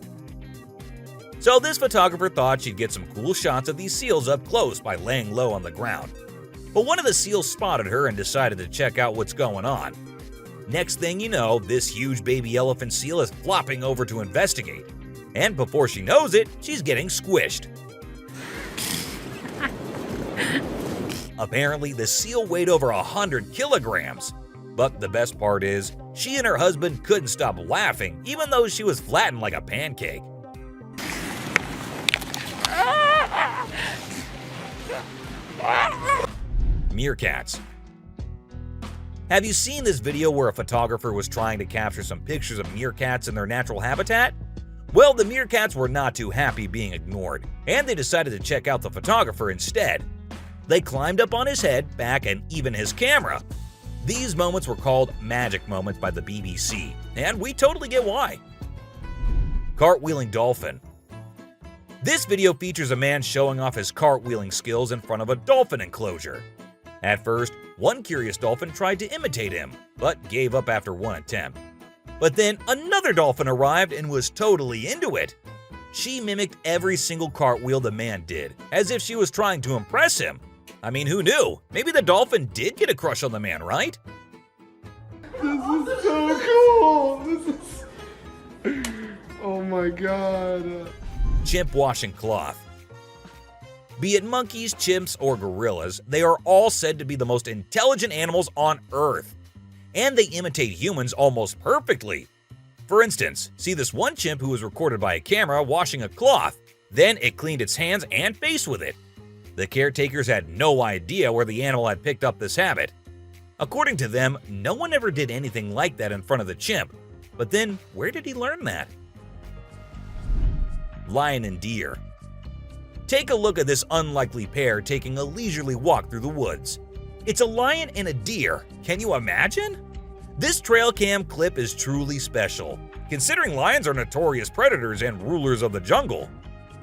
So this photographer thought she'd get some cool shots of these seals up close by laying low on the ground. But one of the seals spotted her and decided to check out what's going on. Next thing you know, this huge baby elephant seal is flopping over to investigate. And before she knows it, she's getting squished. Apparently, the seal weighed over 100 kilograms. But the best part is, she and her husband couldn't stop laughing even though she was flattened like a pancake. Meerkats. Have you seen this video where a photographer was trying to capture some pictures of meerkats in their natural habitat? Well, the meerkats were not too happy being ignored, and they decided to check out the photographer instead. They climbed up on his head, back, and even his camera. These moments were called magic moments by the BBC, and we totally get why. Cartwheeling dolphin. This video features a man showing off his cartwheeling skills in front of a dolphin enclosure. At first, one curious dolphin tried to imitate him, but gave up after one attempt. But then another dolphin arrived and was totally into it. She mimicked every single cartwheel the man did, as if she was trying to impress him. I mean, who knew? Maybe the dolphin did get a crush on the man, right? This is so cool! This is... Oh my god. Chimp washing cloth. Be it monkeys, chimps, or gorillas, they are all said to be the most intelligent animals on Earth. And they imitate humans almost perfectly. For instance, see this one chimp who was recorded by a camera washing a cloth. Then it cleaned its hands and face with it. The caretakers had no idea where the animal had picked up this habit. According to them, no one ever did anything like that in front of the chimp. But then, where did he learn that? Lion and deer. Take a look at this unlikely pair taking a leisurely walk through the woods. It's a lion and a deer. Can you imagine? This trail cam clip is truly special, considering lions are notorious predators and rulers of the jungle.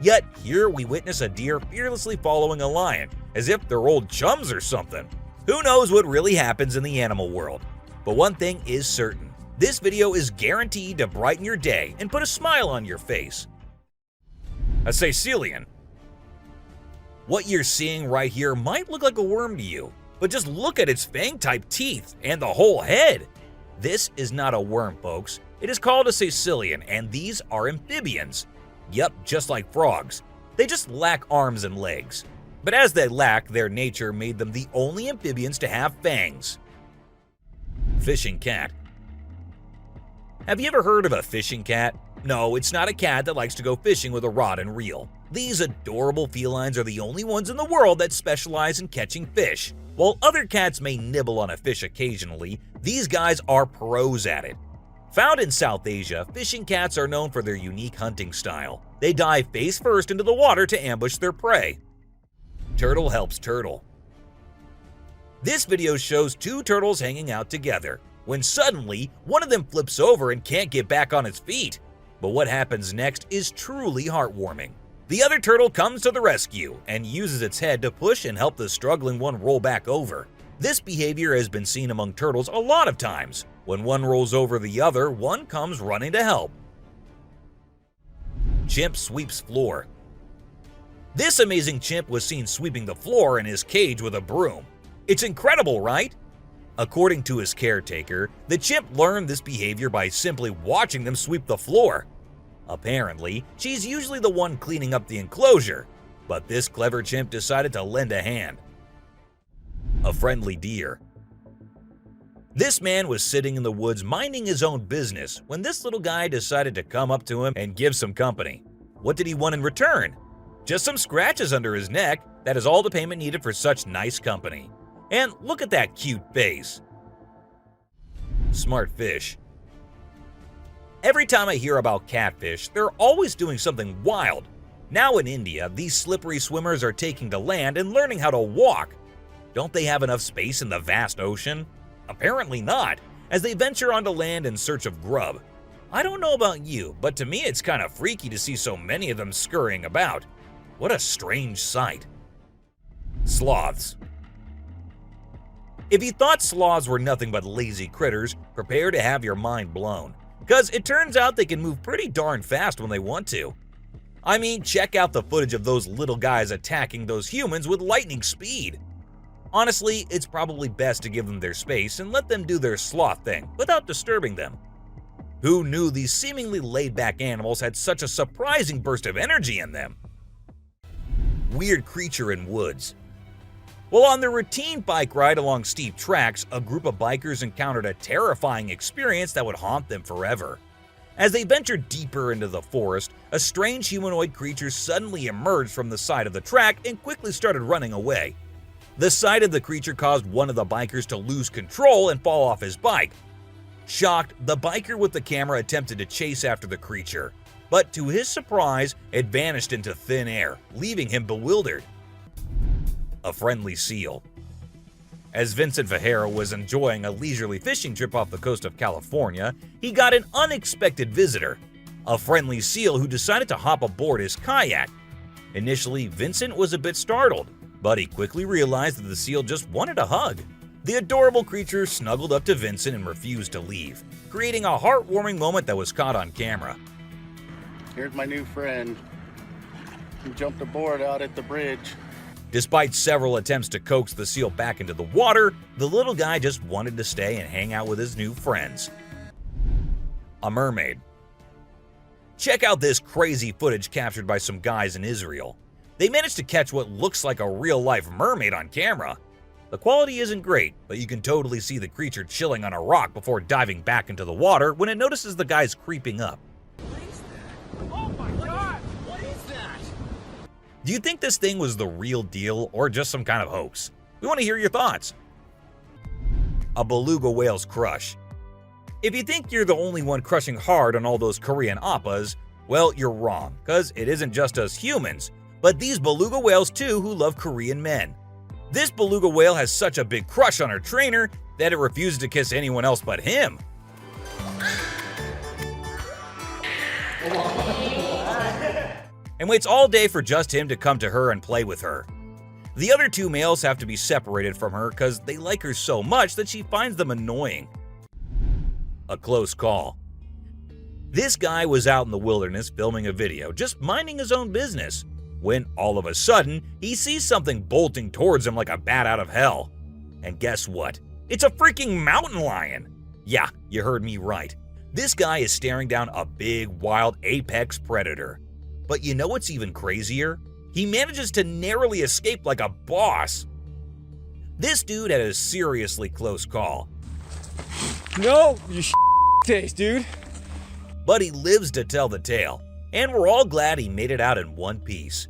Yet here we witness a deer fearlessly following a lion, as if they're old chums or something. Who knows what really happens in the animal world? But one thing is certain, This video is guaranteed to brighten your day and put a smile on your face. A caecilian. What you're seeing right here might look like a worm to you, but just look at its fang-type teeth and the whole head. This is not a worm, folks. It is called a caecilian, and these are amphibians. Yep, just like frogs. They just lack arms and legs. But as they lack, their nature made them the only amphibians to have fangs. Fishing cat. Have you ever heard of a fishing cat? No, it's not a cat that likes to go fishing with a rod and reel. These adorable felines are the only ones in the world that specialize in catching fish. While other cats may nibble on a fish occasionally, these guys are pros at it. Found in South Asia, fishing cats are known for their unique hunting style. They dive face first into the water to ambush their prey. Turtle helps turtle. This video shows two turtles hanging out together, when suddenly one of them flips over and can't get back on its feet. But what happens next is truly heartwarming. The other turtle comes to the rescue and uses its head to push and help the struggling one roll back over. This behavior has been seen among turtles a lot of times. When one rolls over the other, one comes running to help. Chimp sweeps floor. This amazing chimp was seen sweeping the floor in his cage with a broom. It's incredible, right? According to his caretaker, the chimp learned this behavior by simply watching them sweep the floor. Apparently, she's usually the one cleaning up the enclosure, but this clever chimp decided to lend a hand. A friendly deer. This man was sitting in the woods minding his own business when this little guy decided to come up to him and give some company. What did he want in return? Just some scratches under his neck. That is all the payment needed for such nice company. And look at that cute face. Smart fish. Every time I hear about catfish, they're always doing something wild. Now in India, these slippery swimmers are taking to land and learning how to walk. Don't they have enough space in the vast ocean? Apparently not, as they venture onto land in search of grub. I don't know about you, but to me it's kind of freaky to see so many of them scurrying about. What a strange sight. Sloths. If you thought sloths were nothing but lazy critters, prepare to have your mind blown. Because it turns out they can move pretty darn fast when they want to. I mean, check out the footage of those little guys attacking those humans with lightning speed. Honestly, it's probably best to give them their space and let them do their sloth thing without disturbing them. Who knew these seemingly laid-back animals had such a surprising burst of energy in them? Weird creature in woods. While on their routine bike ride along steep tracks, a group of bikers encountered a terrifying experience that would haunt them forever. As they ventured deeper into the forest, a strange humanoid creature suddenly emerged from the side of the track and quickly started running away. The sight of the creature caused one of the bikers to lose control and fall off his bike. Shocked, the biker with the camera attempted to chase after the creature, but to his surprise, it vanished into thin air, leaving him bewildered. A friendly seal. As Vincent Vajera was enjoying a leisurely fishing trip off the coast of California, he got an unexpected visitor, a friendly seal who decided to hop aboard his kayak. Initially, Vincent was a bit startled, but he quickly realized that the seal just wanted a hug. The adorable creature snuggled up to Vincent and refused to leave, creating a heartwarming moment that was caught on camera. Here's my new friend. He jumped aboard out at the bridge. Despite several attempts to coax the seal back into the water, the little guy just wanted to stay and hang out with his new friends. A mermaid. Check out this crazy footage captured by some guys in Israel. They managed to catch what looks like a real-life mermaid on camera. The quality isn't great, but you can totally see the creature chilling on a rock before diving back into the water when it notices the guys creeping up. Oh my god! What is that? Do you think this thing was the real deal or just some kind of hoax? We want to hear your thoughts. A beluga whale's crush. If you think you're the only one crushing hard on all those Korean oppas, well, you're wrong, because it isn't just us humans, but these beluga whales too who love Korean men. This beluga whale has such a big crush on her trainer that it refuses to kiss anyone else but him. And waits all day for just him to come to her and play with her. The other two males have to be separated from her because they like her so much that she finds them annoying. a close call. This guy was out in the wilderness filming a video, just minding his own business, when all of a sudden, he sees something bolting towards him like a bat out of hell. And guess what? It's a freaking mountain lion! Yeah, you heard me right. This guy is staring down a big, wild apex predator. But you know what's even crazier? He manages to narrowly escape like a boss. This dude had a seriously close call. No, you face, dude. But he lives to tell the tale, and we're all glad he made it out in one piece.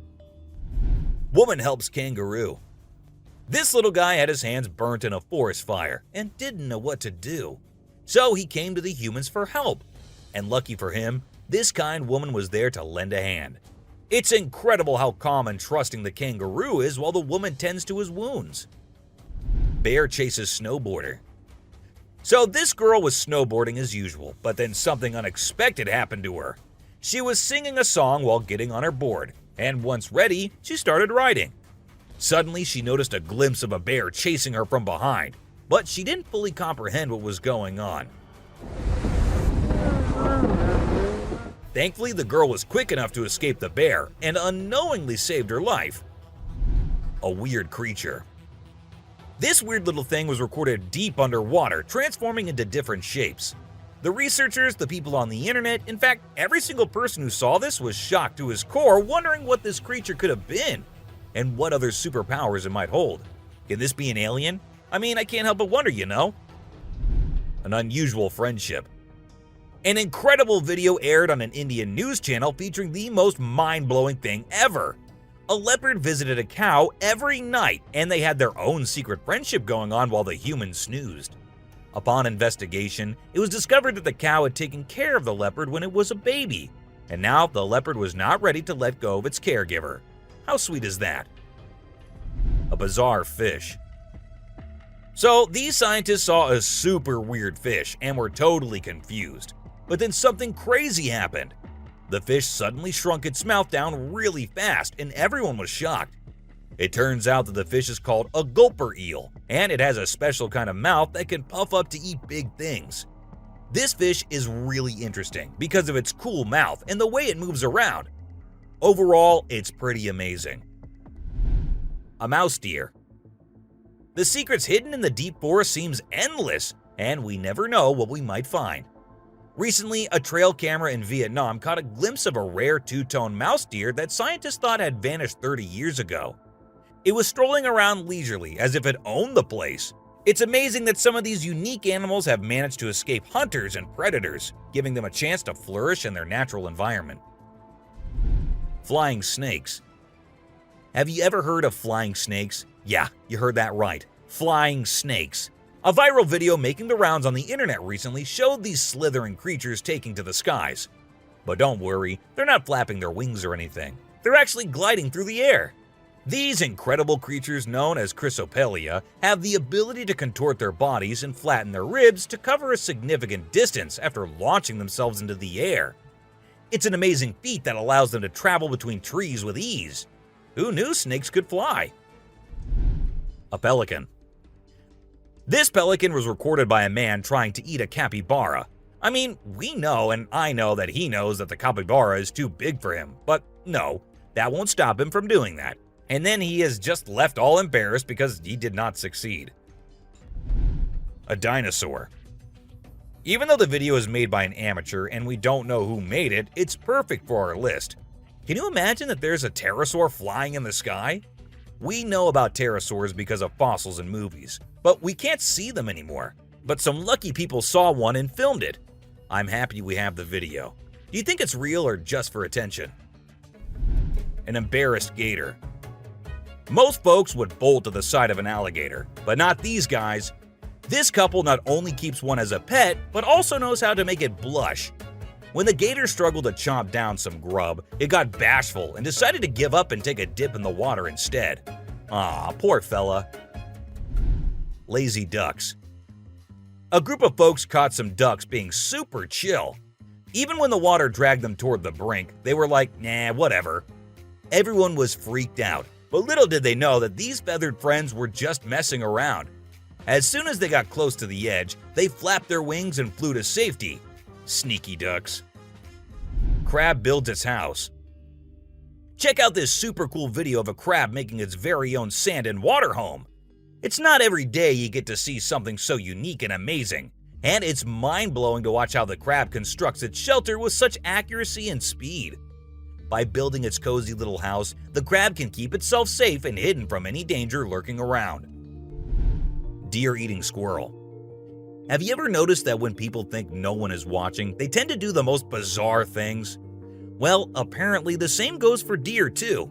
Woman helps kangaroo. This little guy had his hands burnt in a forest fire and didn't know what to do. So he came to the humans for help. And lucky for him, this kind woman was there to lend a hand. It's incredible how calm and trusting the kangaroo is while the woman tends to his wounds. Bear chases snowboarder. So this girl was snowboarding as usual, but then something unexpected happened to her. She was singing a song while getting on her board, and once ready, she started riding. Suddenly, she noticed a glimpse of a bear chasing her from behind, but she didn't fully comprehend what was going on. Thankfully, the girl was quick enough to escape the bear and unknowingly saved her life. A weird creature. This weird little thing was recorded deep underwater, transforming into different shapes. The researchers, the people on the internet, in fact, every single person who saw this was shocked to his core, wondering what this creature could have been and what other superpowers it might hold. Can this be an alien? I mean, I can't help but wonder, you know? An unusual friendship. An incredible video aired on an Indian news channel featuring the most mind-blowing thing ever. A leopard visited a cow every night, and they had their own secret friendship going on while the humans snoozed. Upon investigation, it was discovered that the cow had taken care of the leopard when it was a baby, and now the leopard was not ready to let go of its caregiver. How sweet is that? A bizarre fish. So these scientists saw a super weird fish and were totally confused. But then something crazy happened. The fish suddenly shrunk its mouth down really fast, and everyone was shocked. It turns out that the fish is called a gulper eel, and it has a special kind of mouth that can puff up to eat big things. This fish is really interesting because of its cool mouth and the way it moves around. Overall, it's pretty amazing. A mouse deer. The secrets hidden in the deep forest seems endless, and we never know what we might find. Recently, a trail camera in Vietnam caught a glimpse of a rare two-tone mouse deer that scientists thought had vanished 30 years ago. It was strolling around leisurely as if it owned the place. It's amazing that some of these unique animals have managed to escape hunters and predators, giving them a chance to flourish in their natural environment. Flying snakes. Have you ever heard of flying snakes? Yeah, you heard that right. Flying snakes. A viral video making the rounds on the internet recently showed these slithering creatures taking to the skies. But don't worry, they're not flapping their wings or anything. They're actually gliding through the air. These incredible creatures known as Chrysopelia have the ability to contort their bodies and flatten their ribs to cover a significant distance after launching themselves into the air. It's an amazing feat that allows them to travel between trees with ease. Who knew snakes could fly? A pelican. This pelican was recorded by a man trying to eat a capybara. I mean, we know and I know that he knows that the capybara is too big for him, but no, that won't stop him from doing that. And then he is just left all embarrassed because he did not succeed. A dinosaur. Even though the video is made by an amateur and we don't know who made it, it's perfect for our list. Can you imagine that there's a pterosaur flying in the sky? We know about pterosaurs because of fossils in movies, but we can't see them anymore. But some lucky people saw one and filmed it. I'm happy we have the video. Do you think it's real or just for attention? An embarrassed gator. Most folks would bolt to the side of an alligator, but not these guys. This couple not only keeps one as a pet, but also knows how to make it blush. When the gator struggled to chomp down some grub, it got bashful and decided to give up and take a dip in the water instead. Aw, poor fella. Lazy ducks. A group of folks caught some ducks being super chill. Even when the water dragged them toward the brink, they were like, nah, whatever. Everyone was freaked out, but little did they know that these feathered friends were just messing around. As soon as they got close to the edge, they flapped their wings and flew to safety. Sneaky ducks. Crab builds its house. Check out this super cool video of a crab making its very own sand and water home. It's not every day you get to see something so unique and amazing, and it's mind-blowing to watch how the crab constructs its shelter with such accuracy and speed. By building its cozy little house, the crab can keep itself safe and hidden from any danger lurking around. Deer eating squirrel. Have you ever noticed that when people think no one is watching, they tend to do the most bizarre things? Well, apparently the same goes for deer too.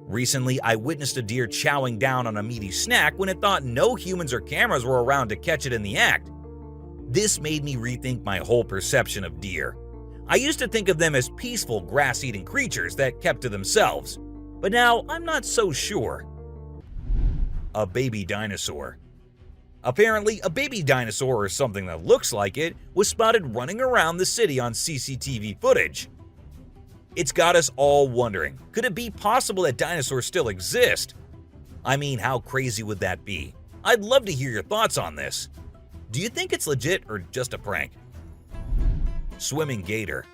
Recently, I witnessed a deer chowing down on a meaty snack when it thought no humans or cameras were around to catch it in the act. This made me rethink my whole perception of deer. I used to think of them as peaceful grass-eating creatures that kept to themselves, but now I'm not so sure. A baby dinosaur. Apparently, a baby dinosaur or something that looks like it was spotted running around the city on CCTV footage. It's got us all wondering, could it be possible that dinosaurs still exist? I mean, how crazy would that be? I'd love to hear your thoughts on this. Do you think it's legit or just a prank? Swimming gator.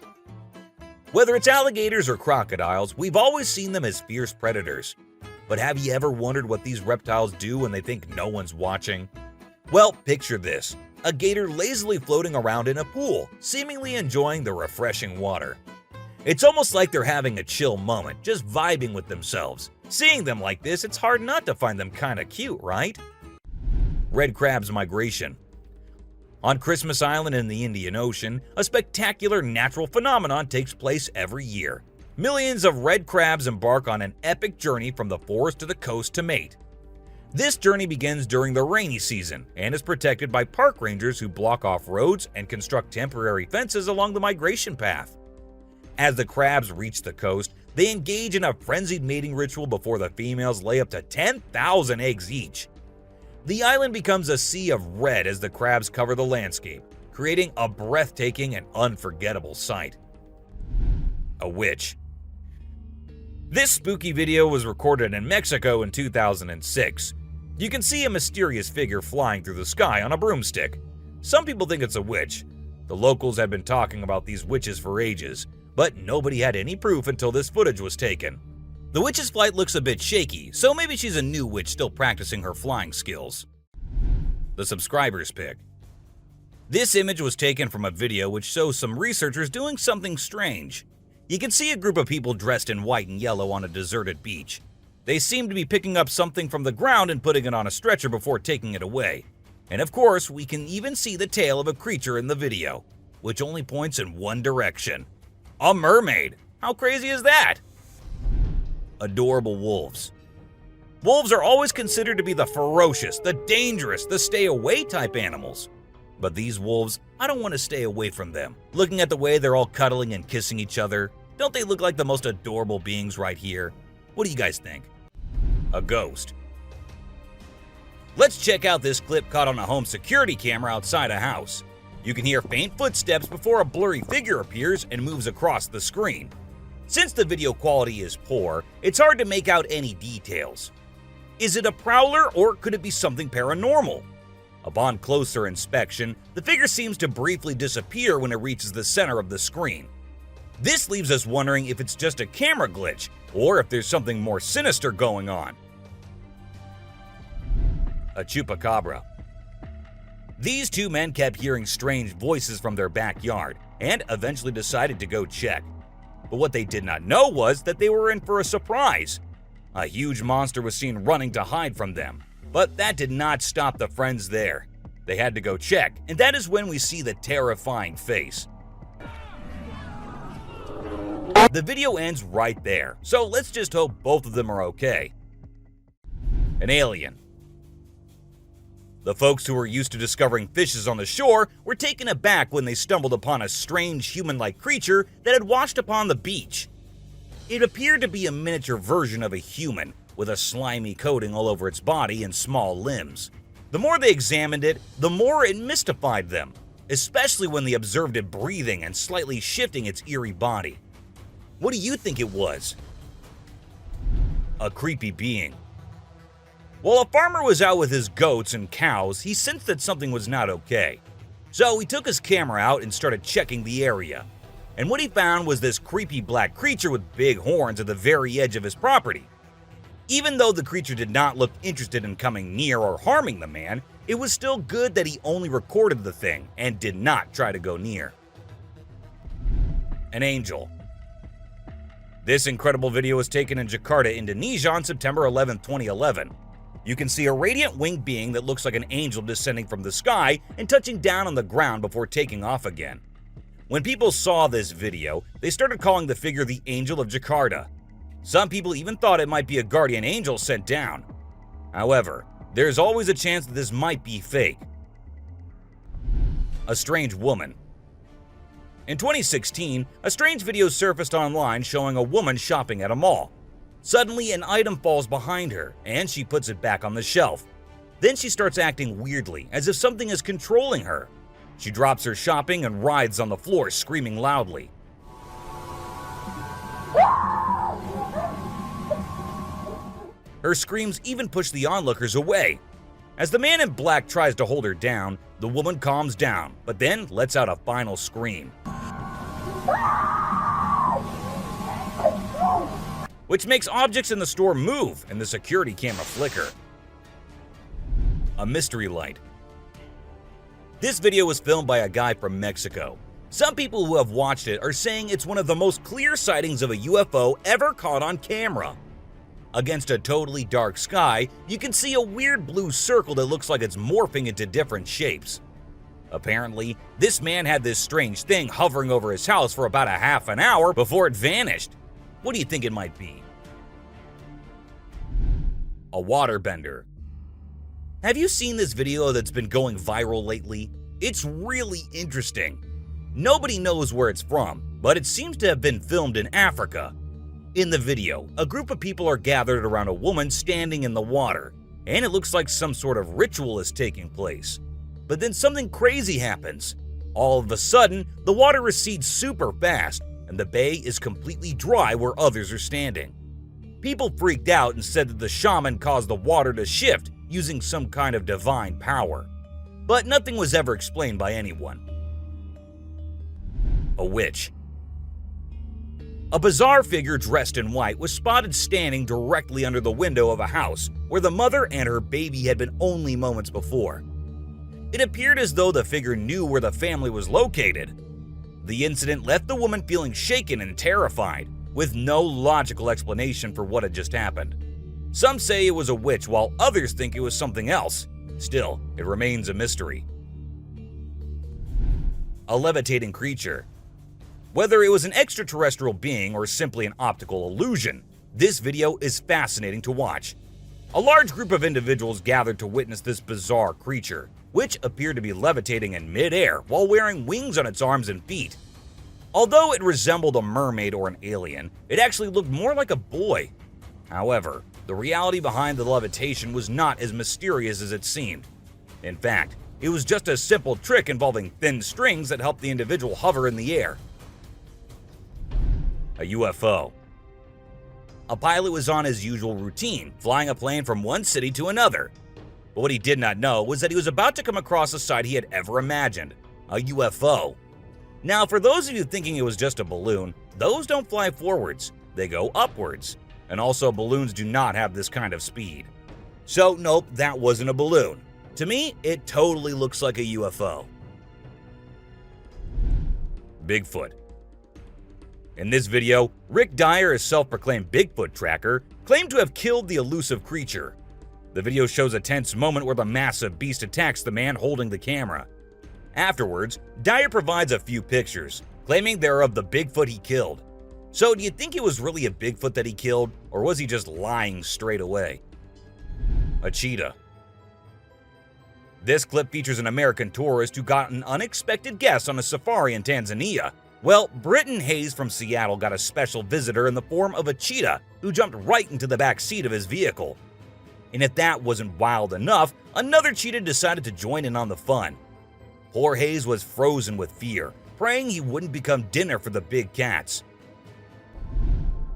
Whether it's alligators or crocodiles, we've always seen them as fierce predators. But have you ever wondered what these reptiles do when they think no one's watching? Well, picture this. A gator lazily floating around in a pool, seemingly enjoying the refreshing water. It's almost like they're having a chill moment, just vibing with themselves. Seeing them like this, it's hard not to find them kinda cute, right? Red crab's migration. On Christmas Island in the Indian Ocean, a spectacular natural phenomenon takes place every year. Millions of red crabs embark on an epic journey from the forest to the coast to mate. This journey begins during the rainy season and is protected by park rangers who block off roads and construct temporary fences along the migration path. As the crabs reach the coast, they engage in a frenzied mating ritual before the females lay up to 10,000 eggs each. The island becomes a sea of red as the crabs cover the landscape, creating a breathtaking and unforgettable sight. A witch. This spooky video was recorded in Mexico in 2006. You can see a mysterious figure flying through the sky on a broomstick. Some people think it's a witch. The locals had been talking about these witches for ages, but nobody had any proof until this footage was taken. The witch's flight looks a bit shaky, so maybe she's a new witch still practicing her flying skills. The subscriber's pick. This image was taken from a video which shows some researchers doing something strange. You can see a group of people dressed in white and yellow on a deserted beach. They seem to be picking up something from the ground and putting it on a stretcher before taking it away. And of course, we can even see the tail of a creature in the video, which only points in one direction. A mermaid! How crazy is that? Adorable wolves. Wolves are always considered to be the ferocious, the dangerous, the stay-away type animals. But these wolves, I don't want to stay away from them. Looking at the way they're all cuddling and kissing each other, don't they look like the most adorable beings right here? What do you guys think? A ghost. Let's check out this clip caught on a home security camera outside a house. You can hear faint footsteps before a blurry figure appears and moves across the screen. Since the video quality is poor, it's hard to make out any details. Is it a prowler or could it be something paranormal? Upon closer inspection, the figure seems to briefly disappear when it reaches the center of the screen. This leaves us wondering if it's just a camera glitch or if there's something more sinister going on. A chupacabra. These two men kept hearing strange voices from their backyard and eventually decided to go check. But what they did not know was that they were in for a surprise. A huge monster was seen running to hide from them, but that did not stop the friends there. They had to go check, and that is when we see the terrifying face. The video ends right there, so let's just hope both of them are okay. An alien. The folks who were used to discovering fishes on the shore were taken aback when they stumbled upon a strange human-like creature that had washed upon the beach. It appeared to be a miniature version of a human, with a slimy coating all over its body and small limbs. The more they examined it, the more it mystified them, especially when they observed it breathing and slightly shifting its eerie body. What do you think it was? A creepy being. While a farmer was out with his goats and cows, he sensed that something was not okay. So he took his camera out and started checking the area. And what he found was this creepy black creature with big horns at the very edge of his property. Even though the creature did not look interested in coming near or harming the man, it was still good that he only recorded the thing and did not try to go near. An angel. This incredible video was taken in Jakarta, Indonesia on September 11, 2011. You can see a radiant winged being that looks like an angel descending from the sky and touching down on the ground before taking off again. When people saw this video, they started calling the figure the Angel of Jakarta. Some people even thought it might be a guardian angel sent down. However, there's always a chance that this might be fake. A strange woman. In 2016, a strange video surfaced online showing a woman shopping at a mall. Suddenly, an item falls behind her, and she puts it back on the shelf. Then she starts acting weirdly, as if something is controlling her. She drops her shopping and writhes on the floor, screaming loudly. Her screams even push the onlookers away. As the man in black tries to hold her down, the woman calms down, but then lets out a final scream, which makes objects in the store move and the security camera flicker. A mystery light. This video was filmed by a guy from Mexico. Some people who have watched it are saying it's one of the most clear sightings of a UFO ever caught on camera. Against a totally dark sky, you can see a weird blue circle that looks like it's morphing into different shapes. Apparently, this man had this strange thing hovering over his house for about a half an hour before it vanished. What do you think it might be? A waterbender. Have you seen this video that's been going viral lately? It's really interesting. Nobody knows where it's from, but it seems to have been filmed in Africa. In the video, a group of people are gathered around a woman standing in the water, and it looks like some sort of ritual is taking place. But then something crazy happens. All of a sudden, the water recedes super fast, and the bay is completely dry where others are standing. People freaked out and said that the shaman caused the water to shift using some kind of divine power. But nothing was ever explained by anyone. A witch. A bizarre figure dressed in white was spotted standing directly under the window of a house where the mother and her baby had been only moments before. It appeared as though the figure knew where the family was located. The incident left the woman feeling shaken and terrified, with no logical explanation for what had just happened. Some say it was a witch, while others think it was something else. Still, it remains a mystery. A levitating creature. Whether it was an extraterrestrial being or simply an optical illusion, this video is fascinating to watch. A large group of individuals gathered to witness this bizarre creature, which appeared to be levitating in mid-air while wearing wings on its arms and feet. Although it resembled a mermaid or an alien, it actually looked more like a boy. However, the reality behind the levitation was not as mysterious as it seemed. In fact, it was just a simple trick involving thin strings that helped the individual hover in the air. A UFO. A pilot was on his usual routine, flying a plane from one city to another. But what he did not know was that he was about to come across a sight he had ever imagined, a UFO. Now, for those of you thinking it was just a balloon, those don't fly forwards, they go upwards. And also, balloons do not have this kind of speed. So, nope, that wasn't a balloon. To me, it totally looks like a UFO. Bigfoot. In this video, Rick Dyer, a self-proclaimed Bigfoot tracker, claimed to have killed the elusive creature. The video shows a tense moment where the massive beast attacks the man holding the camera. Afterwards, Dyer provides a few pictures, claiming they're of the Bigfoot he killed. So do you think it was really a Bigfoot that he killed, or was he just lying straight away? A cheetah. This clip features an American tourist who got an unexpected guest on a safari in Tanzania. Well, Britton Hayes from Seattle got a special visitor in the form of a cheetah who jumped right into the back seat of his vehicle. And if that wasn't wild enough, another cheetah decided to join in on the fun. Poor Hayes was frozen with fear, praying he wouldn't become dinner for the big cats.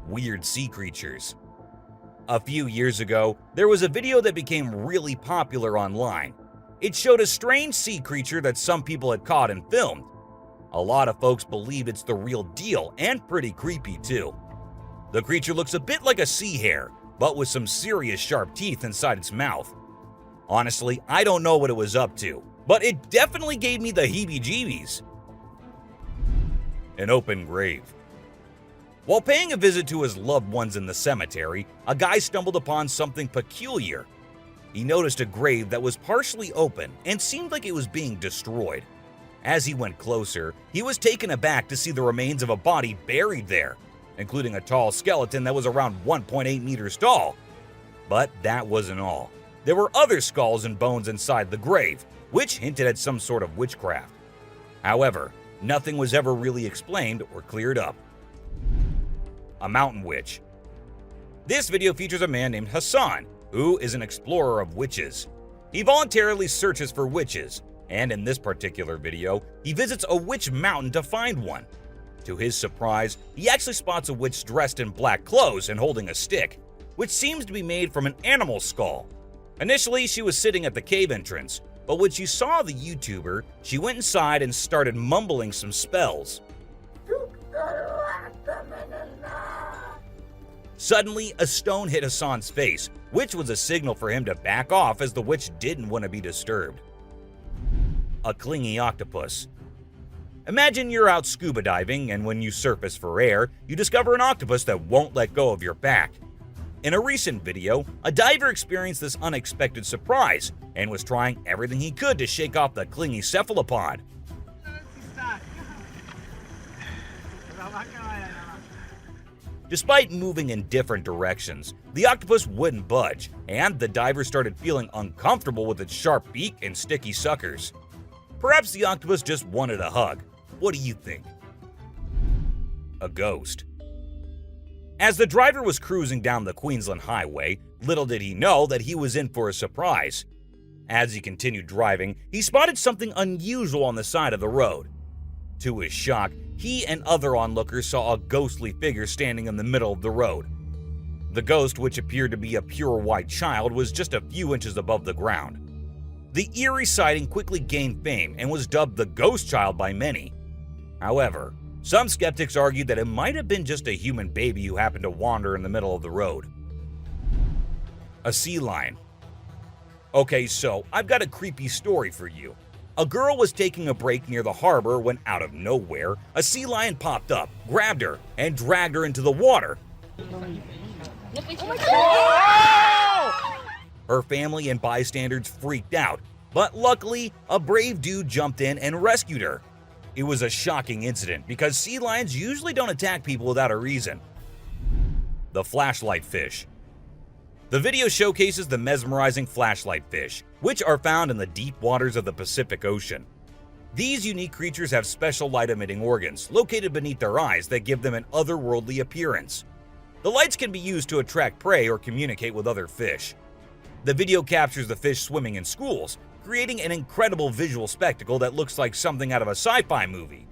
Weird sea creatures. A few years ago, there was a video that became really popular online. It showed a strange sea creature that some people had caught and filmed. A lot of folks believe it's the real deal and pretty creepy too. The creature looks a bit like a sea hare, but with some serious sharp teeth inside its mouth. Honestly, I don't know what it was up to, but it definitely gave me the heebie-jeebies. An open grave. While paying a visit to his loved ones in the cemetery, a guy stumbled upon something peculiar. He noticed a grave that was partially open and seemed like it was being destroyed. As he went closer, he was taken aback to see the remains of a body buried there, including a tall skeleton that was around 1.8 meters tall. But that wasn't all. There were other skulls and bones inside the grave, which hinted at some sort of witchcraft. However, nothing was ever really explained or cleared up. A mountain witch. This video features a man named Hassan, who is an explorer of witches. He voluntarily searches for witches, and in this particular video, he visits a witch mountain to find one. To his surprise, he actually spots a witch dressed in black clothes and holding a stick, which seems to be made from an animal skull. Initially, she was sitting at the cave entrance, but when she saw the YouTuber, she went inside and started mumbling some spells. Suddenly, a stone hit Hassan's face, which was a signal for him to back off as the witch didn't want to be disturbed. A clingy octopus. Imagine you're out scuba diving, and when you surface for air, you discover an octopus that won't let go of your back. In a recent video, a diver experienced this unexpected surprise and was trying everything he could to shake off the clingy cephalopod. Despite moving in different directions, the octopus wouldn't budge, and the diver started feeling uncomfortable with its sharp beak and sticky suckers. Perhaps the octopus just wanted a hug. What do you think? A ghost. As the driver was cruising down the Queensland Highway, little did he know that he was in for a surprise. As he continued driving, he spotted something unusual on the side of the road. To his shock, he and other onlookers saw a ghostly figure standing in the middle of the road. The ghost, which appeared to be a pure white child, was just a few inches above the ground. The eerie sighting quickly gained fame and was dubbed the Ghost Child by many. However, some skeptics argued that it might have been just a human baby who happened to wander in the middle of the road. A sea lion. Okay, so I've got a creepy story for you. A girl was taking a break near the harbor when, out of nowhere, a sea lion popped up, grabbed her, and dragged her into the water. Her family and bystanders freaked out, but luckily, a brave dude jumped in and rescued her. It was a shocking incident because sea lions usually don't attack people without a reason. The flashlight fish. The video showcases the mesmerizing flashlight fish, which are found in the deep waters of the Pacific Ocean. These unique creatures have special light-emitting organs located beneath their eyes that give them an otherworldly appearance. The lights can be used to attract prey or communicate with other fish. The video captures the fish swimming in schools, creating an incredible visual spectacle that looks like something out of a sci-fi movie.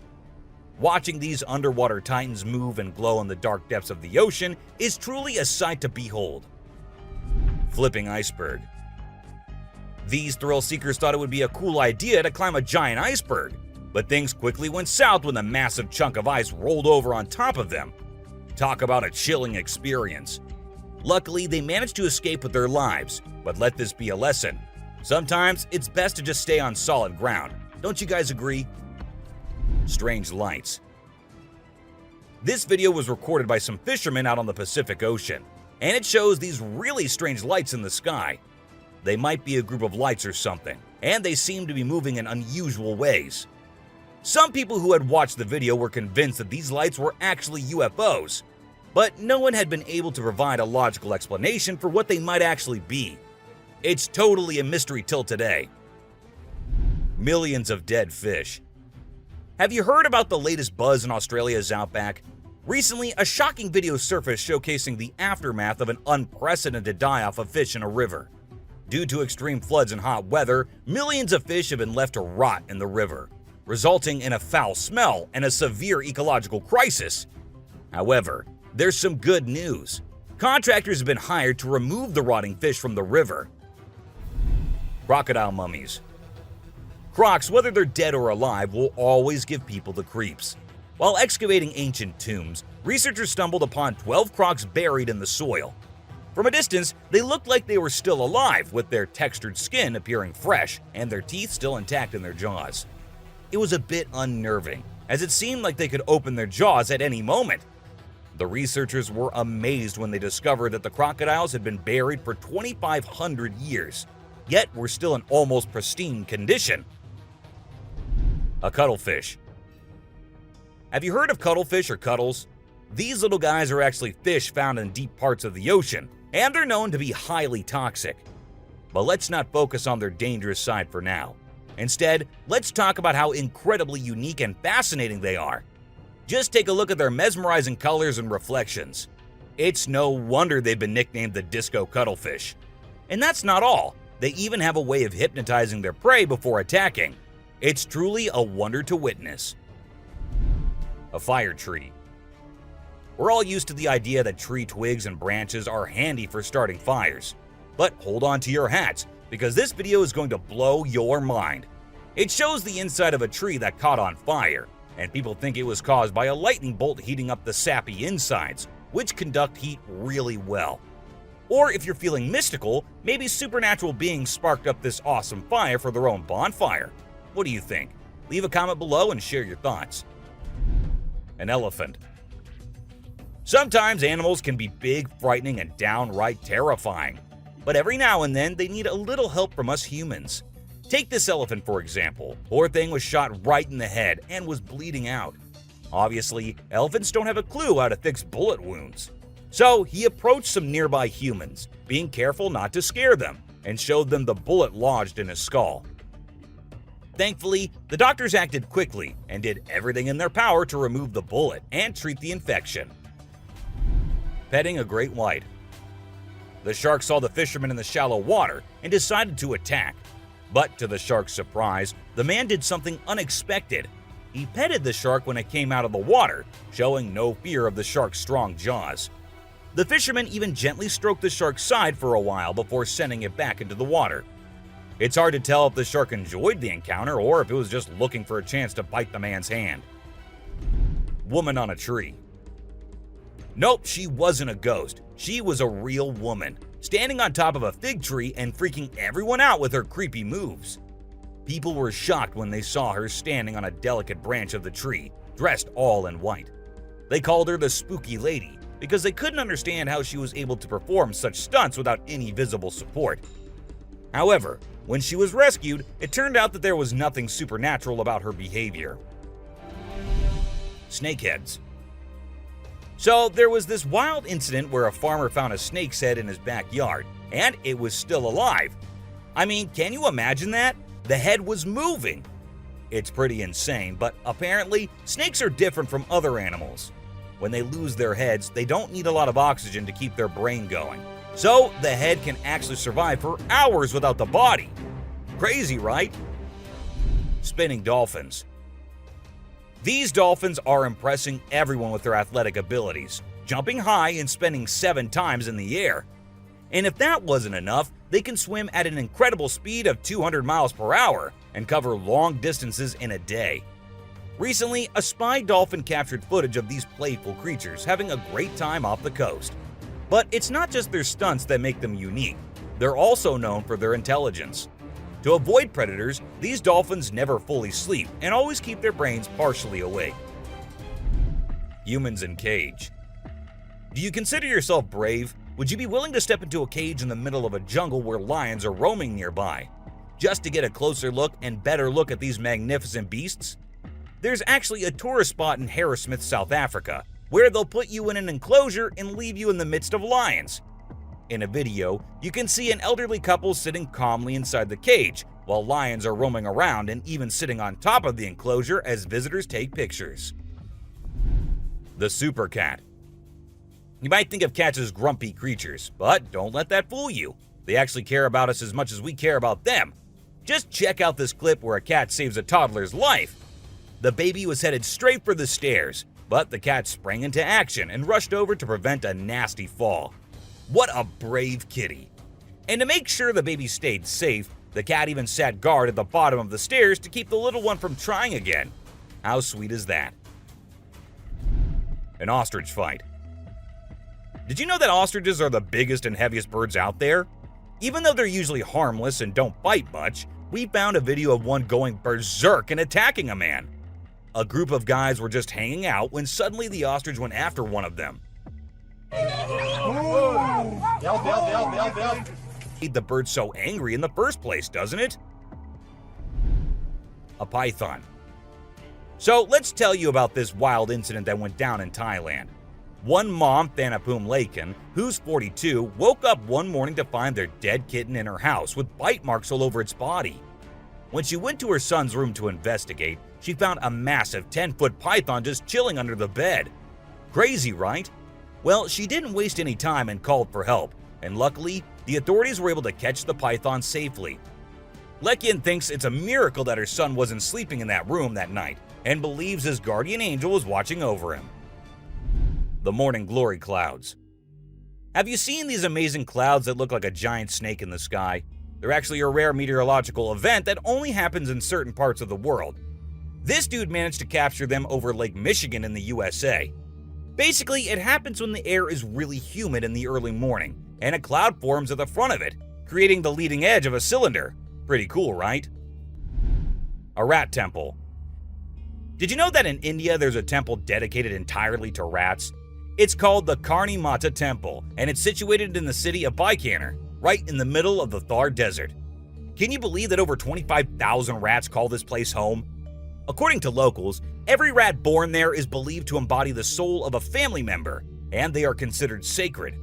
Watching these underwater titans move and glow in the dark depths of the ocean is truly a sight to behold. Flipping iceberg. These thrill seekers thought it would be a cool idea to climb a giant iceberg, but things quickly went south when a massive chunk of ice rolled over on top of them. Talk about a chilling experience. Luckily, they managed to escape with their lives, but let this be a lesson. Sometimes it's best to just stay on solid ground. Don't you guys agree? Strange lights. This video was recorded by some fishermen out on the Pacific Ocean, and it shows these really strange lights in the sky. They might be a group of lights or something, and they seem to be moving in unusual ways. Some people who had watched the video were convinced that these lights were actually UFOs, but no one had been able to provide a logical explanation for what they might actually be. It's totally a mystery till today. Millions of dead fish. Have you heard about the latest buzz in Australia's outback? Recently, a shocking video surfaced showcasing the aftermath of an unprecedented die-off of fish in a river. Due to extreme floods and hot weather, millions of fish have been left to rot in the river, resulting in a foul smell and a severe ecological crisis. However, there's some good news. Contractors have been hired to remove the rotting fish from the river. Crocodile mummies. Crocs, whether they're dead or alive, will always give people the creeps. While excavating ancient tombs, researchers stumbled upon 12 crocs buried in the soil. From a distance, they looked like they were still alive, with their textured skin appearing fresh and their teeth still intact in their jaws. It was a bit unnerving, as it seemed like they could open their jaws at any moment. The researchers were amazed when they discovered that the crocodiles had been buried for 2,500 years, yet were still in almost pristine condition. A cuttlefish. Have you heard of cuttlefish or cuttles? These little guys are actually fish found in deep parts of the ocean, and they're known to be highly toxic. But let's not focus on their dangerous side for now. Instead, let's talk about how incredibly unique and fascinating they are. Just take a look at their mesmerizing colors and reflections. It's no wonder they've been nicknamed the disco cuttlefish. And that's not all. They even have a way of hypnotizing their prey before attacking. It's truly a wonder to witness. A fire tree. We're all used to the idea that tree twigs and branches are handy for starting fires. But hold on to your hats, because this video is going to blow your mind. It shows the inside of a tree that caught on fire, and people think it was caused by a lightning bolt heating up the sappy insides, which conduct heat really well. Or if you're feeling mystical, maybe supernatural beings sparked up this awesome fire for their own bonfire. What do you think? Leave a comment below and share your thoughts. An elephant. Sometimes animals can be big, frightening, and downright terrifying. But every now and then, they need a little help from us humans. Take this elephant for example. Poor thing was shot right in the head and was bleeding out. Obviously, elephants don't have a clue how to fix bullet wounds. So he approached some nearby humans, being careful not to scare them, and showed them the bullet lodged in his skull. Thankfully, the doctors acted quickly and did everything in their power to remove the bullet and treat the infection. Petting a great white. The shark saw the fisherman in the shallow water and decided to attack. But to the shark's surprise, the man did something unexpected. He petted the shark when it came out of the water, showing no fear of the shark's strong jaws. The fisherman even gently stroked the shark's side for a while before sending it back into the water. It's hard to tell if the shark enjoyed the encounter or if it was just looking for a chance to bite the man's hand. Woman on a tree. Nope, she wasn't a ghost. She was a real woman, standing on top of a fig tree and freaking everyone out with her creepy moves. People were shocked when they saw her standing on a delicate branch of the tree, dressed all in white. They called her the Spooky Lady because they couldn't understand how she was able to perform such stunts without any visible support. However, when she was rescued, it turned out that there was nothing supernatural about her behavior. Snakeheads. So there was this wild incident where a farmer found a snake's head in his backyard, and it was still alive. I mean, can you imagine that? The head was moving. It's pretty insane, but apparently snakes are different from other animals. When they lose their heads, they don't need a lot of oxygen to keep their brain going. So the head can actually survive for hours without the body. Crazy, right? Spinning dolphins. These dolphins are impressing everyone with their athletic abilities, jumping high and spinning 7 times in the air. And if that wasn't enough, they can swim at an incredible speed of 200 miles per hour and cover long distances in a day. Recently, a spy dolphin captured footage of these playful creatures having a great time off the coast. But it's not just their stunts that make them unique. They're also known for their intelligence. To avoid predators, these dolphins never fully sleep and always keep their brains partially awake. Humans in cage. Do you consider yourself brave? Would you be willing to step into a cage in the middle of a jungle where lions are roaming nearby, just to get a closer look and better look at these magnificent beasts? There's actually a tourist spot in Harrismith, South Africa, where they'll put you in an enclosure and leave you in the midst of lions. In a video, you can see an elderly couple sitting calmly inside the cage, while lions are roaming around and even sitting on top of the enclosure as visitors take pictures. The super cat. You might think of cats as grumpy creatures, but don't let that fool you. They actually care about us as much as we care about them. Just check out this clip where a cat saves a toddler's life. The baby was headed straight for the stairs, but the cat sprang into action and rushed over to prevent a nasty fall. What a brave kitty. And to make sure the baby stayed safe, the cat even sat guard at the bottom of the stairs to keep the little one from trying again. How sweet is that? An ostrich fight. Did you know that ostriches are the biggest and heaviest birds out there? Even though they're usually harmless and don't bite much, we found a video of one going berserk and attacking a man. A group of guys were just hanging out when suddenly the ostrich went after one of them. Made the bird so angry in the first place, doesn't it? A python. So let's tell you about this wild incident that went down in Thailand. One mom, Thanapum Laken, who's 42, woke up one morning to find their dead kitten in her house with bite marks all over its body. When she went to her son's room to investigate, she found a massive 10-foot python just chilling under the bed. Crazy, right? Well, she didn't waste any time and called for help, and luckily, the authorities were able to catch the python safely. Lekian thinks it's a miracle that her son wasn't sleeping in that room that night, and believes his guardian angel was watching over him. The morning glory clouds. Have you seen these amazing clouds that look like a giant snake in the sky? They're actually a rare meteorological event that only happens in certain parts of the world. This dude managed to capture them over Lake Michigan in the USA. Basically, it happens when the air is really humid in the early morning, and a cloud forms at the front of it, creating the leading edge of a cylinder. Pretty cool, right? A rat temple. Did you know that in India there's a temple dedicated entirely to rats? It's called the Karni Mata Temple, and it's situated in the city of Bikaner, right in the middle of the Thar Desert. Can you believe that over 25,000 rats call this place home? According to locals, every rat born there is believed to embody the soul of a family member, and they are considered sacred.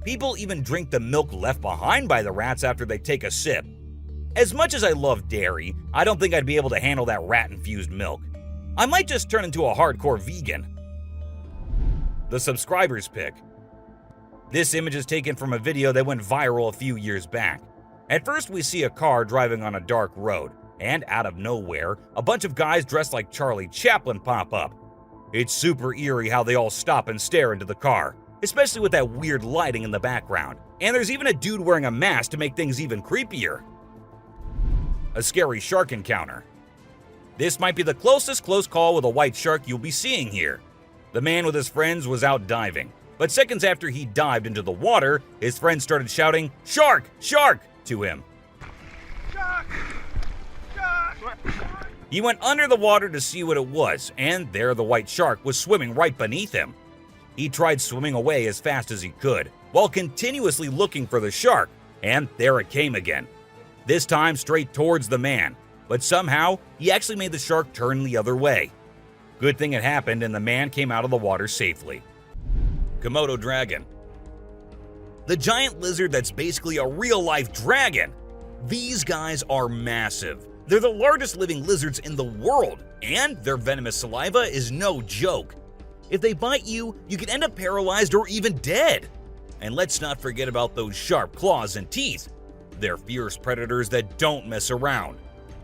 People even drink the milk left behind by the rats after they take a sip. As much as I love dairy, I don't think I'd be able to handle that rat-infused milk. I might just turn into a hardcore vegan. The subscribers pick. This image is taken from a video that went viral a few years back. At first, we see a car driving on a dark road, and out of nowhere, a bunch of guys dressed like Charlie Chaplin pop up. It's super eerie how they all stop and stare into the car, especially with that weird lighting in the background. And there's even a dude wearing a mask to make things even creepier. A scary shark encounter. This might be the closest close call with a white shark you'll be seeing here. The man with his friends was out diving, but seconds after he dived into the water, his friends started shouting, "Shark! Shark!" to him. Shark! Shark! He went under the water to see what it was, and there the white shark was swimming right beneath him. He tried swimming away as fast as he could, while continuously looking for the shark, and there it came again. This time straight towards the man, but somehow he actually made the shark turn the other way. Good thing it happened and the man came out of the water safely. Komodo dragon. The giant lizard that's basically a real-life dragon. These guys are massive. They're the largest living lizards in the world, and their venomous saliva is no joke. If they bite you, you can end up paralyzed or even dead. And let's not forget about those sharp claws and teeth. They're fierce predators that don't mess around.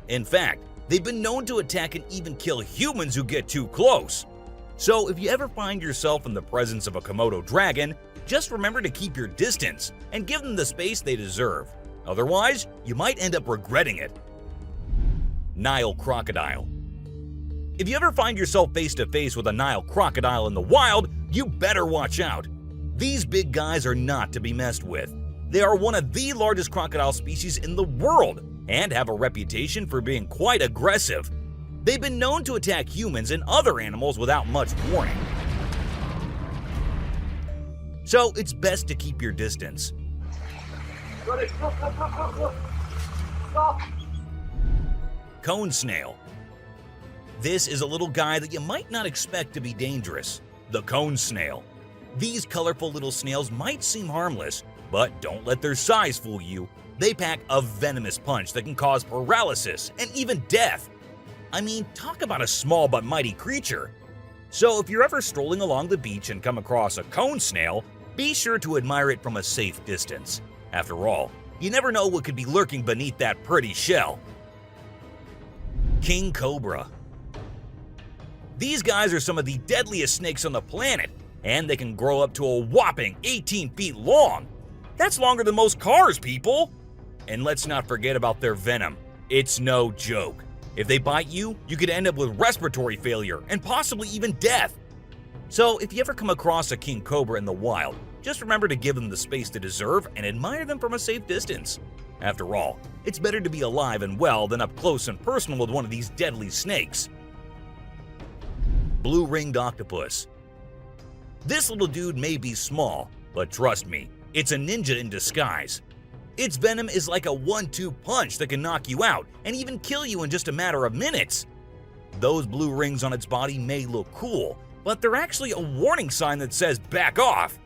In fact, they've been known to attack and even kill humans who get too close. So if you ever find yourself in the presence of a Komodo dragon, just remember to keep your distance and give them the space they deserve. Otherwise, you might end up regretting it. Nile crocodile. If you ever find yourself face to face with a Nile crocodile in the wild, you better watch out. These big guys are not to be messed with. They are one of the largest crocodile species in the world and have a reputation for being quite aggressive. They've been known to attack humans and other animals without much warning. So it's best to keep your distance. Cone snail. This is a little guy that you might not expect to be dangerous. The cone snail. These colorful little snails might seem harmless, but don't let their size fool you. They pack a venomous punch that can cause paralysis and even death. I mean, talk about a small but mighty creature. So if you're ever strolling along the beach and come across a cone snail, be sure to admire it from a safe distance. After all, you never know what could be lurking beneath that pretty shell. King cobra. These guys are some of the deadliest snakes on the planet. and they can grow up to a whopping 18 feet long. That's longer than most cars, people! And let's not forget about their venom. It's no joke. If they bite you, you could end up with respiratory failure and possibly even death. So if you ever come across a king cobra in the wild, just remember to give them the space they deserve and admire them from a safe distance. After all, it's better to be alive and well than up close and personal with one of these deadly snakes. Blue-ringed octopus. This little dude may be small, but trust me, it's a ninja in disguise. Its venom is like a 1-2 punch that can knock you out and even kill you in just a matter of minutes. Those blue rings on its body may look cool, but they're actually a warning sign that says back off.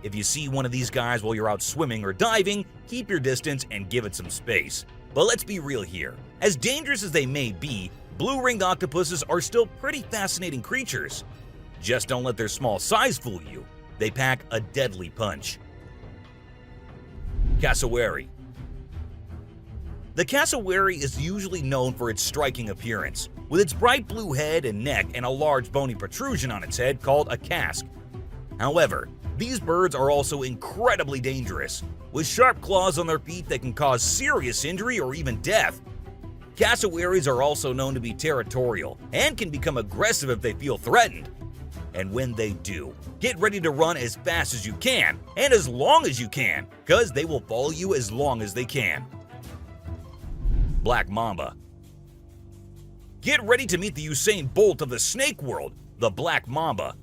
If you see one of these guys while you're out swimming or diving, keep your distance and give it some space. But let's be real here. As dangerous as they may be, blue-ringed octopuses are still pretty fascinating creatures. Just don't let their small size fool you. They pack a deadly punch. Cassowary. The cassowary is usually known for its striking appearance, with its bright blue head and neck and a large bony protrusion on its head called a casque. However, these birds are also incredibly dangerous, with sharp claws on their feet that can cause serious injury or even death. Cassowaries are also known to be territorial and can become aggressive if they feel threatened. And when they do, get ready to run as fast as you can and as long as you can, because they will follow you as long as they can. Black mamba. Get ready to meet the Usain Bolt of the snake world, the black mamba.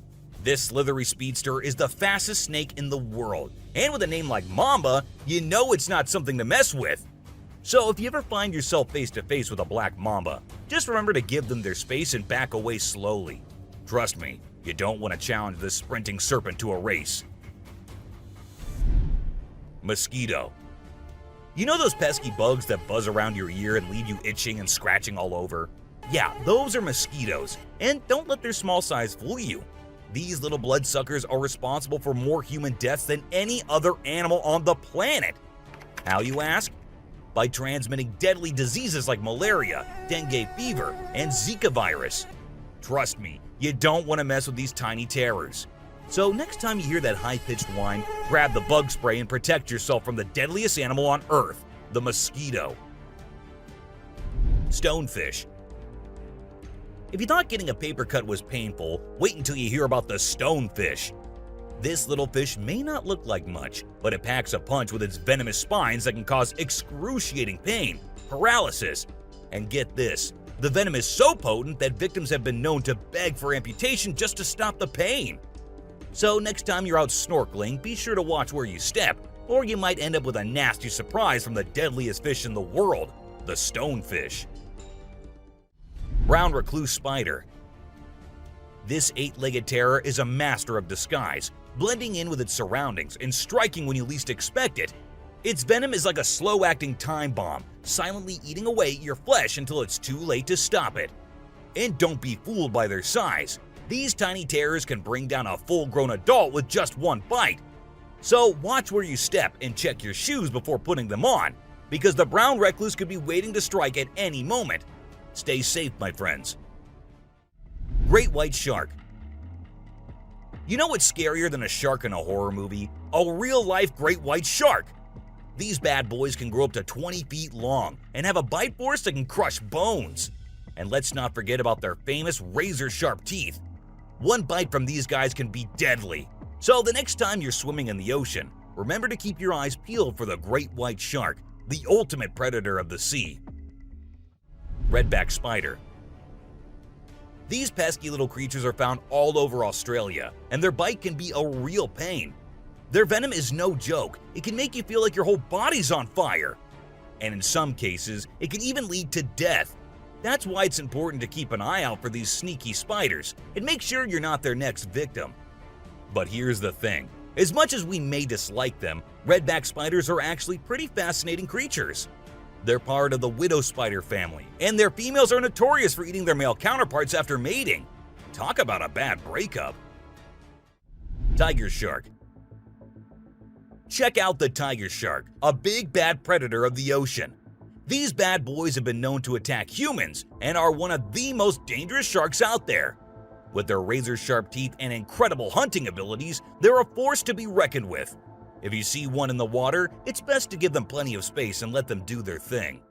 This slithery speedster is the fastest snake in the world, and with a name like Mamba, you know it's not something to mess with. So if you ever find yourself face to face with a black mamba, just remember to give them their space and back away slowly. Trust me, you don't want to challenge this sprinting serpent to a race. Mosquito. You know those pesky bugs that buzz around your ear and leave you itching and scratching all over? Yeah, those are mosquitoes, and don't let their small size fool you. These little bloodsuckers are responsible for more human deaths than any other animal on the planet. How, you ask? By transmitting deadly diseases like malaria, dengue fever, and Zika virus. Trust me, you don't want to mess with these tiny terrors. So next time you hear that high-pitched whine, grab the bug spray and protect yourself from the deadliest animal on Earth, the mosquito. Stonefish. If you thought getting a paper cut was painful, wait until you hear about the stonefish. This little fish may not look like much, but it packs a punch with its venomous spines that can cause excruciating pain, paralysis, and get this, the venom is so potent that victims have been known to beg for amputation just to stop the pain. So next time you're out snorkeling, be sure to watch where you step, or you might end up with a nasty surprise from the deadliest fish in the world, the stonefish. Brown recluse spider. This 8-legged terror is a master of disguise, blending in with its surroundings and striking when you least expect it. Its venom is like a slow-acting time bomb, silently eating away at your flesh until it's too late to stop it. And don't be fooled by their size. These tiny terrors can bring down a full-grown adult with just one bite. So watch where you step and check your shoes before putting them on, because the brown recluse could be waiting to strike at any moment. Stay safe, my friends. Great white shark. You know what's scarier than a shark in a horror movie? A real-life great white shark. These bad boys can grow up to 20 feet long and have a bite force that can crush bones. And let's not forget about their famous razor-sharp teeth. One bite from these guys can be deadly. So the next time you're swimming in the ocean, remember to keep your eyes peeled for the great white shark, the ultimate predator of the sea. Redback spider. These pesky little creatures are found all over Australia, and their bite can be a real pain. Their venom is no joke. It can make you feel like your whole body's on fire. And in some cases, it can even lead to death. That's why it's important to keep an eye out for these sneaky spiders and make sure you're not their next victim. But here's the thing. As much as we may dislike them, redback spiders are actually pretty fascinating creatures. They're part of the widow spider family, and their females are notorious for eating their male counterparts after mating. Talk about a bad breakup. Tiger shark. Check out the tiger shark, a big bad predator of the ocean. These bad boys have been known to attack humans and are one of the most dangerous sharks out there. With their razor-sharp teeth and incredible hunting abilities, they're a force to be reckoned with. If you see one in the water, it's best to give them plenty of space and let them do their thing.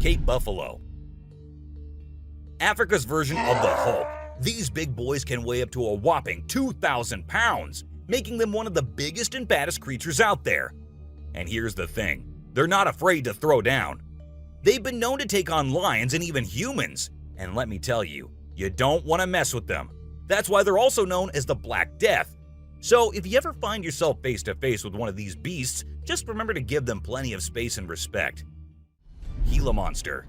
Cape Buffalo. Africa's version of the Hulk. These big boys can weigh up to a whopping 2,000 pounds, making them one of the biggest and baddest creatures out there. And here's the thing, they're not afraid to throw down. They've been known to take on lions and even humans, and let me tell you, you don't want to mess with them. That's why they're also known as the Black Death. So if you ever find yourself face to face with one of these beasts, just remember to give them plenty of space and respect. Gila Monster.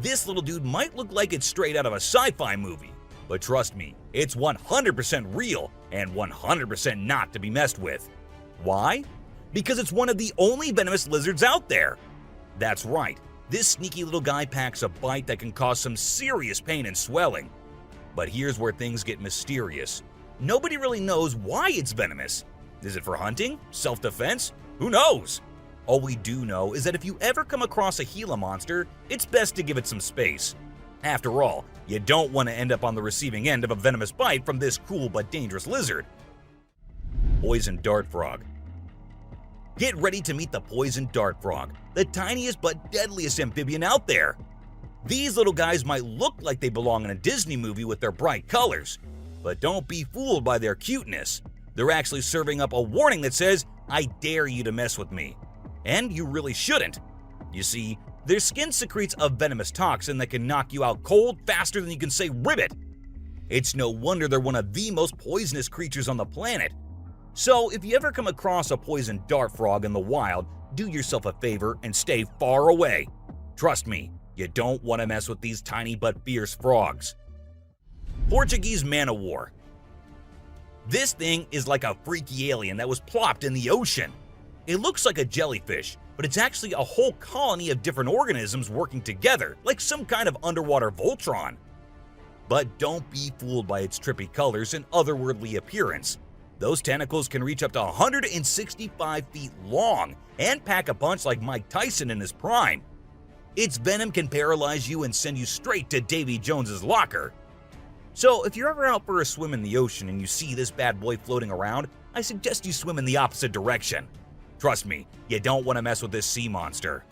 This little dude might look like it's straight out of a sci-fi movie, but trust me, it's 100% real and 100% not to be messed with. Why? Because it's one of the only venomous lizards out there. That's right, this sneaky little guy packs a bite that can cause some serious pain and swelling. But here's where things get mysterious. Nobody really knows why it's venomous. Is it for hunting? Self-defense? Who knows? All we do know is that if you ever come across a Gila monster, it's best to give it some space. After all, you don't want to end up on the receiving end of a venomous bite from this cool but dangerous lizard. Poison Dart Frog. Get ready to meet the Poison Dart Frog, the tiniest but deadliest amphibian out there. These little guys might look like they belong in a Disney movie with their bright colors, but don't be fooled by their cuteness. They're actually serving up a warning that says, "I dare you to mess with me." And you really shouldn't. You see, their skin secretes a venomous toxin that can knock you out cold faster than you can say ribbit. It's no wonder they're one of the most poisonous creatures on the planet. So if you ever come across a poison dart frog in the wild, do yourself a favor and stay far away. Trust me, you don't want to mess with these tiny but fierce frogs. Portuguese Man-o-War. This thing is like a freaky alien that was plopped in the ocean. It looks like a jellyfish, but it's actually a whole colony of different organisms working together, like some kind of underwater Voltron. But don't be fooled by its trippy colors and otherworldly appearance. Those tentacles can reach up to 165 feet long and pack a punch like Mike Tyson in his prime. Its venom can paralyze you and send you straight to Davy Jones's locker. So if you're ever out for a swim in the ocean and you see this bad boy floating around, I suggest you swim in the opposite direction. Trust me, you don't want to mess with this sea monster.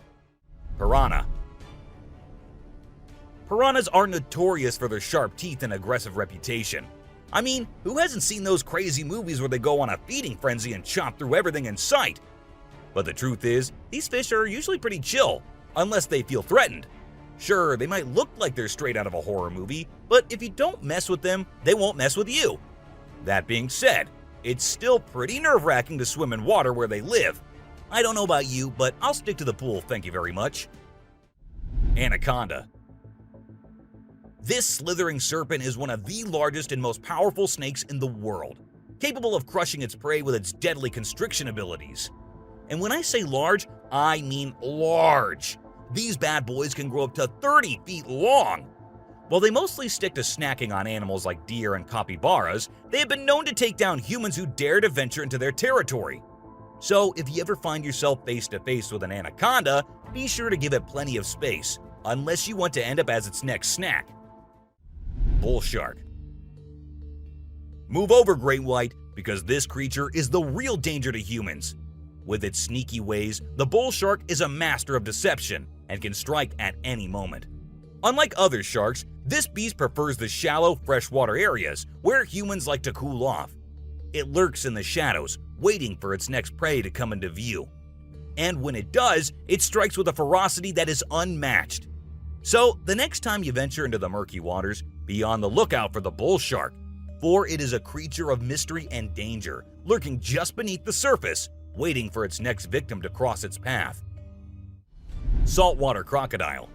Piranha. Piranhas are notorious for their sharp teeth and aggressive reputation. I mean, who hasn't seen those crazy movies where they go on a feeding frenzy and chomp through everything in sight? But the truth is, these fish are usually pretty chill, unless they feel threatened. Sure, they might look like they're straight out of a horror movie, but if you don't mess with them, they won't mess with you. That being said, it's still pretty nerve-wracking to swim in water where they live. I don't know about you, but I'll stick to the pool, thank you very much. Anaconda. This slithering serpent is one of the largest and most powerful snakes in the world, capable of crushing its prey with its deadly constriction abilities. And when I say large, I mean large. These bad boys can grow up to 30 feet long. While they mostly stick to snacking on animals like deer and capybaras, they have been known to take down humans who dare to venture into their territory. So if you ever find yourself face to face with an anaconda, be sure to give it plenty of space, unless you want to end up as its next snack. Bull shark. Move over, great white, because this creature is the real danger to humans. With its sneaky ways, the bull shark is a master of deception and can strike at any moment. Unlike other sharks, this beast prefers the shallow, freshwater areas where humans like to cool off. It lurks in the shadows, waiting for its next prey to come into view. And when it does, it strikes with a ferocity that is unmatched. So, the next time you venture into the murky waters, be on the lookout for the bull shark, for it is a creature of mystery and danger, lurking just beneath the surface, waiting for its next victim to cross its path. Saltwater crocodile.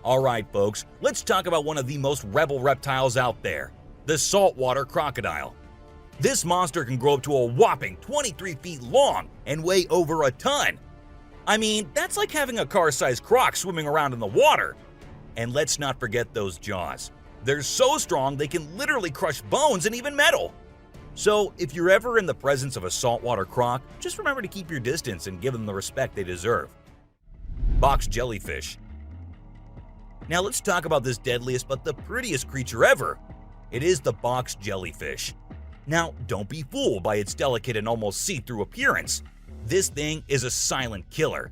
Alright folks, let's talk about one of the most rebel reptiles out there, the saltwater crocodile. This monster can grow up to a whopping 23 feet long and weigh over a ton. I mean, that's like having a car-sized croc swimming around in the water. And let's not forget those jaws. They're so strong they can literally crush bones and even metal. So if you're ever in the presence of a saltwater croc, just remember to keep your distance and give them the respect they deserve. Box jellyfish. Now let's talk about this deadliest but the prettiest creature ever. It is the box jellyfish. Now, don't be fooled by its delicate and almost see-through appearance. This thing is a silent killer.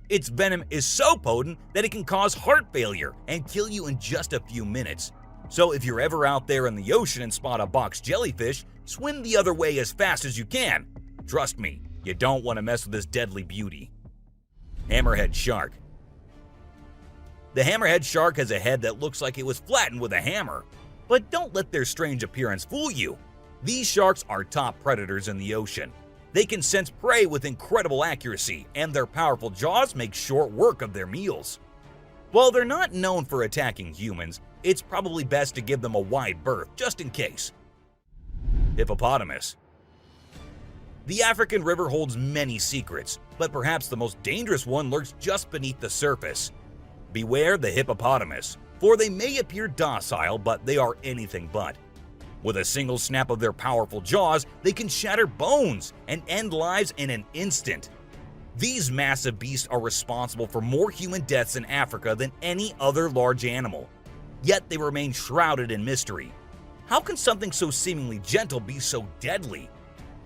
Its venom is so potent that it can cause heart failure and kill you in just a few minutes. So if you're ever out there in the ocean and spot a box jellyfish, swim the other way as fast as you can. Trust me, you don't want to mess with this deadly beauty. Hammerhead shark. The hammerhead shark has a head that looks like it was flattened with a hammer. But don't let their strange appearance fool you. These sharks are top predators in the ocean. They can sense prey with incredible accuracy, and their powerful jaws make short work of their meals. While they're not known for attacking humans, it's probably best to give them a wide berth just in case. Hippopotamus. The African river holds many secrets, but perhaps the most dangerous one lurks just beneath the surface. Beware the hippopotamus, for they may appear docile, but they are anything but. With a single snap of their powerful jaws, they can shatter bones and end lives in an instant. These massive beasts are responsible for more human deaths in Africa than any other large animal. Yet they remain shrouded in mystery. How can something so seemingly gentle be so deadly?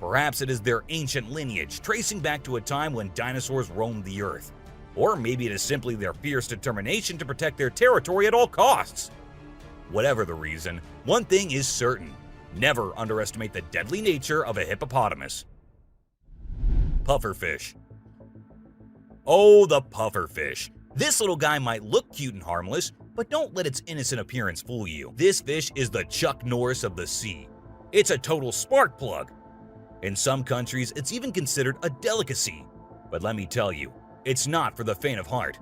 Perhaps it is their ancient lineage, tracing back to a time when dinosaurs roamed the earth. Or maybe it is simply their fierce determination to protect their territory at all costs. Whatever the reason, one thing is certain: never underestimate the deadly nature of a hippopotamus. Pufferfish. Oh, the pufferfish. This little guy might look cute and harmless, but don't let its innocent appearance fool you. This fish is the Chuck Norris of the sea. It's a total spark plug. In some countries, it's even considered a delicacy. But let me tell you, it's not for the faint of heart.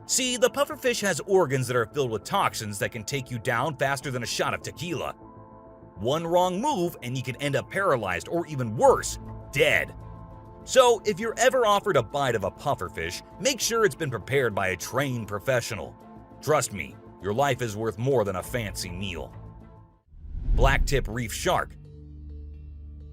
See, the pufferfish has organs that are filled with toxins that can take you down faster than a shot of tequila. One wrong move and you can end up paralyzed, or even worse, dead. So if you're ever offered a bite of a pufferfish, make sure it's been prepared by a trained professional. Trust me, your life is worth more than a fancy meal. Blacktip reef shark.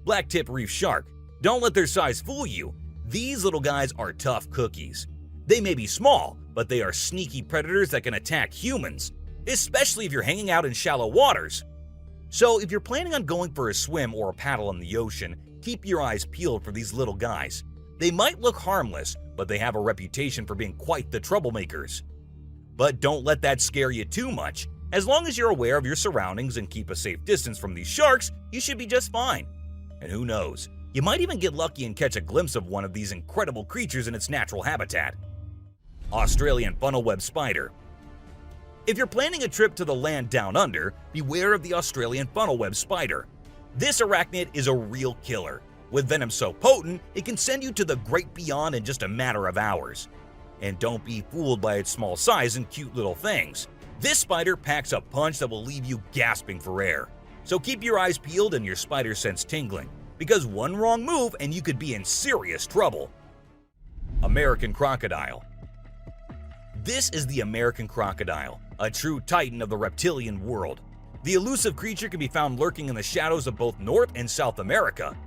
Blacktip reef shark. Don't let their size fool you. These little guys are tough cookies. They may be small, but they are sneaky predators that can attack humans, especially if you're hanging out in shallow waters. So if you're planning on going for a swim or a paddle in the ocean, keep your eyes peeled for these little guys. They might look harmless, but they have a reputation for being quite the troublemakers. But don't let that scare you too much. As long as you're aware of your surroundings and keep a safe distance from these sharks, you should be just fine. And who knows, you might even get lucky and catch a glimpse of one of these incredible creatures in its natural habitat. Australian funnel-web spider. If you're planning a trip to the land down under, beware of the Australian funnel-web spider. This arachnid is a real killer. With venom so potent, it can send you to the great beyond in just a matter of hours. And don't be fooled by its small size and cute little things. This spider packs a punch that will leave you gasping for air. So keep your eyes peeled and your spider sense tingling, because one wrong move and you could be in serious trouble. American crocodile. This is the American crocodile, a true titan of the reptilian world. The elusive creature can be found lurking in the shadows of both North and South America,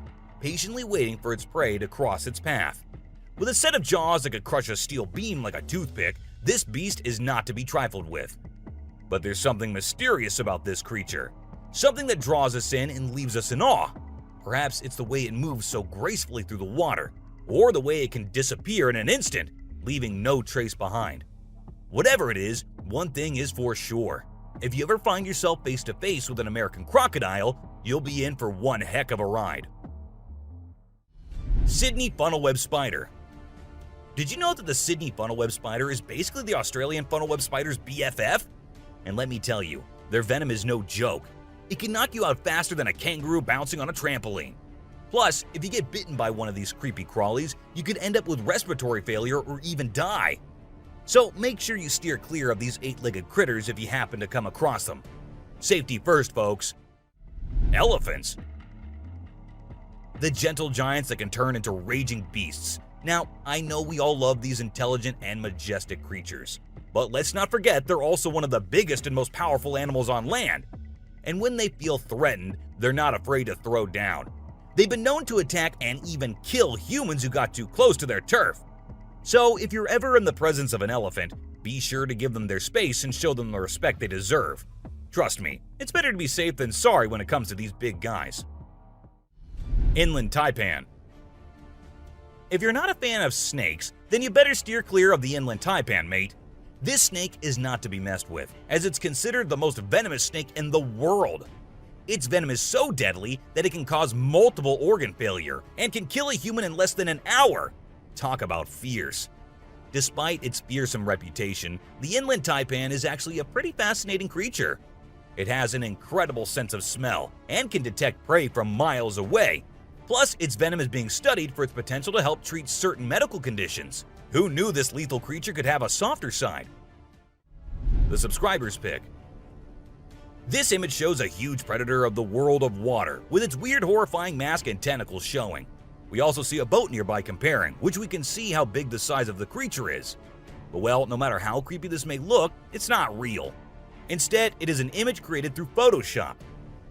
patiently waiting for its prey to cross its path. With a set of jaws that could crush a steel beam like a toothpick, this beast is not to be trifled with. But there's something mysterious about this creature, something that draws us in and leaves us in awe. Perhaps it's the way it moves so gracefully through the water, or the way it can disappear in an instant, leaving no trace behind. Whatever it is, one thing is for sure. If you ever find yourself face to face with an American crocodile, you'll be in for one heck of a ride. Sydney funnel-web spider. Did you know that the Sydney funnel-web spider is basically the Australian funnel-web spider's BFF? And let me tell you, their venom is no joke. It can knock you out faster than a kangaroo bouncing on a trampoline. Plus, if you get bitten by one of these creepy crawlies, you could end up with respiratory failure or even die. So make sure you steer clear of these 8-legged critters if you happen to come across them. Safety first, folks. Elephants. The gentle giants that can turn into raging beasts. Now, I know we all love these intelligent and majestic creatures, but let's not forget they're also one of the biggest and most powerful animals on land. And when they feel threatened, they're not afraid to throw down. They've been known to attack and even kill humans who got too close to their turf. So if you're ever in the presence of an elephant, Be sure to give them their space and show them the respect they deserve. Trust me, it's better to be safe than sorry when it comes to these big guys. Inland taipan. If you're not a fan of snakes, then you better steer clear of the inland taipan, mate. This snake is not to be messed with, as it's considered the most venomous snake in the world. Its venom is so deadly that it can cause multiple organ failure and can kill a human in less than an hour. Talk about fierce. Despite its fearsome reputation, the inland taipan is actually a pretty fascinating creature. It has an incredible sense of smell and can detect prey from miles away. Plus, its venom is being studied for its potential to help treat certain medical conditions. Who knew this lethal creature could have a softer side? The subscriber's pick. This image shows a huge predator of the world of water, with its weird horrifying mask and tentacles showing. We also see a boat nearby comparing, which we can see how big the size of the creature is. But well, no matter how creepy this may look, it's not real. Instead, it is an image created through Photoshop.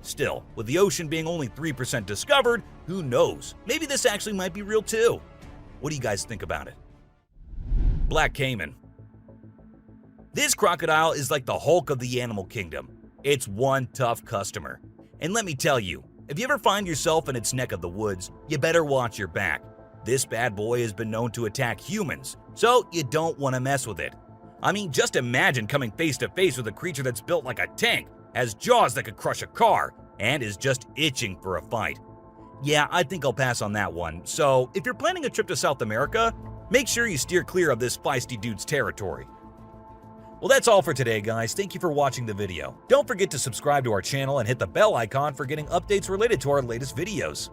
Still, with the ocean being only 3% discovered, who knows? Maybe this actually might be real too. What do you guys think about it? Black Caiman. This crocodile is like the Hulk of the animal kingdom. It's one tough customer. And let me tell you, if you ever find yourself in its neck of the woods, you better watch your back. This bad boy has been known to attack humans, so you don't want to mess with it. I mean, just imagine coming face to face with a creature that's built like a tank, has jaws that could crush a car, and is just itching for a fight. Yeah, I think I'll pass on that one. So, if you're planning a trip to South America, make sure you steer clear of this feisty dude's territory. Well, that's all for today, guys. Thank you for watching the video. Don't forget to subscribe to our channel and hit the bell icon for getting updates related to our latest videos.